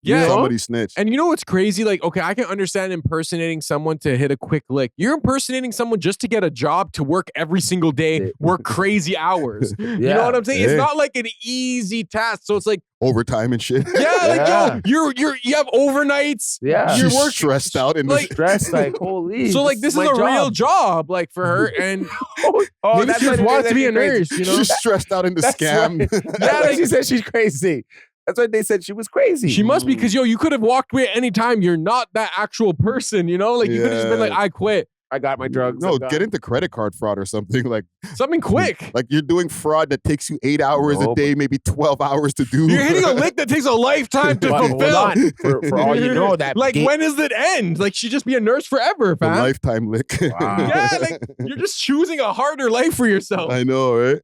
Yeah. Somebody snitched. And you know what's crazy? Like, okay, I can understand impersonating someone to hit a quick lick. You're impersonating someone just to get a job to work every single day, work crazy hours. You know what I'm saying? It's not like an easy task. So it's like overtime and shit. Yeah, like, yo, you have overnights. Yeah. She's stressed out and like, stressed, like, holy. So like this is a real job, like, for her. And maybe she just wants to be a nurse, you know? She's stressed out in the scam. Yeah, like she said she's crazy. That's why they said she was crazy. She must be, because, yo, you could have walked away at any time. You're not that actual person, you know? Like, you could have just been like, I quit. I got my drugs. No, get into credit card fraud or something. Like something quick. Like you're doing fraud that takes you 8 hours a day, maybe 12 hours to do. You're hitting a lick that takes a lifetime to fulfill. For all you know, that like, when does it end? Like, she just be a nurse forever, fam. A lifetime lick. Wow. Yeah, like, you're just choosing a harder life for yourself. I know, right?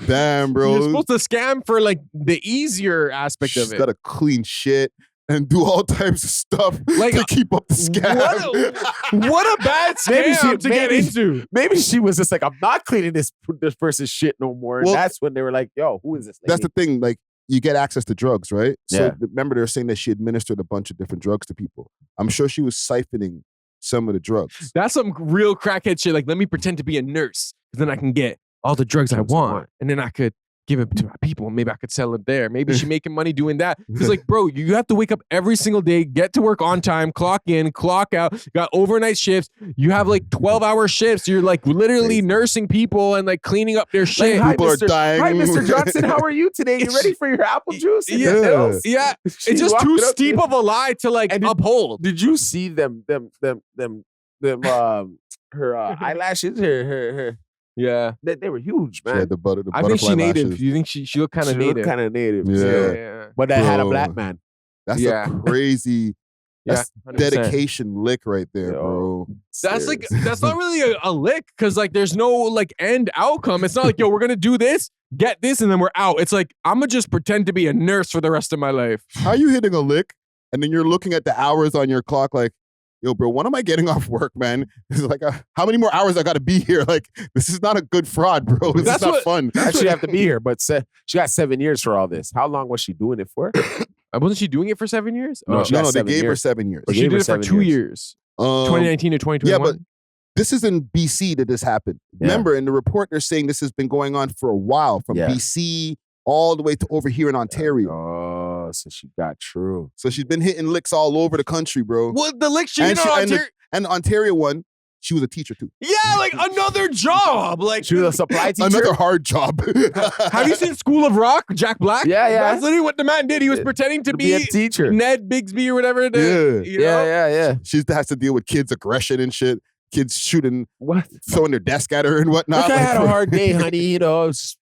Damn, bro. You're supposed to scam for like the easier aspect of it. She's got to clean shit and do all types of stuff like, to keep up the scam. What a bad scam to get into. Maybe she was just like, I'm not cleaning this person's shit no more. Well, and that's when they were like, yo, who is this lady? That's the thing. Like, you get access to drugs, right? So Yeah. remember, they were saying that she administered a bunch of different drugs to people. I'm sure she was siphoning some of the drugs. That's some real crackhead shit. Like, let me pretend to be a nurse, then I can get all the drugs I want, and then I could give it to my people, and maybe I could sell it there. Maybe she's making money doing that. Because, like, bro, you have to wake up every single day, get to work on time, clock in, clock out. You got overnight shifts. You have like 12-hour shifts. You're like literally nursing people and like cleaning up their shit. Like, People are dying. Hi, Mr. Johnson. How are you today? You ready for your apple juice? Yeah. It's just too steep of a lie to like uphold. Did you see them her eyelashes, her Yeah, they were huge, man. She had the I think she native. lashes. You think she looked kind of She native? looked kind of native. Yeah. But that had a Bro. black man. That's Yeah. a crazy. That's 100%. dedication lick right there, bro. That's like that's not really a lick because like there's no like end outcome. It's not like, yo, we're gonna do this, get this, and then we're out. It's like I'm gonna just pretend to be a nurse for the rest of my life. How are you hitting a lick and then you're looking at the hours on your clock like, yo, bro, when am I getting off work, man? It's like, how many more hours I got to be here? Like, this is not a good fraud, bro. This is not fun. Actually, have to be here, but she got 7 years for all this. How long was she doing it for? Wasn't she doing it for 7 years? No, they gave her 7 years. She did it for 2 years. 2019 to 2021. Yeah, but this is in BC that this happened. Yeah. Remember, in the report, they're saying this has been going on for a while, from BC all the way to over here in Ontario. Oh, so she got true. So she's been hitting licks all over the country, bro. Well, the licks she hit on Ontario. And the Ontario one, she was a teacher too. Yeah, like another job. Like she was a supply teacher. Another hard job. Have you seen School of Rock? Jack Black? Yeah. That's literally what the man did. He was pretending to be a teacher. Ned Bigsby or whatever. Yeah. She has to deal with kids' aggression and shit. Kids shooting, throwing their desk at her and whatnot. Look, I had a hard day, honey. You know, just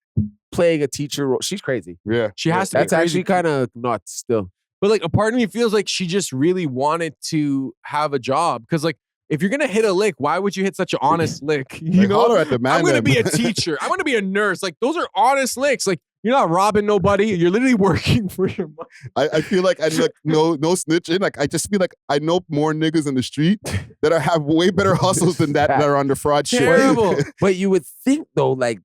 playing a teacher role. She's crazy. Yeah. She has to be That's crazy. actually kind of nuts still. But like a part of me feels like she just really wanted to have a job. Because like if you're gonna hit a lick, why would you hit such an honest lick? You Like, know, holler at the man I'm gonna then. be a teacher. I'm gonna be a nurse. Like those are honest licks. Like you're not robbing nobody. You're literally working for your money. I feel like I like no snitching. Like I just feel like I know more niggas in the street that have way better hustles than that are on the fraud shit. Terrible. But you would think though, like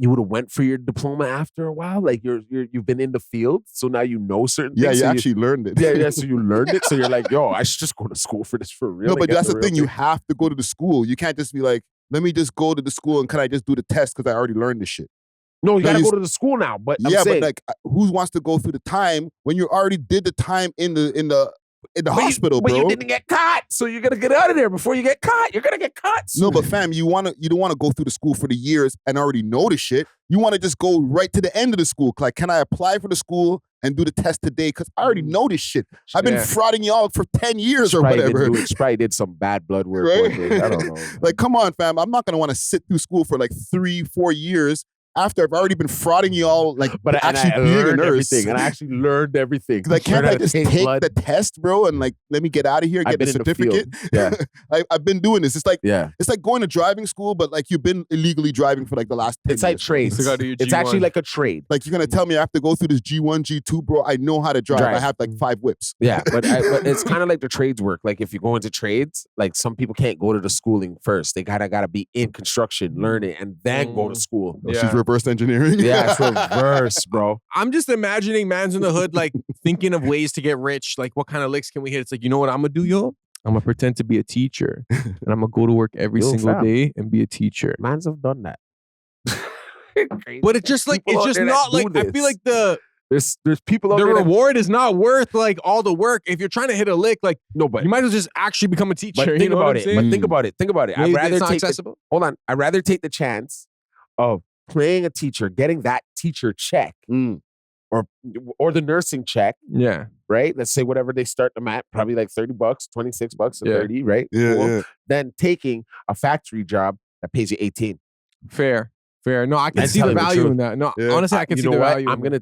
you would have went for your diploma after a while. Like you've been in the field, so now you know certain Yeah, things. you so actually learned it. Yeah. So you learned it. So you're like, yo, I should just go to school for this for real. No, and but get that's the real thing. You have to go to the school. You can't just be like, let me just go to the school and can I just do the test because I already learned this shit. No, you gotta go to the school now. But I'm saying, but like, who wants to go through the time when you already did the time in the hospital, but bro? you didn't get caught, so you're gonna get out of there before you get caught. You're gonna get caught. No, but fam, you don't want to go through the school for the years and already know the shit. You want to just go right to the end of the school. Like, can I apply for the school and do the test today? Because I already know this shit. I've been frauding y'all for 10 years or whatever. She probably did some bad blood work. Right? I don't know. Like, come on, fam. I'm not gonna want to sit through school for like 3-4 years after I've already been frauding y'all, like, But actually I being a learned nurse. everything, and I actually learned everything. Like, can't Learned how I to just take the test, bro, and like let me get out of here and I've get the been in the field. certificate? Yeah. I've been doing this. It's like Yeah. it's like going to driving school, but like you've been illegally driving for like the last 10 It's like years. trades. It's actually like a trade. Like you're gonna tell me I have to go through this G1, G2, bro. I know how to drive. I have like 5 whips. Yeah, but it's kind of like the trades work. Like if you go into trades, like some people can't go to the schooling first. They gotta be in construction, learn it, and then go to school. Oh, she's reverse engineering. Yeah, it's reverse, bro. I'm just imagining mans in the hood like thinking of ways to get rich. Like what kind of licks can we hit? It's like, you know what I'm gonna do, yo? I'm gonna pretend to be a teacher and I'm gonna go to work every single day and be a teacher. Mans have done that. But it's just like People it's out just there that not like do I feel this. like there's people out the there that- reward is not worth like all the work. If you're trying to hit a lick, like no, but you might as well just actually become a teacher. But you think know what about I'm it. saying? But think about it. Think about it. Maybe I'd rather it's not take accessible. hold on. I'd rather take the chance of playing a teacher, getting that teacher check, or the nursing check. Yeah. Right? Let's say whatever they start them at, probably like $30, $26 or Yeah. 30, right? Yeah, Cool. yeah. Then taking a factory job that pays you 18. Fair. No, I can That's see the telling the value truth. in that. No, Yeah. honestly, I can You see know the what? value. I'm gonna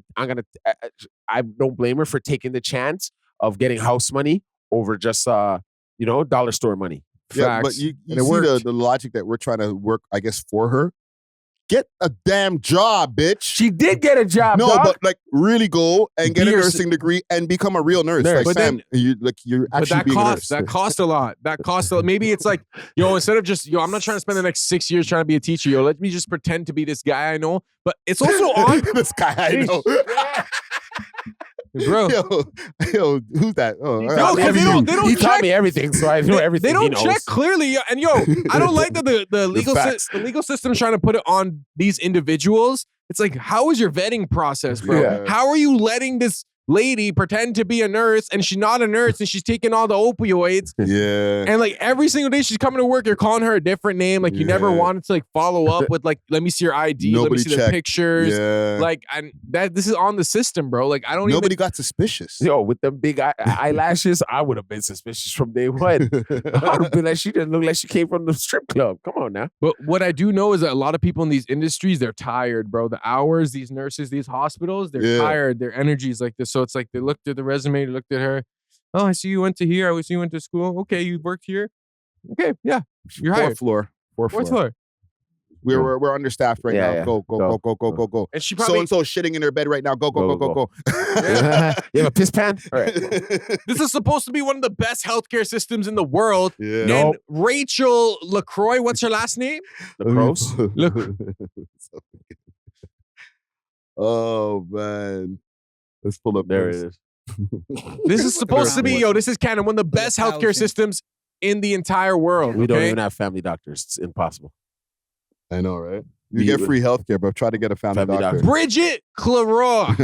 I don't blame her for taking the chance of getting house money over just dollar store money. Yeah, but Facts. you And it see worked. the logic that we're trying to work, I guess, for her. Get a damn job, bitch. She did get a job. No, dog. but like really go and get Be a your- nursing degree and become a real nurse. Nurse. Like, But fam, you're But actually that being a costs. nurse. That costs a lot. That costs a lot. Maybe it's like, yo, instead of just, I'm not trying to spend the next 6 years trying to be a teacher. Yo, let me just pretend to be this guy I know. But it's also on, this guy I know. bro. Yo, who's that? Oh, No, 'cause they don't he check. taught me everything, so I know everything. They don't he knows. check clearly, and yo, I don't like that the legal facts. the legal system's trying to put it on these individuals. It's like, how is your vetting process, bro? Yeah. How are you letting this lady pretend to be a nurse and she's not a nurse and she's taking all the opioids? Yeah. And like every single day she's coming to work, you're calling her a different name. Like you never Yeah. wanted to like follow up with like, let me see your ID, let me Nobody see the checked. pictures. Yeah. Like, and this is on the system, bro. Like I don't Nobody even. got suspicious. Yo, with them big eyelashes, I would have been suspicious from day one. I would have been like, she didn't look like she came from the strip club. Come on now. But what I do know is that a lot of people in these industries, they're tired, bro. The hours, these nurses, these hospitals, they're Yeah. tired. Their energy is like this. So it's like they looked at the resume, they looked at her. Oh, I see you went to here. I see you went to school. Okay, you worked here. Okay, yeah, you're hired. Fourth floor. We're understaffed right now. Yeah. Go. And she probably so shitting in her bed right now. Go. You have a piss pan? All right. This is supposed to be one of the best healthcare systems in the world. Yeah. And Nope. Rachel LaCroix, what's her last name? Lacrosse? Oh man. Let's pull up. There it is. This is supposed to be, this is kind of one of the best healthcare systems in the entire world. We don't okay? even have family doctors. It's impossible. I know, right? You get free healthcare, but try to get a family doctor. Bridget Claroy.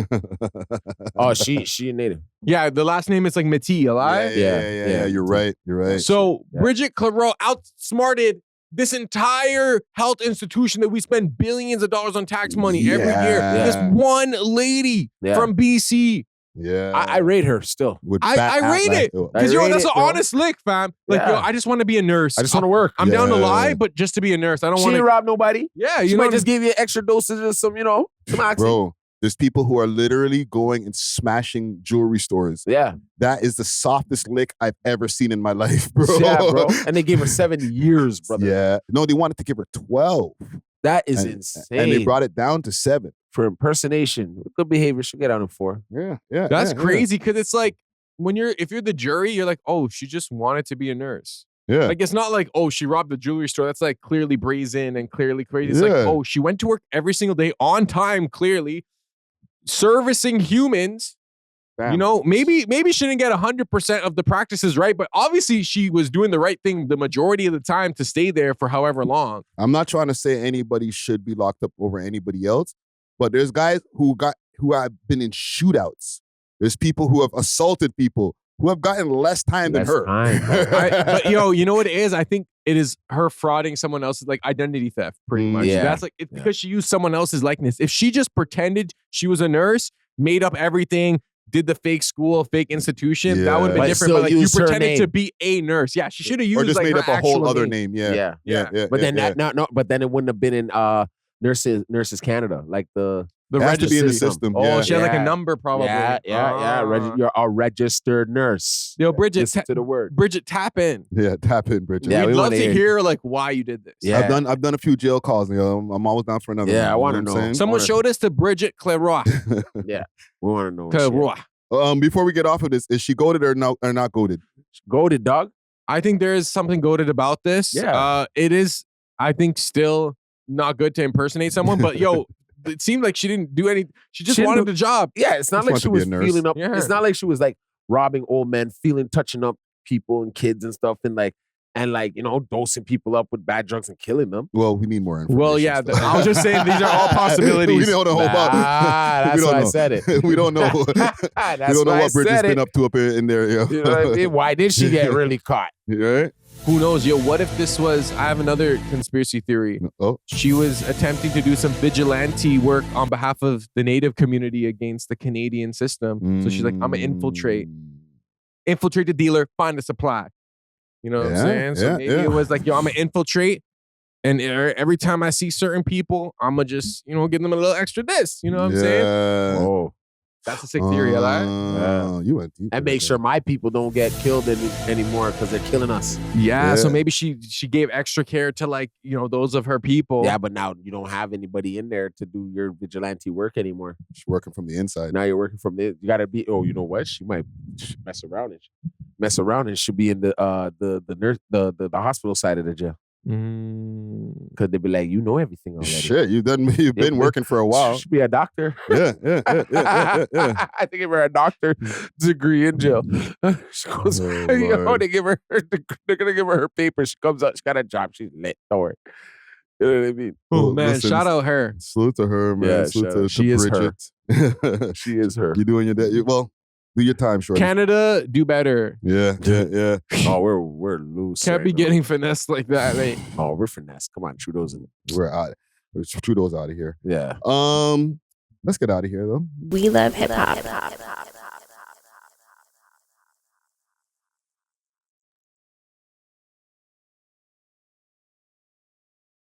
Oh, she native. Yeah, the last name is like Mati, alive? Yeah. You're right. So Bridget Claroy outsmarted this entire health institution that we spend billions of dollars on tax money every year. This one lady from BC. Yeah. I rate her still. I rate it. Because, that's an honest lick, fam. Like, I just want to be a nurse. I just want to work. I'm down to lie, but just to be a nurse. I don't want to rob nobody. Yeah, she might just give you extra doses of some, some oxy. Bro, there's people who are literally going and smashing jewelry stores. Yeah. That is the softest lick I've ever seen in my life, bro. Yeah, bro. And they gave her 7 years, brother. Yeah. No, they wanted to give her 12. That is insane. And they brought it down to 7. For impersonation. Good behavior. She'll get out in 4. Yeah. That's crazy because it's like if you're the jury, you're like, oh, she just wanted to be a nurse. Yeah. Like, it's not like, oh, she robbed the jewelry store. That's like clearly brazen and clearly crazy. It's like, oh, she went to work every single day on time, clearly servicing humans. Damn. Maybe she didn't get 100% of the practices right, but obviously she was doing the right thing the majority of the time to stay there for however long. I'm not trying to say anybody should be locked up over anybody else, but there's guys who have been in shootouts. There's people who have assaulted people who have gotten less time than her. But you know what it is? I think it is her frauding someone else's, like, identity theft, pretty much. Yeah. That's like, it's because she used someone else's likeness. If she just pretended she was a nurse, made up everything, did the fake school, fake institution, that would have been different. But like, you pretended to be a nurse. Yeah, she should have used or just like made her up a whole other name. name. Yeah. But then but then it wouldn't have been in Nurses Canada, like the has to be in the system. Oh, she had like a number probably. Yeah. You're a registered nurse. Yo, Bridget, listen to the word. Bridget, tap in. Yeah, tap in, Bridget. Yeah, we'd love to hear like why you did this. Yeah, I've done a few jail calls. I'm always down for another. Yeah, one, I want to know. Someone showed us to Bridget Claroy. Yeah, we want to know. Claroy. Before we get off of this, is she goated or not goated? Goated, dog. I think there is something goated about this. Yeah. It is, I think, still not good to impersonate someone, but it seemed like she didn't do any. She just wanted the job. Yeah, it's not like she was feeling up. Yeah. It's not like she was like robbing old men, touching up people and kids and stuff, and dosing people up with bad drugs and killing them. Well, we need more information. Well, yeah, I was just saying these are all possibilities. We don't know about. That's why I said it. We don't know. We don't know what Bridget's been up to up in there. You know what I mean? Why did she get really caught? Right? Who knows? What if this was, I have another conspiracy theory. Oh. She was attempting to do some vigilante work on behalf of the Native community against the Canadian system. So she's like, I'm going to infiltrate the dealer, find the supply. You know what I'm saying? So maybe it was like, I'm going to infiltrate. And every time I see certain people, I'm going to just, give them a little extra this. You know what I'm saying? Oh. That's a sick theory, You went deep. And make sure my people don't get killed anymore because they're killing us. Yeah, so maybe she gave extra care to those of her people. Yeah, but now you don't have anybody in there to do your vigilante work anymore. She's working from the inside. Now you're working from the. You gotta be. Oh, you know what? She might mess around and she'll be in the hospital side of the jail. Because they'd be like, you know everything already. Shit, you've been working for a while. She should be a doctor. Yeah. I think give her a doctor degree in jail. She goes, they give her. They're gonna give her her paper. She comes out. She got a job. She's lit. Don't worry. You know what I mean? Oh man, shout out her. Salute to her, man. Yeah, salute to she is Bridget. her. She is her. You're doing your day. Well, do your time, shorty. Canada, do better. Yeah. Oh, we're loose. Can't be getting finessed like that, mate. Oh, we're finesse. Come on, Trudeau's in. We're out. Trudeau's out of here. Yeah. Let's get out of here though. We love hip hop.